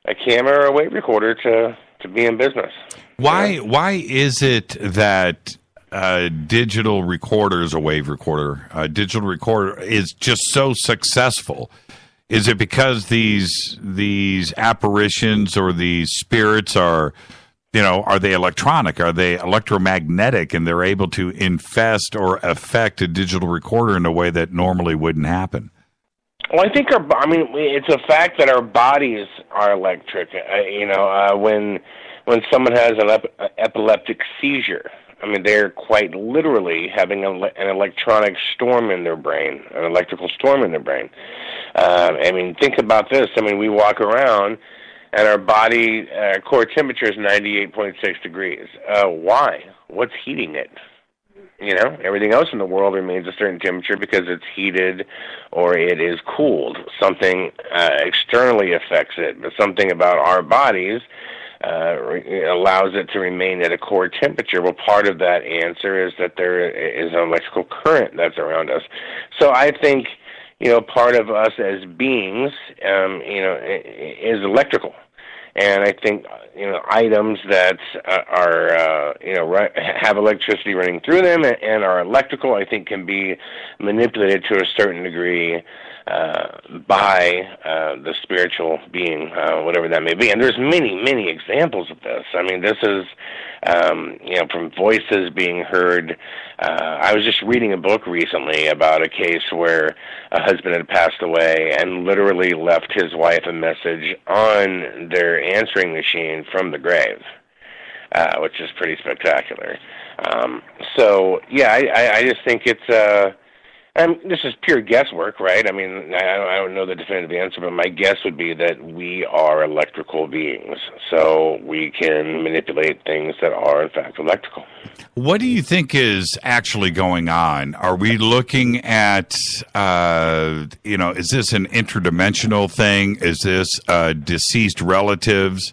a camera or a wave recorder to be in business. Why is it that digital recorders, a wave recorder, digital recorder is just so successful? Is it because these apparitions or these spirits are they electronic? Are they electromagnetic, and they're able to infest or affect a digital recorder in a way that normally wouldn't happen? Well, I think it's a fact that our bodies are electric. When someone has an epileptic seizure, they're quite literally having an electronic storm in their brain, an electrical storm in their brain. Think about this. We walk around, and our body core temperature is 98.6 degrees. Why? What's heating it? Everything else in the world remains a certain temperature because it's heated or it is cooled. Something externally affects it, but something about our bodies allows it to remain at a core temperature. Well, part of that answer is that there is an electrical current that's around us. So I think, part of us as beings, is electrical. And I think, items that are, have electricity running through them and are electrical, I think can be manipulated to a certain degree by the spiritual being, whatever that may be. And there's many, many examples of this. This is, from voices being heard. I was just reading a book recently about a case where a husband had passed away and literally left his wife a message on their answering machine from the grave, which is pretty spectacular. I just think it's this is pure guesswork, right? I don't know the definitive answer, but my guess would be that we are electrical beings, so we can manipulate things that are, in fact, electrical. What do you think is actually going on? Are we looking at, is this an interdimensional thing? Is this deceased relatives?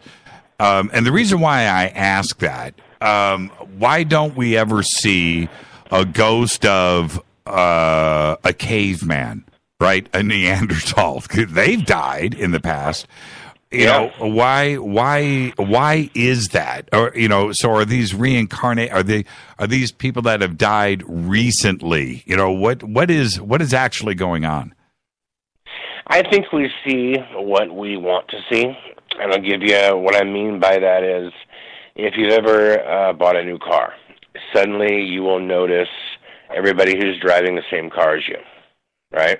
And the reason why I ask that, why don't we ever see a ghost of a caveman, right? A Neanderthal. They've died in the past. Why is that? Or so are these reincarnate? Are these people that have died recently? What is actually going on? I think we see what we want to see, and I'll give you what I mean by that is, if you've ever bought a new car, suddenly you will notice everybody who's driving the same car as you, right?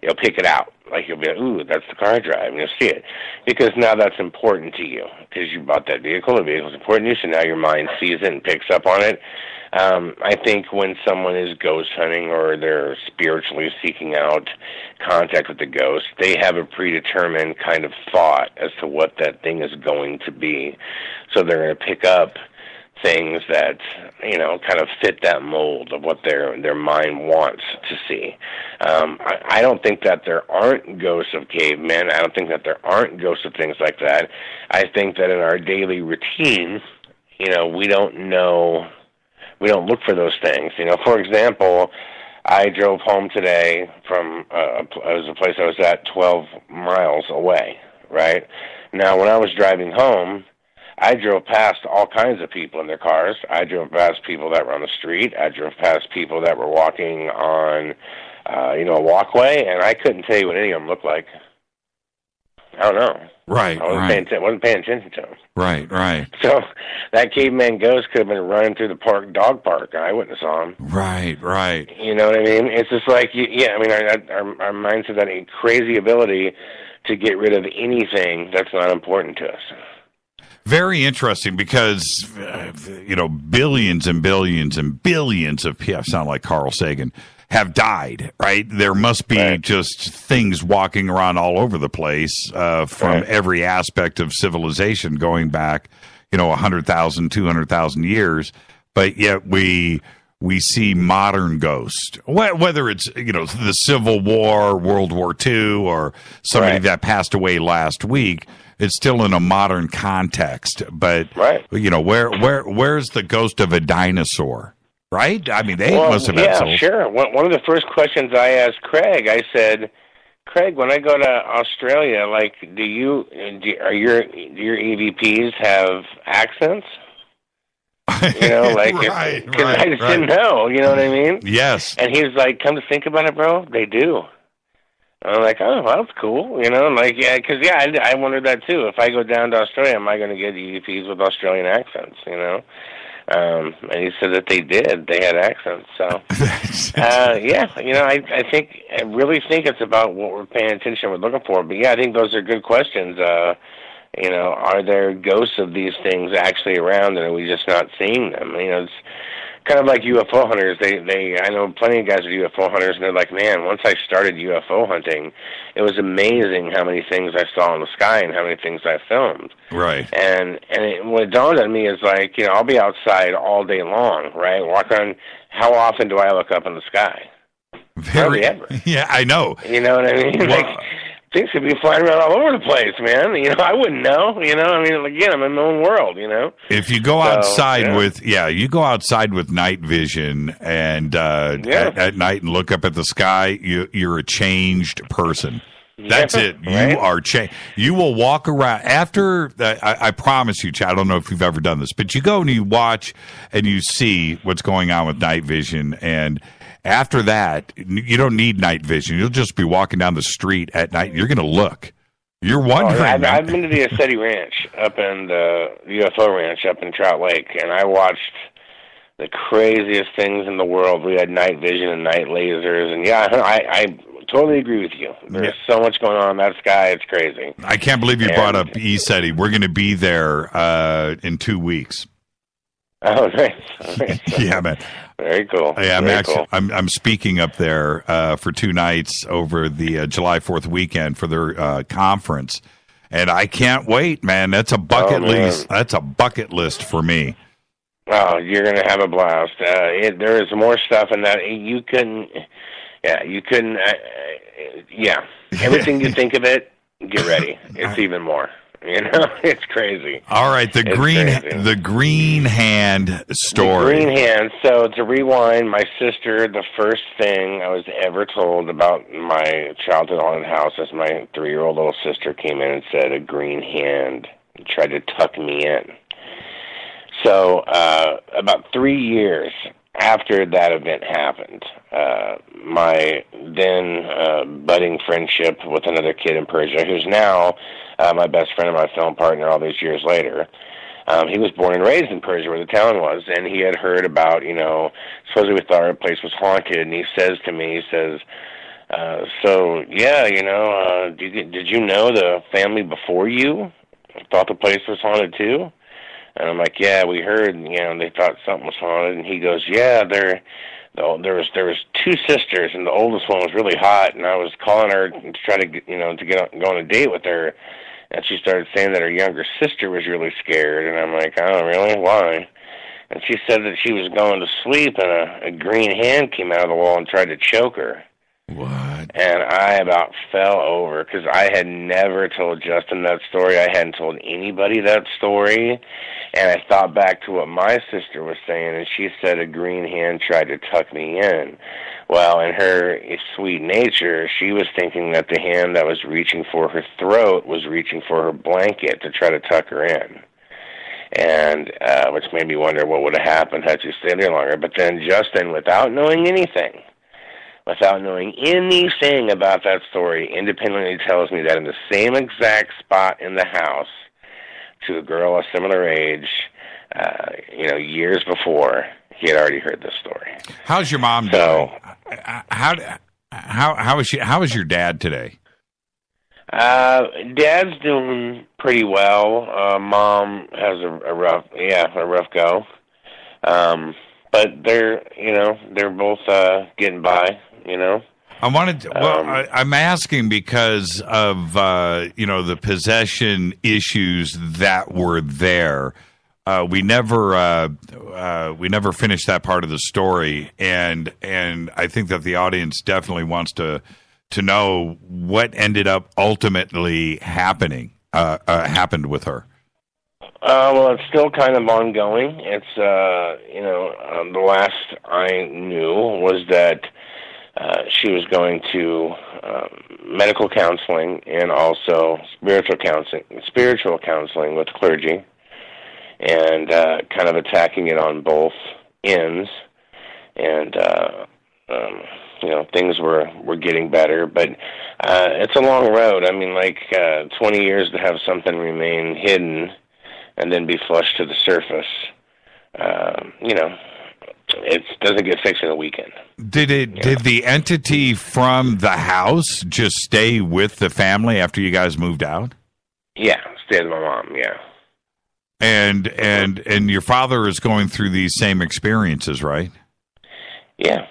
You'll pick it out. Like, you'll be like, ooh, that's the car I drive, and you'll see it. Because now that's important to you, because you bought that vehicle, the vehicle's important to you, so now your mind sees it and picks up on it. I think when someone is ghost hunting or they're spiritually seeking out contact with the ghost, they have a predetermined kind of thought as to what that thing is going to be. So they're going to pick up things that, you know, kind of fit that mold of what their mind wants to see. I don't think that there aren't ghosts of cavemen. I don't think that there aren't ghosts of things like that. I think that in our daily routine, you know, we don't look for those things. You know, for example, I drove home today from it was a place I was at 12 miles away, right? Now, when I was driving home, I drove past all kinds of people in their cars. I drove past people that were on the street. I drove past people that were walking on, a walkway, and I couldn't tell you what any of them looked like. I don't know. Right, I wasn't paying attention to them. Right. So that caveman ghost could have been running through the dog park. I wouldn't have saw him. Right. You know what I mean? It's just like, our minds have that crazy ability to get rid of anything that's not important to us. Very interesting because, billions and billions and billions of people, I sound like Carl Sagan, have died, right? There must be just things walking around all over the place from every aspect of civilization going back, 100,000, 200,000 years. But yet we see modern ghosts, whether it's, the Civil War, World War II, or somebody that passed away last week. It's still in a modern context, but where's the ghost of a dinosaur? Right? I mean, they must have had souls. Yeah, sure. One of the first questions I asked Craig, I said, Craig, when I go to Australia, like, do your EVPs have accents? Because I just didn't know. You know what I mean? Yes. And he was like, "Come to think about it, bro, they do." I'm like, oh, well, that's cool, because I wondered that too. If I go down to Australia, am I going to get EVPs with Australian accents, And he said that they did. They had accents. So, I really think it's about what we're paying attention, we're looking for. But I think those are good questions. Are there ghosts of these things actually around, and are we just not seeing them? It's kind of like UFO hunters. I know plenty of guys are UFO hunters, and they're like, man, once I started UFO hunting, it was amazing how many things I saw in the sky and how many things I filmed. Right. And what it dawned on me is like, I'll be outside all day long, right? Walk around. How often do I look up in the sky? Hardly ever. Yeah, I know. You know what I mean? Well, things could be flying around all over the place, man. I wouldn't know. I'm in my own world, If you go outside you go outside with night vision and at night and look up at the sky, you're a changed person. That's it. You are changed. You will walk around after. I promise you, Chad. I don't know if you've ever done this, but you go and you watch and you see what's going on with night vision, and after that, you don't need night vision. You'll just be walking down the street at night. You're going to look. You're wondering. I've been to the Ascetti Ranch up in the UFO Ranch up in Trout Lake, and I watched the craziest things in the world. We had night vision and night lasers, and I totally agree with you. There's so much going on in that sky. It's crazy. I can't believe you brought up ECETI. We're going to be there in 2 weeks. Oh, nice. Yeah, man. Very cool. Yeah, I'm speaking up there for 2 nights over the July 4th weekend for their conference, and I can't wait, man. That's a bucket list. That's a bucket list for me. Oh, you're gonna have a blast. There is more stuff in that you couldn't. Everything you think of it, get ready. It's even more. It's crazy. All right, the green hand story. The green hand. So to rewind, my sister, the first thing I was ever told about my childhood haunted house is my 3-year-old little sister came in and said a green hand tried to tuck me in. So about 3 years after that event happened, my then budding friendship with another kid in Persia, who's now my best friend and my film partner all these years later, He was born and raised in Persia, where the town was, and he had heard about, supposedly we thought our place was haunted, and he says to me, so, yeah, did you know the family before you thought the place was haunted too? And I'm like, yeah, we heard, they thought something was haunted, and he goes, yeah, there was 2 sisters, and the oldest one was really hot, and I was calling her to try to get, go on a date with her, and she started saying that her younger sister was really scared, and I'm like, oh, really? Why? And she said that she was going to sleep, and a green hand came out of the wall and tried to choke her. What? And I about fell over, because I had never told Justin that story. I hadn't told anybody that story. And I thought back to what my sister was saying, and she said a green hand tried to tuck me in. Well, in her sweet nature, she was thinking that the hand that was reaching for her throat was reaching for her blanket to try to tuck her in. And which made me wonder what would have happened had she stayed there longer. But then Justin, without knowing anything about that story, independently tells me that in the same exact spot in the house, to a girl a similar age, years before, he had already heard this story. How's your mom doing? How is she? How is your dad today? Dad's doing pretty well. Mom has a rough go. But they're both getting by. I wanted to, I'm asking because of the possession issues that were there. We never finished that part of the story, and I think that the audience definitely wants to know what ended up ultimately happened with her. Well, it's still kind of ongoing. It's the last I knew was that she was going to medical counseling and also spiritual counseling with clergy, and kind of attacking it on both ends. And things were getting better, but it's a long road. I mean, 20 years to have something remain hidden and then be flushed to the surface. It doesn't get fixed in a weekend. Did the entity from the house just stay with the family after you guys moved out? Yeah, stayed with my mom. Yeah. And your father is going through these same experiences, right? Yeah.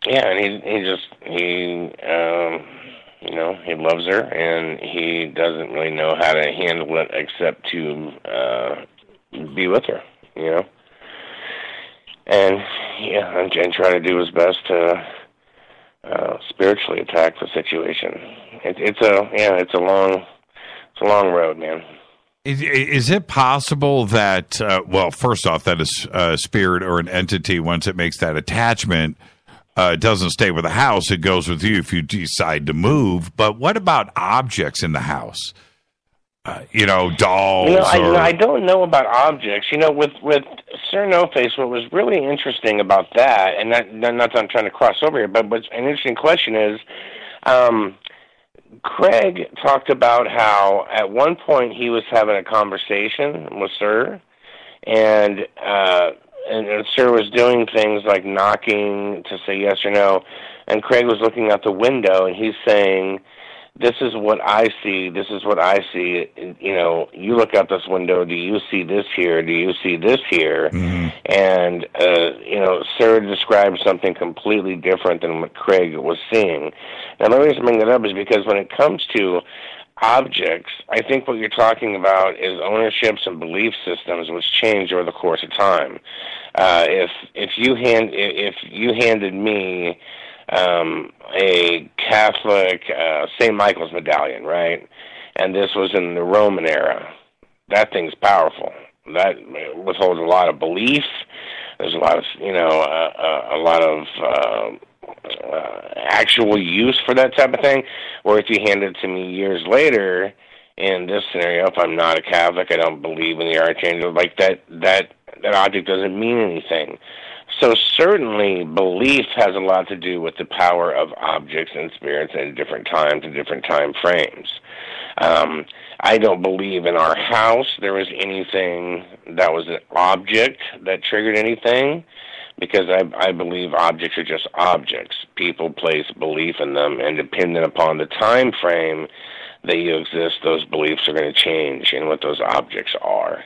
Yeah, and he loves her, and he doesn't really know how to handle it except to be with her, And and try to do his best to spiritually attack the situation. It's a long road, man. Is it possible that first off, that a spirit or an entity, once it makes that attachment, doesn't stay with the house, it goes with you if you decide to move. But what about objects in the house? Dolls. I don't know about objects. With Sir NoFace, what was really interesting about that, and not that I'm trying to cross over here, but what's an interesting question is, Craig talked about how at one point he was having a conversation with Sir, and Sir was doing things like knocking to say yes or no, and Craig was looking out the window, and he's saying, this is what I see, this is what I see, you look out this window, do you see this here, do you see this here? Mm-hmm. And, Sir described something completely different than what Craig was seeing. Now, the reason I bring that up is because when it comes to objects, I think what you're talking about is ownerships and belief systems which change over the course of time. If you handed me a Catholic St. Michael's medallion, right? And this was in the Roman era. That thing's powerful. That withholds a lot of belief. There's a lot of actual use for that type of thing. Or if you hand it to me years later, in this scenario, if I'm not a Catholic, I don't believe in the archangel, that object doesn't mean anything. So certainly belief has a lot to do with the power of objects and spirits at different times and different time frames. I don't believe in our house there was anything that was an object that triggered anything, because I believe objects are just objects. People place belief in them, and depending upon the time frame that you exist, those beliefs are going to change in what those objects are.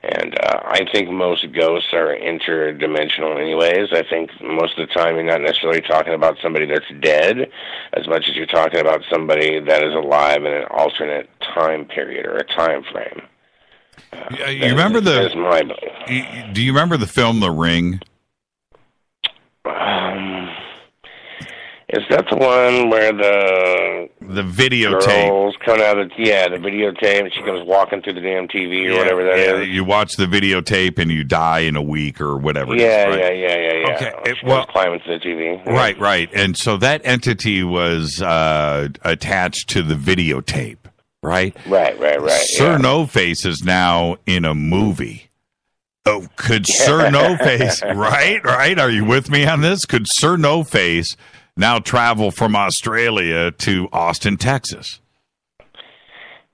And I think most ghosts are interdimensional anyways. I think most of the time you're not necessarily talking about somebody that's dead as much as you're talking about somebody that is alive in an alternate time period or a time frame. You remember that's my belief. Do you remember the film The Ring? Is that the one where the videotape girls come out of the videotape, and she comes walking through the damn TV or whatever that is? You watch the videotape and you die in a week or whatever. Yeah. Okay, She goes climbing to the TV. Right. And so that entity was attached to the videotape, right? Right. Sir NoFace is now in a movie. Oh, could Sir NoFace, right? Are you with me on this? Could Sir NoFace now travel from Australia to Austin, Texas?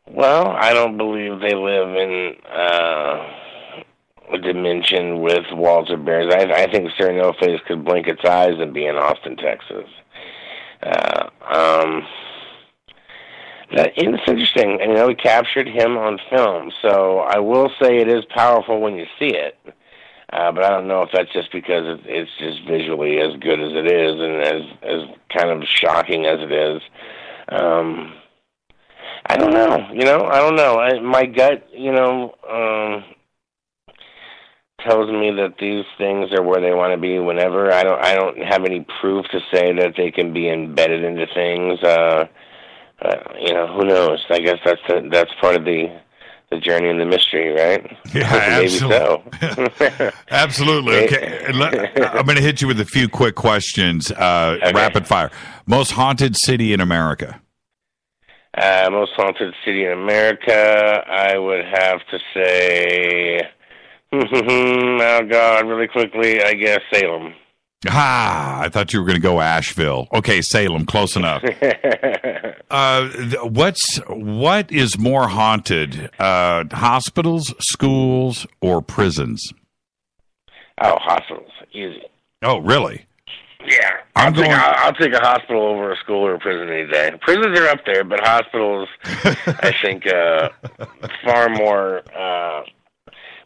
Well, I don't believe they live in a dimension with walls of bears. I think Sir NoFace could blink its eyes and be in Austin, Texas. It's interesting. And, we captured him on film, so I will say it is powerful when you see it. But I don't know if that's just because it's just visually as good as it is and as kind of shocking as it is. I don't know. I don't know. My gut, tells me that these things are where they want to be whenever. I don't have any proof to say that they can be embedded into things. Who knows? I guess that's part of the journey and the mystery, right? Yeah, maybe so. Absolutely. Okay, I'm going to hit you with a few quick questions, rapid fire. Most haunted city in America? Most haunted city in America, I would have to say, oh God, really quickly, I guess Salem. I thought you were going to go Asheville. Okay, Salem, close enough. What is more haunted, hospitals, schools, or prisons? Oh, hospitals, easy. Oh, really? Yeah, I'll take a hospital over a school or a prison any day. Prisons are up there, but hospitals, I think, far more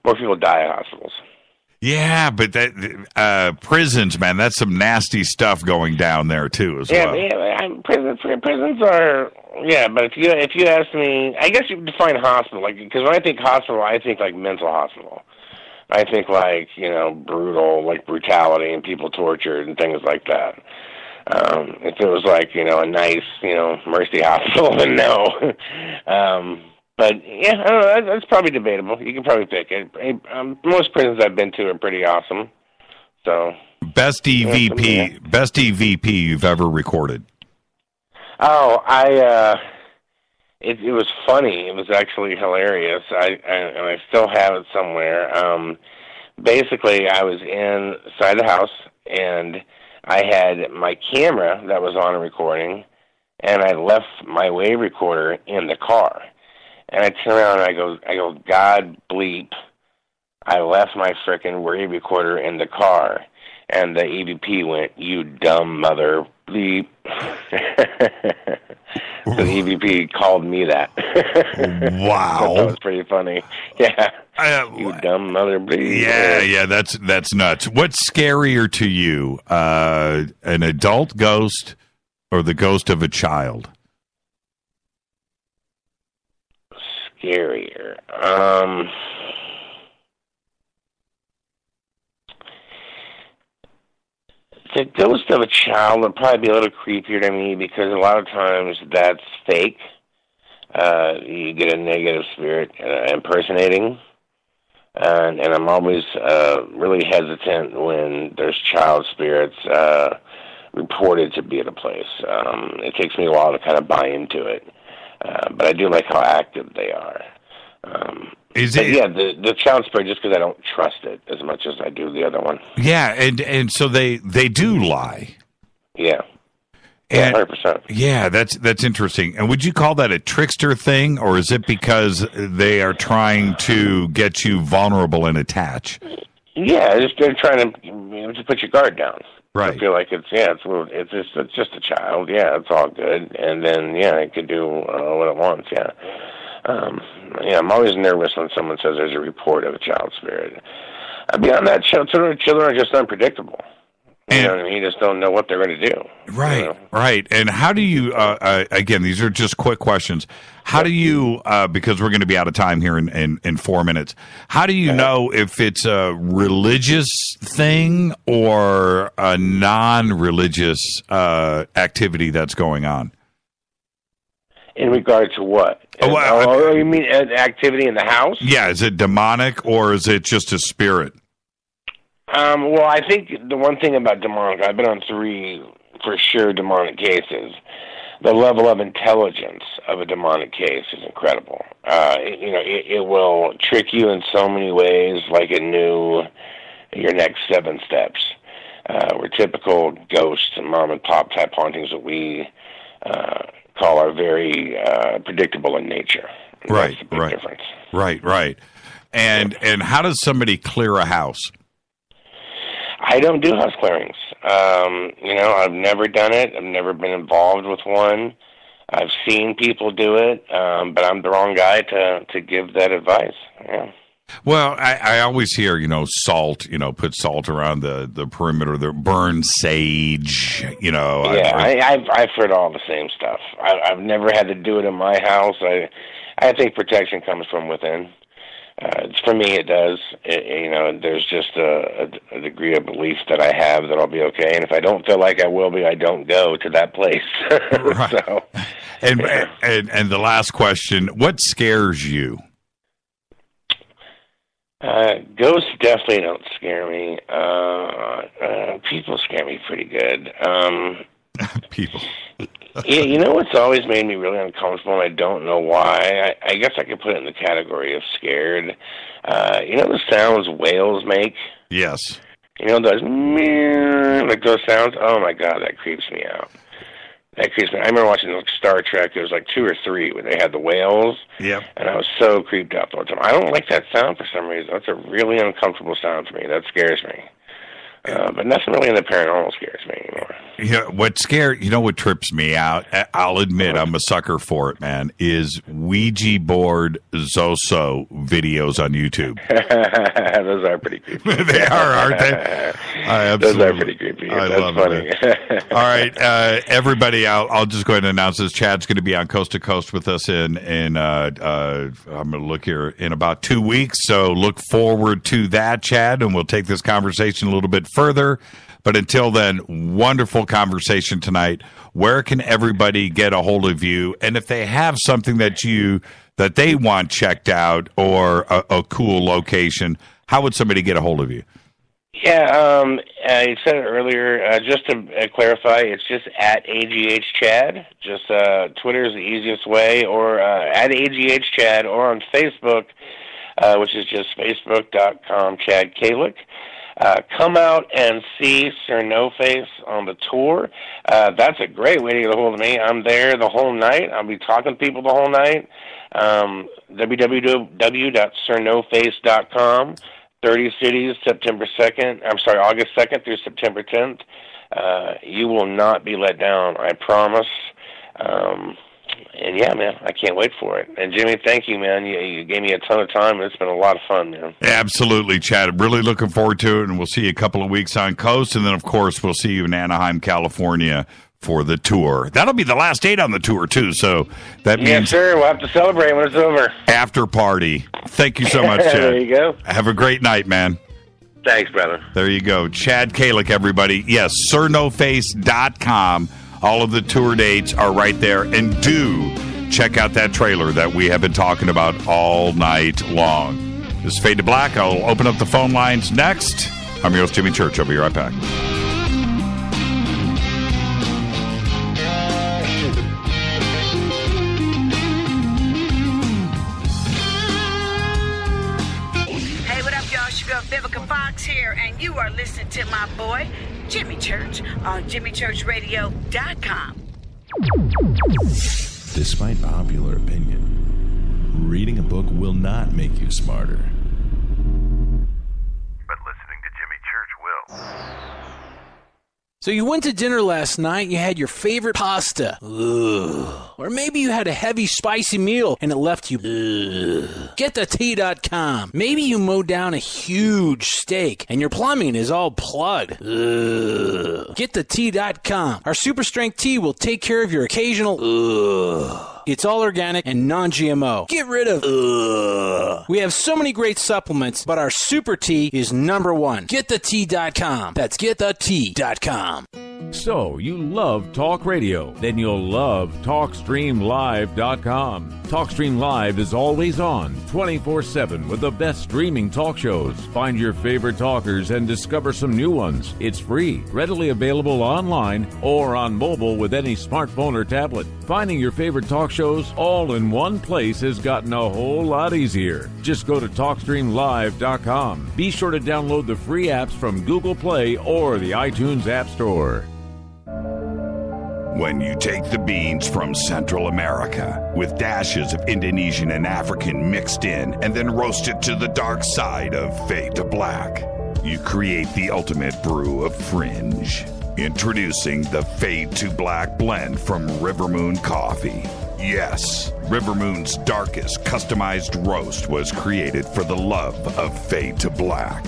people die at hospitals. Yeah, but that prisons, man, that's some nasty stuff going down there too, as well. Yeah, prisons are. Yeah, but if you ask me, I guess you define hospital, because when I think hospital, I think like mental hospital. I think like brutal, like brutality and people tortured and things like that. If it was like a nice mercy hospital, then no. But yeah, I don't know. That's probably debatable. You can probably pick it. Most prisons I've been to are pretty awesome. So best EVP you've ever recorded? Oh, it was funny. It was actually hilarious. I still have it somewhere. Basically, I was inside the house and I had my camera that was on a recording, and I left my wave recorder in the car. And I turn around and I go, God bleep, I left my frickin' wave recorder in the car. And the EVP went, you dumb mother bleep. So the EVP called me that. Wow. That was pretty funny. Yeah. You dumb mother bleep. Yeah, that's nuts. What's scarier to you, an adult ghost or the ghost of a child? Scarier. The ghost of a child would probably be a little creepier to me because a lot of times that's fake. You get a negative spirit impersonating. And I'm always really hesitant when there's child spirits reported to be at a place. It takes me a while to kind of buy into it. But I do like how active they are. The child spirit, just because I don't trust it as much as I do the other one. Yeah, and so they do lie. Yeah. And, 100%. Yeah, that's interesting. And would you call that a trickster thing, or is it because they are trying to get you vulnerable and attach? Yeah, they're trying to put your guard down. Right. I feel like it's just a child. Yeah, it's all good, and then it can do what it wants. Yeah. I'm always nervous when someone says there's a report of a child spirit. Beyond that, children are just unpredictable. And you just don't know what they're going to do. Right, right. And how do you, again, these are just quick questions. How do you, because we're going to be out of time here in 4 minutes, how do you know if it's a religious thing or a non-religious activity that's going on? In regard to what? You mean activity in the house? Yeah, is it demonic or is it just a spirit? Well, I think the one thing about demonic, I've been on 3 for sure demonic cases. The level of intelligence of a demonic case is incredible. It will trick you in so many ways, like it knew your next 7 steps. Where typical ghost and mom and pop type hauntings that we call are very predictable in nature. Right, That's the big difference. Right. And how does somebody clear a house? I don't do house clearings. I've never done it. I've never been involved with one. I've seen people do it, but I'm the wrong guy to give that advice. Yeah. Well, I always hear, salt, put salt around the perimeter, burn sage, Yeah, I've heard all the same stuff. I've never had to do it in my house. I think protection comes from within. For me, it does. There's just a degree of belief that I have that I'll be okay. And if I don't feel like I will be, I don't go to that place. Right. So, and the last question, what scares you? Ghosts definitely don't scare me. People scare me pretty good. People. Yeah, what's always made me really uncomfortable, and I don't know why. I guess I could put it in the category of scared. The sounds whales make? Yes. Those meow, like those sounds? Oh, my God, that creeps me out. That creeps me out. I remember watching Star Trek. It was like 2 or 3 where they had the whales. Yep. And I was so creeped out the whole time. I don't like that sound for some reason. That's a really uncomfortable sound for me. That scares me. But nothing really in the paranormal scares me anymore. What trips me out, I'll admit I'm a sucker for it, man, is Ouija board Zoso videos on YouTube. Those are pretty creepy. They are, aren't they? Those are pretty creepy. That's funny. All right, everybody, I'll just go ahead and announce this. Chad's going to be on Coast to Coast with us in I'm going to look here, in about 2 weeks. So look forward to that, Chad, and we'll take this conversation a little bit further. But until then, wonderful conversation tonight. Where can everybody get a hold of you? And if they have something that they want checked out or a cool location, how would somebody get a hold of you? Yeah, you said it earlier. Just to clarify, it's just at AGHChad. Just Twitter is the easiest way, or at AGHChad, or on Facebook, which is just facebook.com Chad Calek. Come out and see Sir NoFace on the tour. That's a great way to get a hold of me. I'm there the whole night. I'll be talking to people the whole night. www.sirnoface.com. 30 cities, August 2nd through September 10th. You will not be let down, I promise. And yeah, man, I can't wait for it. And Jimmy, thank you, man. You gave me a ton of time, and it's been a lot of fun, man. Absolutely, Chad. Really looking forward to it, and we'll see you a couple of weeks on Coast, and then, of course, we'll see you in Anaheim, California for the tour. That'll be the last date on the tour, too, so that means... Yes, sir. We'll have to celebrate when it's over. After party. Thank you so much, Chad. There you go. Have a great night, man. Thanks, brother. There you go. Chad Calek, everybody. Yes, sirnoface.com. All of the tour dates are right there. And do check out that trailer that we have been talking about all night long. This is Fade to Black. I'll open up the phone lines next. I'm your host, Jimmy Church. I'll be right back. Hey, what up, y'all? It's your girl Vivica Fox here, and you are listening to my boy, Jimmy Church on jimmychurchradio.com. Despite popular opinion, reading a book will not make you smarter. But listening to Jimmy Church will. So you went to dinner last night, you had your favorite pasta. Ugh. Or maybe you had a heavy, spicy meal and it left you. Ugh. GetTheT.com. Maybe you mowed down a huge steak and your plumbing is all plugged. Ugh. GetTheT.com. Our super strength tea will take care of your occasional. Ugh. It's all organic and non-GMO. Get rid of ugh. We have so many great supplements, but our super tea is number one. GetTheT.com. That's GetTheT.com. So, you love talk radio? Then you'll love TalkStreamLive.com. TalkStream Live is always on, 24/7 with the best streaming talk shows. Find your favorite talkers and discover some new ones. It's free, readily available online or on mobile with any smartphone or tablet. Finding your favorite talk shows all in one place has gotten a whole lot easier. Just go to TalkStreamLive.com. Be sure to download the free apps from Google Play or the iTunes App Store. When you take the beans from Central America with dashes of Indonesian and African mixed in and then roasted to the dark side of fade to black, you create the ultimate brew of fringe. Introducing the Fade to Black blend from River Moon Coffee. Yes, River Moon's darkest customized roast was created for the love of Fade to Black.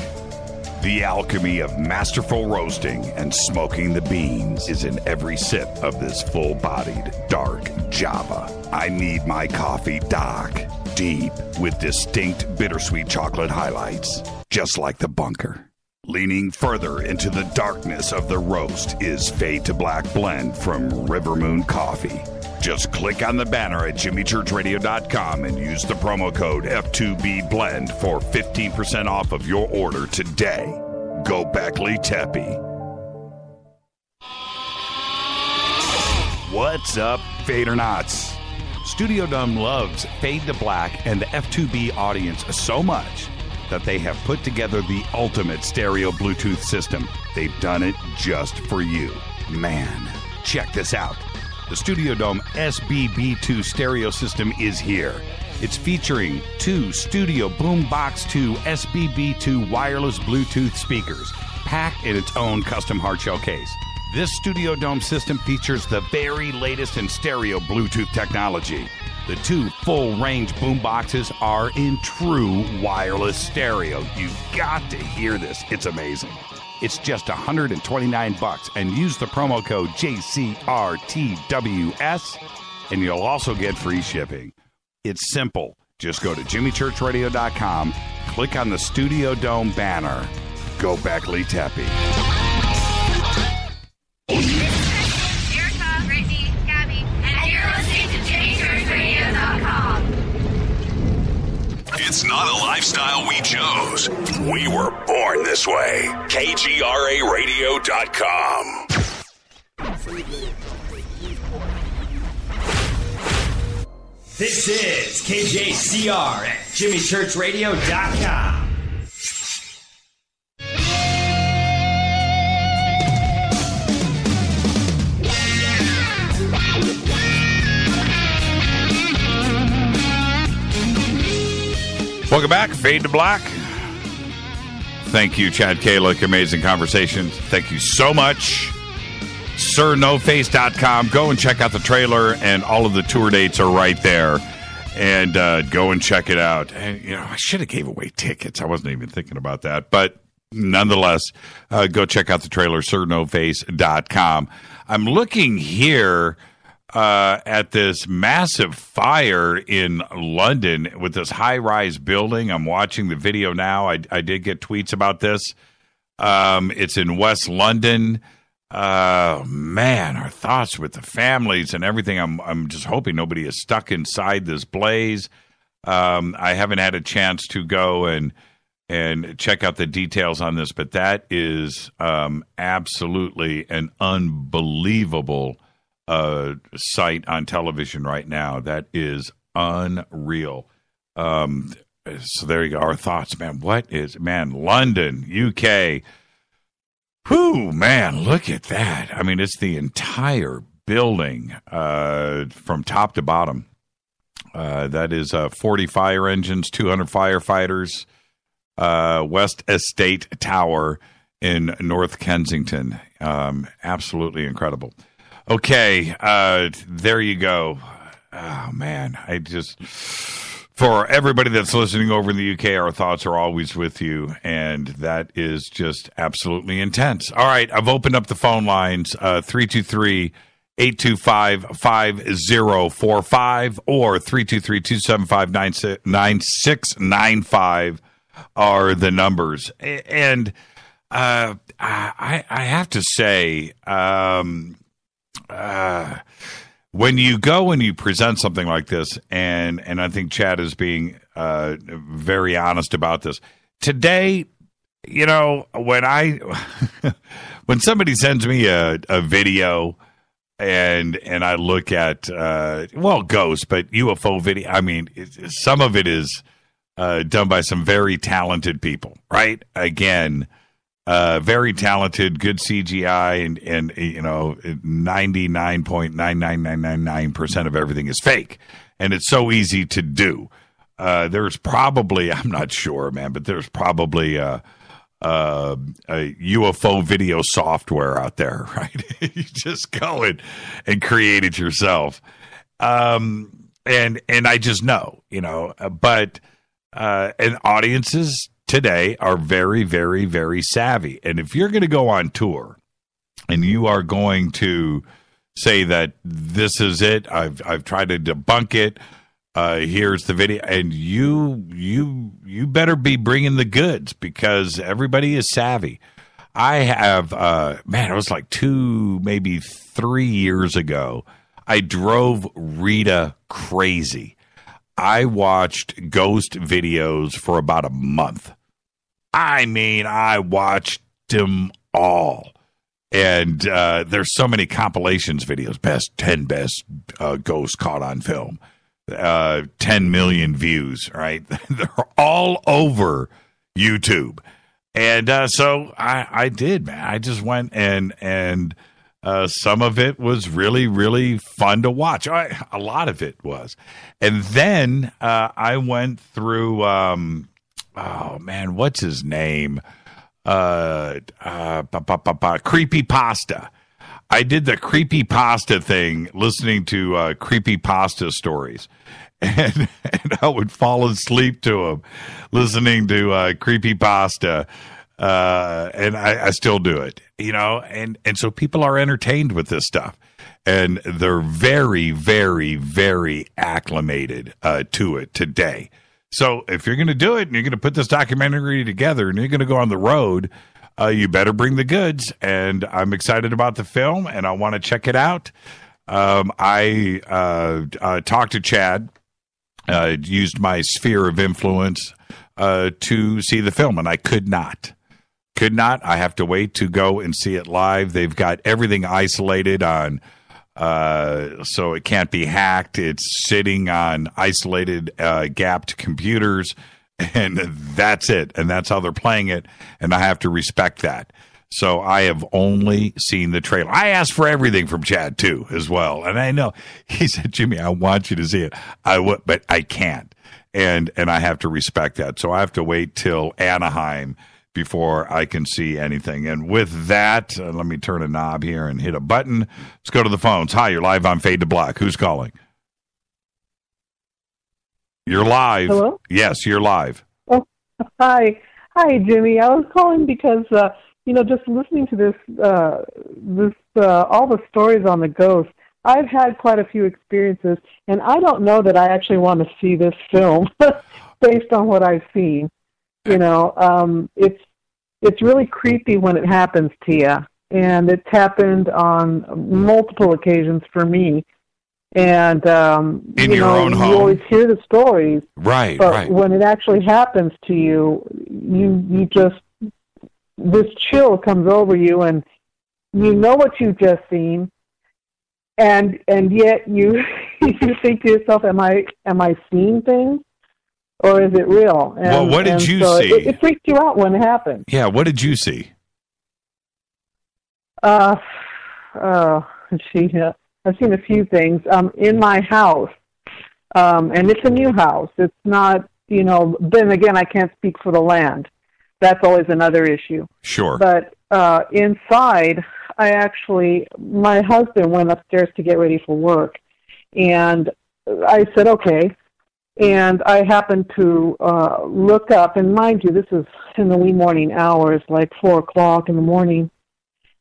The alchemy of masterful roasting and smoking the beans is in every sip of this full-bodied, dark Java. I need my coffee dark, deep, with distinct bittersweet chocolate highlights, just like the bunker. Leaning further into the darkness of the roast is Fade to Black blend from River Moon Coffee. Just click on the banner at jimmychurchradio.com and use the promo code F2BBLEND for 15% off of your order today. Go Beckley Teppy. What's up, Fadernauts? Studio Dome loves Fade to Black and the F2B audience so much that they have put together the ultimate stereo Bluetooth system. They've done it just for you. Man, check this out. The Studio Dome SBB2 stereo system is here. It's featuring two Studio Boombox 2 SBB2 wireless Bluetooth speakers, packed in its own custom hardshell case. This Studio Dome system features the very latest in stereo Bluetooth technology. The two full-range boomboxes are in true wireless stereo. You've got to hear this. It's amazing. It's just $129 and use the promo code JCRTWS and you'll also get free shipping. It's simple. Just go to jimmychurchradio.com, click on the Studio Dome banner. Go Beckley Teppy. Erica, Brittany, Gabby, and you're listening to jimmychurchradio.com. It's not a lifestyle we chose. We were born this way. KGRAradio.com. This is KJCR at jimmychurchradio.com. Welcome back, Fade to Black. Thank you, Chad KCK. Amazing conversation. Thank you so much. NoFace.com. Go and check out the trailer, and all of the tour dates are right there. And go and check it out. And, you know, I should have gave away tickets. I wasn't even thinking about that. But nonetheless, go check out the trailer, NoFace.com. I'm looking here at this massive fire in London with this high-rise building. I'm watching the video now. I did get tweets about this. It's in West London. Man, our thoughts with the families and everything. I'm just hoping nobody is stuck inside this blaze. I haven't had a chance to go and check out the details on this, but that is absolutely an unbelievable sight on television right now. That is unreal. So there you go. Our thoughts, man. London, UK. Whew, man, look at that. I mean, it's the entire building from top to bottom. That is 40 fire engines, 200 firefighters, West Estate Tower in North Kensington. Absolutely incredible. Okay, there you go. Oh, man, for everybody that's listening over in the UK, our thoughts are always with you, and that is just absolutely intense. All right, I've opened up the phone lines, 323-825-5045 or 323-275-9695 are the numbers. And I have to say, when you go and you present something like this, and I think Chad is being very honest about this. Today, when when somebody sends me a video and I look at, ghosts, but UFO video, I mean, some of it is done by some very talented people, right? Again, very talented, good CGI, and 99.99999% of everything is fake, and it's so easy to do. There's probably, I'm not sure, man, but there's probably a UFO video software out there, right? You just go and create it yourself, and I just know, but and audiences today are very, very, very savvy. And if you're going to go on tour and you are going to say that this is it, I've tried to debunk it, here's the video, and you better be bringing the goods, because everybody is savvy. I have, it was like 2, maybe 3 years ago, I drove Rita crazy. I watched ghost videos for about a month. I mean, I watched them all. And there's so many compilations videos, 10 best ghosts caught on film, 10 million views, right? They're all over YouTube. And so I did, man. I just went and some of it was really, really fun to watch. A lot of it was. And then I went through, what's his name? Creepypasta. I did the creepypasta thing, listening to creepypasta stories. And I would fall asleep to them, listening to creepypasta. And I still do it, and so people are entertained with this stuff, and they're very, very, very acclimated to it today. So if you're going to do it and you're going to put this documentary together and you're going to go on the road, you better bring the goods. And I'm excited about the film, and I want to check it out. I talked to Chad, used my sphere of influence to see the film, and I could not. I have to wait to go and see it live. They've got everything isolated on, so it can't be hacked. It's sitting on isolated, gapped computers, and that's it. And that's how they're playing it, and I have to respect that. So I have only seen the trailer. I asked for everything from Chad, too, as well. And I know, he said, Jimmy, I want you to see it. I would, but I can't. And I have to respect that. So I have to wait till Anaheim before I can see anything. And with that, let me turn a knob here and hit a button. Let's go to the phones. Hi, you're live on Fade to Black. Who's calling? You're live. Hello? Yes, you're live. Oh, hi. Hi, Jimmy. I was calling because, just listening to this all the stories on the ghost, I've had quite a few experiences, and I don't know that I actually want to see this film based on what I've seen. It's really creepy when it happens to you, and it's happened on multiple occasions for me. And in your own home, you always hear the stories, right? But when it actually happens to you, you just, this chill comes over you, and you know what you've just seen, and yet you think to yourself, "Am I seeing things? Or is it real?" And, what did you see? It freaked you out when it happened. Yeah, what did you see? I've seen a few things in my house, and it's a new house. It's not, then again, I can't speak for the land. That's always another issue. Sure. But inside, my husband went upstairs to get ready for work, and I said, okay. And I happened to look up, and mind you, this is in the wee morning hours, like 4 o'clock in the morning,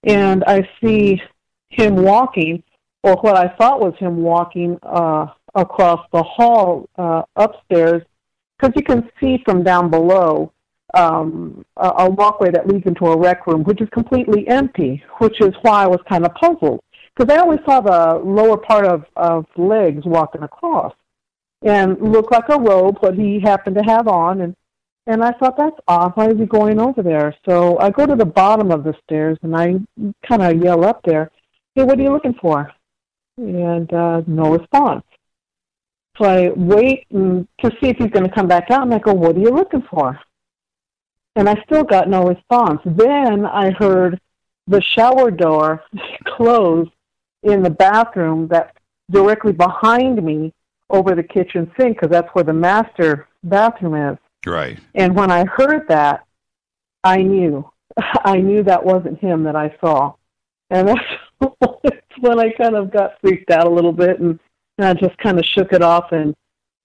and I see him walking, or what I thought was him walking across the hall upstairs, because you can see from down below a walkway that leads into a rec room, which is completely empty, which is why I was kind of puzzled, because I only saw the lower part of legs walking across, and looked like a robe, what he happened to have on, and I thought, that's odd, why is he going over there? So I go to the bottom of the stairs, and I kind of yell up there, hey, what are you looking for? And no response. So I wait to see if he's going to come back out, and I go, what are you looking for? And I still got no response. Then I heard the shower door close in the bathroom that's directly behind me over the kitchen sink, because that's where the master bathroom is. Right. And when I heard that, I knew that wasn't him that I saw. And that's when I kind of got freaked out a little bit, and I just kind of shook it off and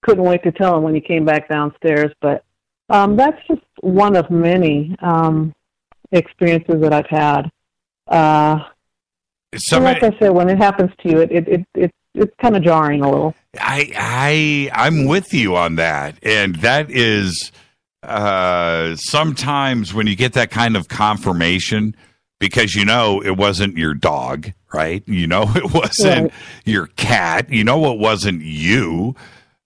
couldn't wait to tell him when he came back downstairs. But that's just one of many experiences that I've had. And like I said, when it happens to you, it's kind of jarring a little. I'm with you on that, and that is sometimes when you get that kind of confirmation, because it wasn't your dog, right? It wasn't your cat. It wasn't you.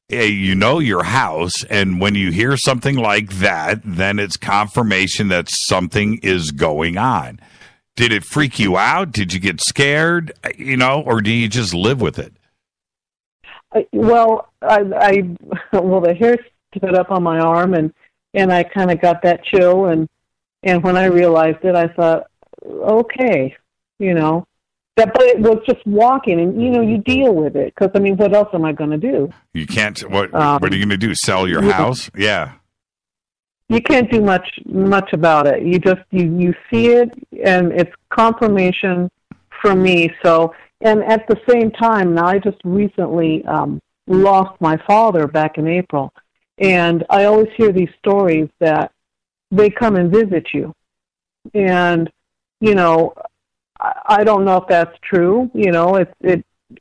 Your house, and when you hear something like that, then it's confirmation that something is going on. Did it freak you out? Did you get scared? Or do you just live with it? Well, the hair stood up on my arm, and I kind of got that chill, and when I realized it, I thought, okay, but it was just walking, and you deal with it, because what else am I going to do? You can't. What are you going to do? Sell your house? Yeah. You can't do much about it. You just you see it, and it's confirmation for me. So, and at the same time, now I just recently lost my father back in April, and I always hear these stories that they come and visit you, and I don't know if that's true.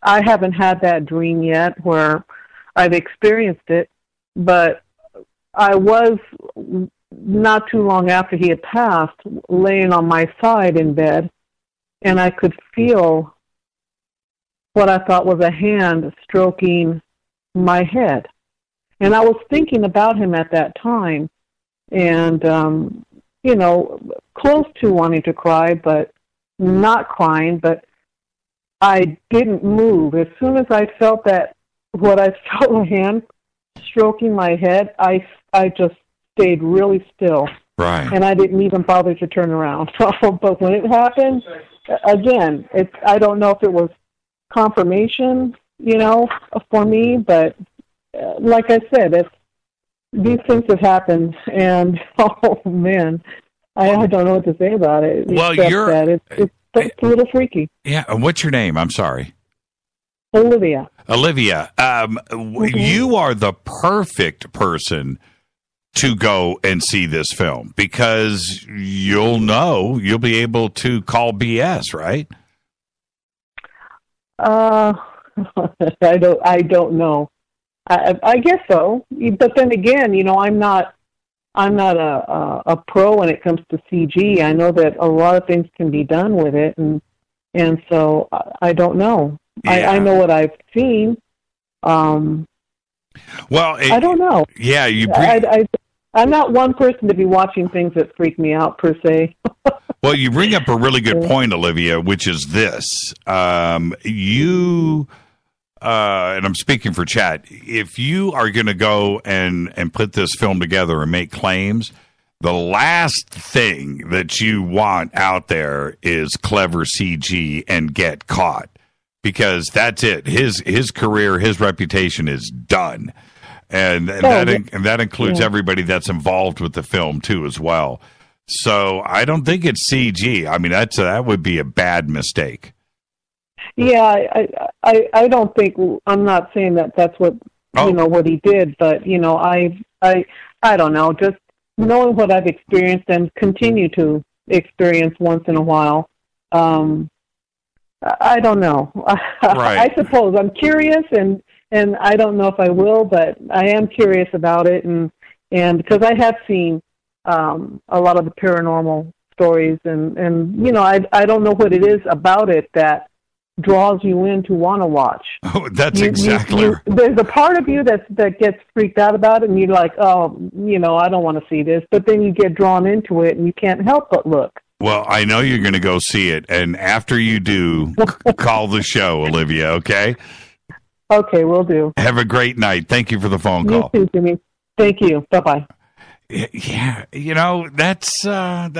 I haven't had that dream yet where I've experienced it, but I was, not too long after he had passed, laying on my side in bed, and I could feel what I thought was a hand stroking my head. And I was thinking about him at that time, and, close to wanting to cry, but not crying, but I didn't move. As soon as I felt what I felt a hand stroking my head, I just stayed really still. Right. And I didn't even bother to turn around. But when it happened, again, I don't know if it was confirmation, for me, but like I said, these things have happened, and oh man, I don't know what to say about it. Well, it's a little freaky. Yeah. And what's your name? I'm sorry. Olivia. You are the perfect person to go and see this film, because you'll be able to call BS, right? I don't know. I guess so. But then again, I'm not a pro when it comes to CG. I know that a lot of things can be done with it, and so I don't know. Yeah. I know what I've seen. Well, I don't know. Yeah, I'm not one person to be watching things that freak me out per se. Well, you bring up a really good point, Olivia, which is this: you. And I'm speaking for Chad, if you are going to go and put this film together and make claims, The last thing that you want out there is clever CG and get caught, because that's it. His career, his reputation is done. And that includes everybody that's involved with the film, too, as well. So I don't think it's CG. I mean, that would be a bad mistake. Yeah, I don't think, I'm not saying that that's what, what he did, but, I don't know, just knowing what I've experienced and continue to experience once in a while, I don't know. Right. I suppose I'm curious, and I don't know if I will, but I am curious about it, and because I have seen a lot of the paranormal stories, and I don't know what it is about it that draws you in to want to watch. Oh, that's exactly right. There's a part of you that gets freaked out about it, and you're like, oh, I don't want to see this. But then you get drawn into it, and you can't help but look. Well, I know you're going to go see it, and after you do, call the show, Olivia, okay? Okay, will do. Have a great night. Thank you for the phone call. You too, Jimmy. Thank you. Bye-bye. Yeah, that's a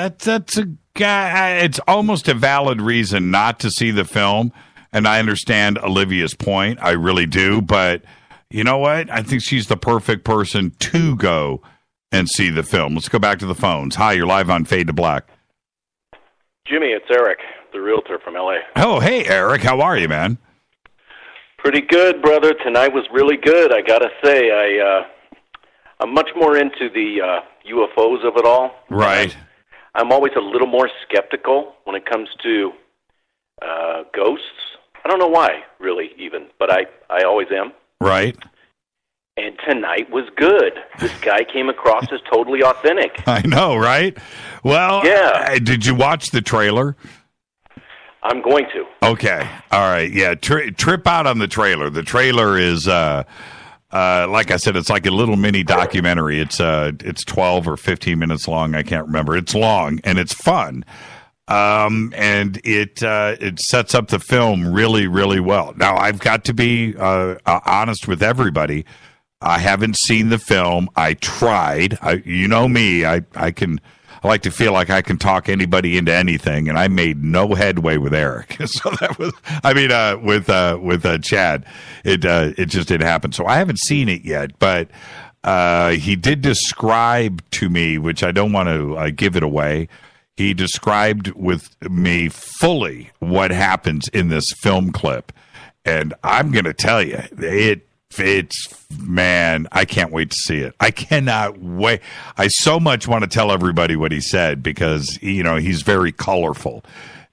guy. It's almost a valid reason not to see the film, and I understand Olivia's point. I really do, but you know what? I think she's the perfect person to go and see the film. Let's go back to the phones. Hi, you're live on Fade to Black. Jimmy, it's Eric, the realtor from L.A. Oh, hey, Eric. How are you, man? Pretty good, brother. Tonight was really good. I got to say, I'm much more into the UFOs of it all. Right. I'm always a little more skeptical when it comes to ghosts. I don't know why, really, even, but I always am. Right. And tonight was good. This guy came across as totally authentic. I know, right? Well, yeah. Did you watch the trailer? I'm going to. Okay. All right. Yeah. Trip out on the trailer. The trailer is, like I said, it's like a little mini documentary. It's 12 or 15 minutes long. I can't remember. It's long and it's fun. And it sets up the film really, really well. Now, I've got to be honest with everybody. I haven't seen the film. I tried. You know me. I like to feel like I can talk anybody into anything, and I made no headway with Eric. So that was, with Chad, it just didn't happen. So I haven't seen it yet, but he did describe to me, which I don't want to give it away. He described with me fully what happens in this film clip, and I'm going to tell you, man, I can't wait to see it. I cannot wait. I so much want to tell everybody what he said because, he's very colorful.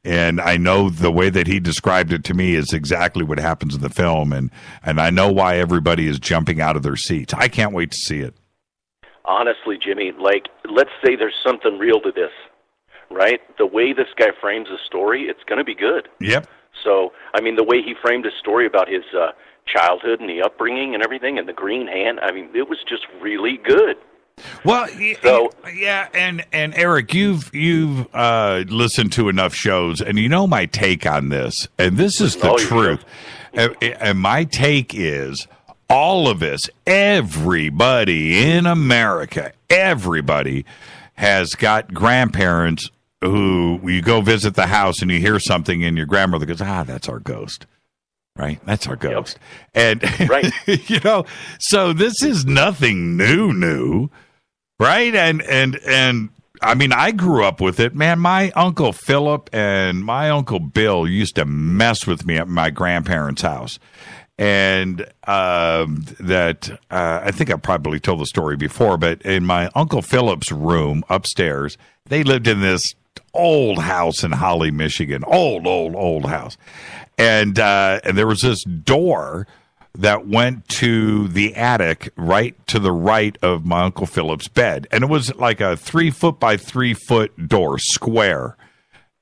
And I know the way that he described it to me is exactly what happens in the film. And I know why everybody is jumping out of their seats. I can't wait to see it. Honestly, Jimmy, let's say there's something real to this, right? The way this guy frames the story, it's going to be good. Yep. So, the way he framed his story about his childhood and the upbringing and everything and the green hand, it was just really good. Well, yeah, and Eric, you've listened to enough shows, and you know my take on this, and this is the truth. And my take is all of us, everybody in America, everybody has got grandparents who you go visit the house and you hear something and your grandmother goes, that's our ghost. Right? That's our ghost. Yep. And, right. So this is nothing new, right? And I grew up with it. Man, my Uncle Philip and my Uncle Bill used to mess with me at my grandparents' house. And I think I probably told the story before, but in my Uncle Philip's room upstairs, they lived in this old house in Holly, Michigan. Old house. And there was this door that went to the attic right to the right of my Uncle Philip's bed. And it was like a 3-foot by 3-foot door, square.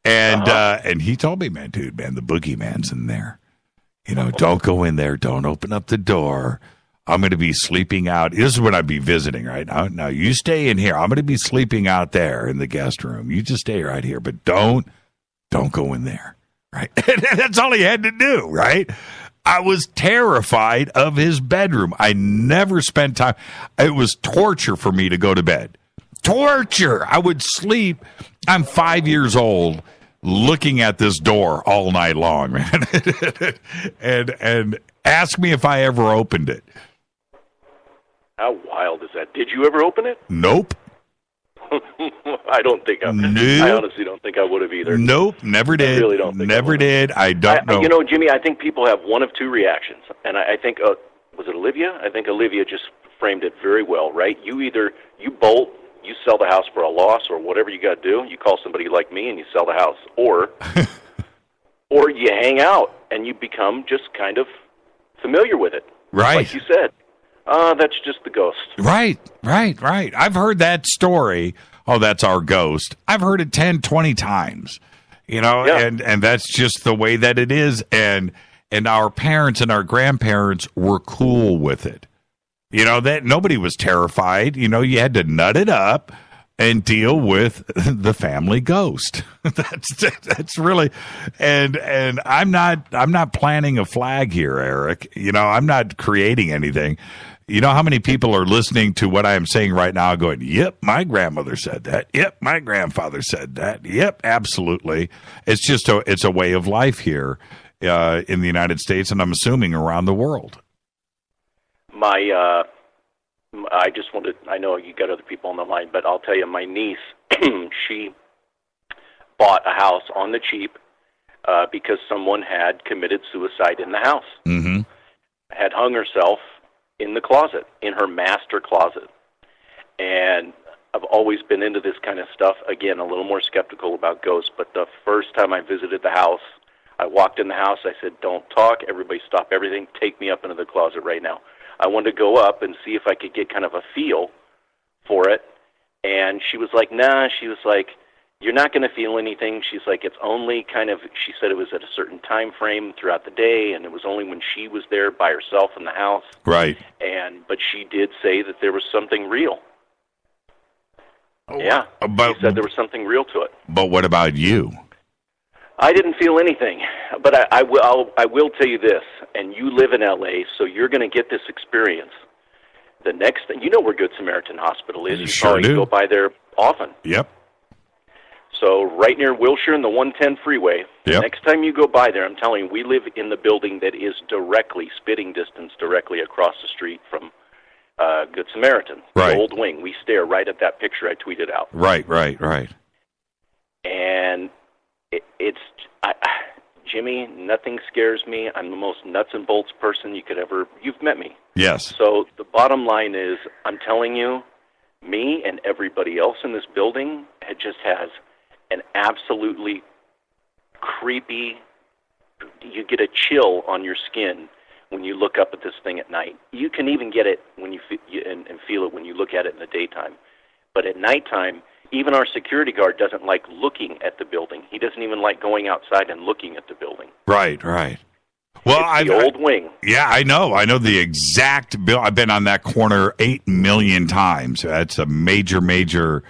And he told me, man, the boogeyman's in there. Don't go in there. Don't open up the door. I'm going to be sleeping out. This is when I'd be visiting, right? Now you stay in here. I'm going to be sleeping out there in the guest room. You just stay right here, but don't go in there. Right. That's all he had to do. Right. I was terrified of his bedroom. I never spent time. It was torture for me to go to bed Torture. I would sleep. I'm 5 years old looking at this door all night long, man. and ask me if I ever opened it. How wild is that? Did you ever open it? Nope. I don't think I. Nope. I honestly don't think I would have either. Nope, never did. I really don't think never did. I don't know. You know, Jimmy, I think people have one of two reactions, and I think was it Olivia? I think Olivia just framed it very well, right? You either you bolt, you sell the house for a loss, or whatever you got to do. You call somebody like me and you sell the house, or or you hang out and you become just kind of familiar with it, right? Like you said. That's just the ghost. Right. I've heard that story. Oh, that's our ghost. I've heard it 10, 20 times, you know, and that's just the way that it is. And our parents and our grandparents were cool with it. You know, that nobody was terrified. You know, you had to nut it up and deal with the family ghost. That's really, and I'm not planting a flag here, Eric. You know, I'm not creating anything. You know how many people are listening to what I am saying right now going, yep, my grandmother said that. Yep, my grandfather said that. Yep, absolutely. It's just it's a way of life here in the United States, and I'm assuming around the world. I just wanted, I know you got other people on the line, but I'll tell you, my niece, she bought a house on the cheap because someone had committed suicide in the house. Mm-hmm. Had hung herself in the closet, in her master closet. And I've always been into this kind of stuff. Again, a little more skeptical about ghosts, but the first time I visited the house, I walked in the house, I said, don't talk, everybody stop everything, take me up into the closet right now. I wanted to go up and see if I could get kind of a feel for it. And she was like, nah, she was like, you're not going to feel anything. She's like, it's only kind of, she said it was at a certain time frame throughout the day, and it was only when she was there by herself in the house. Right. But she did say that there was something real. Oh, yeah. She said there was something real to it. But what about you? I didn't feel anything, but I will tell you this, and you live in L.A., so you're going to get this experience. The next thing, you know where Good Samaritan Hospital is. You sure probably do. Go by there often. Yep. So right near Wilshire and the 110 freeway, Yep. Next time you go by there, I'm telling you, we live in the building that is directly, spitting distance directly across the street from Good Samaritan, right. The old wing. We stare right at that picture I tweeted out. Right. And Jimmy, nothing scares me. I'm the most nuts and bolts person you've met me. Yes. So the bottom line is, I'm telling you, me and everybody else in this building just has an absolutely creepy, you get a chill on your skin when you look up at this thing at night. You can even get it when you feel it when you look at it in the daytime. But at nighttime, even our security guard doesn't like looking at the building. He doesn't even like going outside and looking at the building. Right. Well, it's the old wing. Yeah, I know. I know the exact bill. I've been on that corner 8 million times. That's a major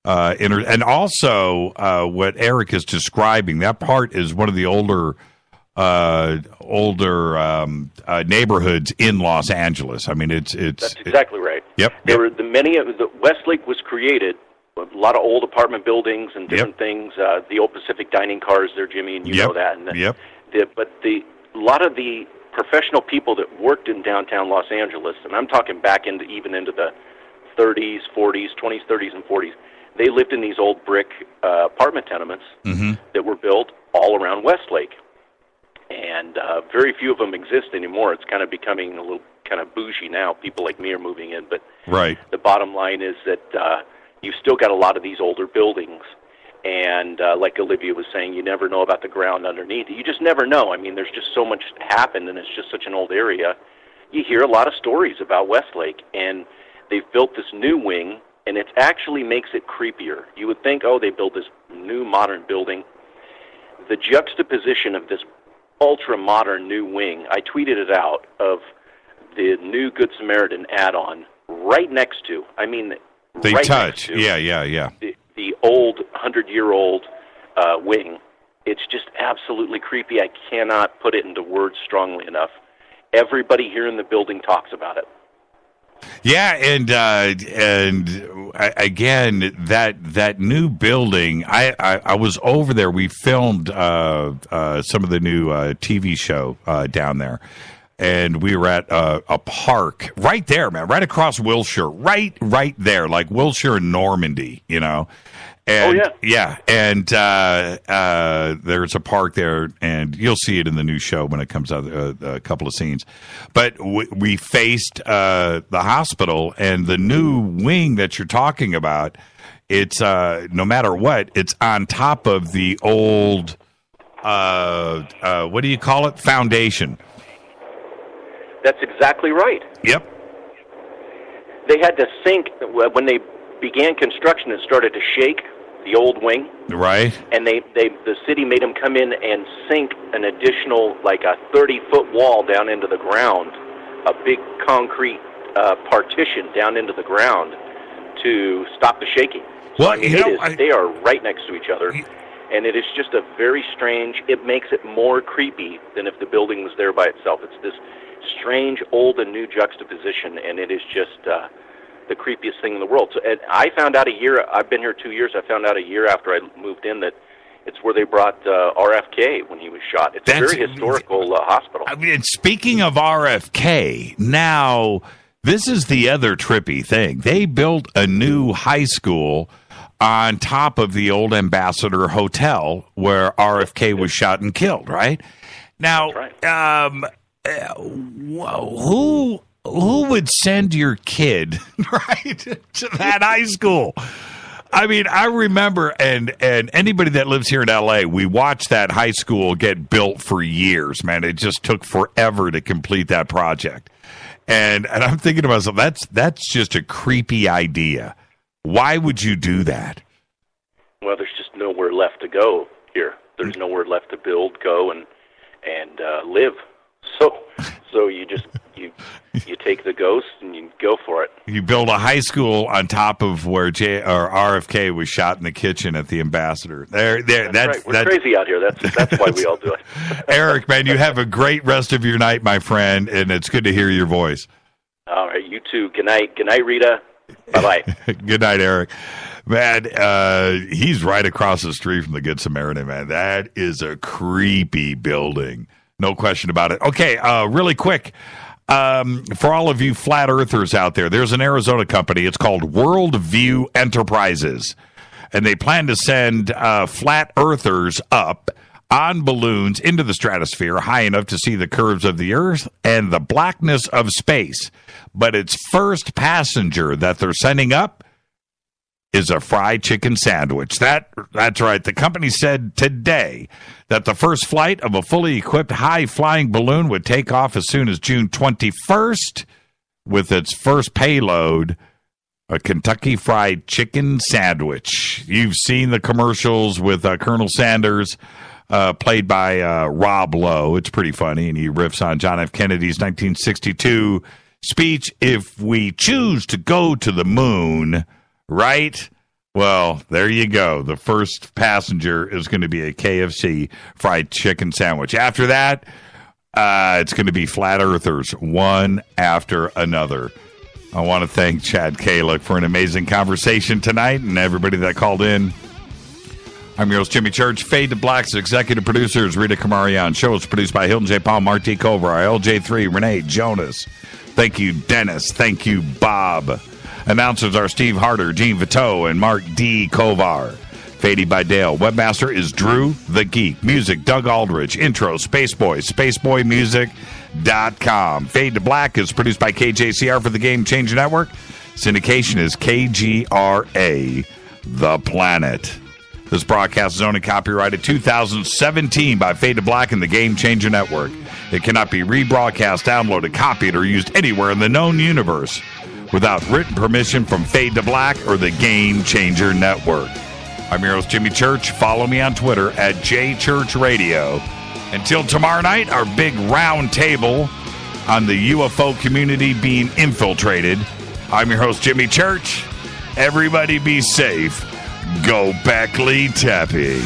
and also what Eric is describing, that part is one of the older neighborhoods in Los Angeles. I mean, that's exactly right. Yep. There were Westlake was created. A lot of old apartment buildings and different things. The old Pacific dining cars there, Jimmy, and you know that. And a lot of the professional people that worked in downtown Los Angeles, and I'm talking back into the 30s, 40s, 20s, 30s, and 40s, they lived in these old brick apartment tenements that were built all around Westlake. And very few of them exist anymore. It's kind of becoming a little kind of bougie now. People like me are moving in. But the bottom line is that you've still got a lot of these older buildings. And like Olivia was saying, you never know about the ground underneath. You just never know. I mean, there's just so much happened, and it's just such an old area. You hear a lot of stories about Westlake, and they've built this new wing, and it actually makes it creepier. You would think, they built this new modern building. The juxtaposition of this ultra-modern new wing, I tweeted it out, of the new Good Samaritan add-on right next to, they right touch. Next to Yeah. The old 100-year-old wing. It's just absolutely creepy. I cannot put it into words strongly enough. Everybody here in the building talks about it. Yeah, and again, that new building. I was over there. We filmed some of the new TV show down there, and we were at a park right there, man, right across Wilshire, right there, like Wilshire and Normandy, you know. And, and there's a park there, and you'll see it in the new show when it comes out, a couple of scenes. But we faced the hospital, and the new wing that you're talking about, it's no matter what, it's on top of the old, what do you call it, foundation. That's exactly right. Yep. They had to sink, when they began construction, it started to shake. The old wing, right? And the city made them come in and sink an additional, like a 30-foot wall down into the ground, a big concrete partition down into the ground to stop the shaking. So, well, I mean, they are right next to each other, and it is just a very strange. It makes it more creepy than if the building was there by itself. It's this strange old and new juxtaposition, and it is just the creepiest thing in the world. So, and I found out I've been here 2 years, I found out a year after I moved in that it's where they brought RFK when he was shot. It's a very historical hospital. I mean, speaking of RFK, now this is the other trippy thing. They built a new high school on top of the old Ambassador Hotel where RFK was shot and killed, right? Now, who would send your kid right to that high school? I mean, I remember, and anybody that lives here in L.A., we watched that high school get built for years, man. It just took forever to complete that project. And I'm thinking to myself, that's just a creepy idea. Why would you do that? Well, there's just nowhere left to go here. There's nowhere left to build, go, and live. So you just you take the ghost and you go for it. You build a high school on top of where RFK was shot in the kitchen at the Ambassador. That's right. We're crazy out here. That's why we all do it. Eric, man, you have a great rest of your night, my friend, and it's good to hear your voice. All right, you too. Good night. Good night, Rita. Bye-bye. Good night, Eric. Man, he's right across the street from the Good Samaritan, man. That is a creepy building. No question about it. Okay, really quick. For all of you flat earthers out there, there's an Arizona company. It's called Worldview Enterprises. And they plan to send flat earthers up on balloons into the stratosphere high enough to see the curves of the Earth and the blackness of space. But its first passenger that they're sending up is a fried chicken sandwich. That's right. The company said today that the first flight of a fully equipped high-flying balloon would take off as soon as June 21st with its first payload, a Kentucky Fried Chicken sandwich. You've seen the commercials with Colonel Sanders, played by Rob Lowe. It's pretty funny, and he riffs on John F. Kennedy's 1962 speech, "If we choose to go to the moon," right? Well, there you go. The first passenger is going to be a KFC fried chicken sandwich. After that, it's going to be flat earthers, one after another. I want to thank Chad Calek for an amazing conversation tonight and everybody that called in. I'm your host, Jimmy Church. Fade to Black's executive producers, Rita Kamarian. Show is produced by Hilton J. Paul, Mark D. Kovar, LJ3, Renee Jonas. Thank you, Dennis. Thank you, Bob. Announcers are Steve Harder, Gene Viteau, and Mark D. Kovar. Faded by Dale. Webmaster is Drew the Geek. Music, Doug Aldrich. Intro, Spaceboy, spaceboymusic.com. Fade to Black is produced by KJCR for the Game Changer Network. Syndication is KGRA, The Planet. This broadcast is owned and copyrighted 2017 by Fade to Black and the Game Changer Network. It cannot be rebroadcast, downloaded, copied, or used anywhere in the known universe without written permission from Fade to Black or the Game Changer Network. I'm your host, Jimmy Church. Follow me on Twitter at JChurchRadio. Until tomorrow night, our big round table on the UFO community being infiltrated. I'm your host, Jimmy Church. Everybody be safe. Go Beckley Tappy.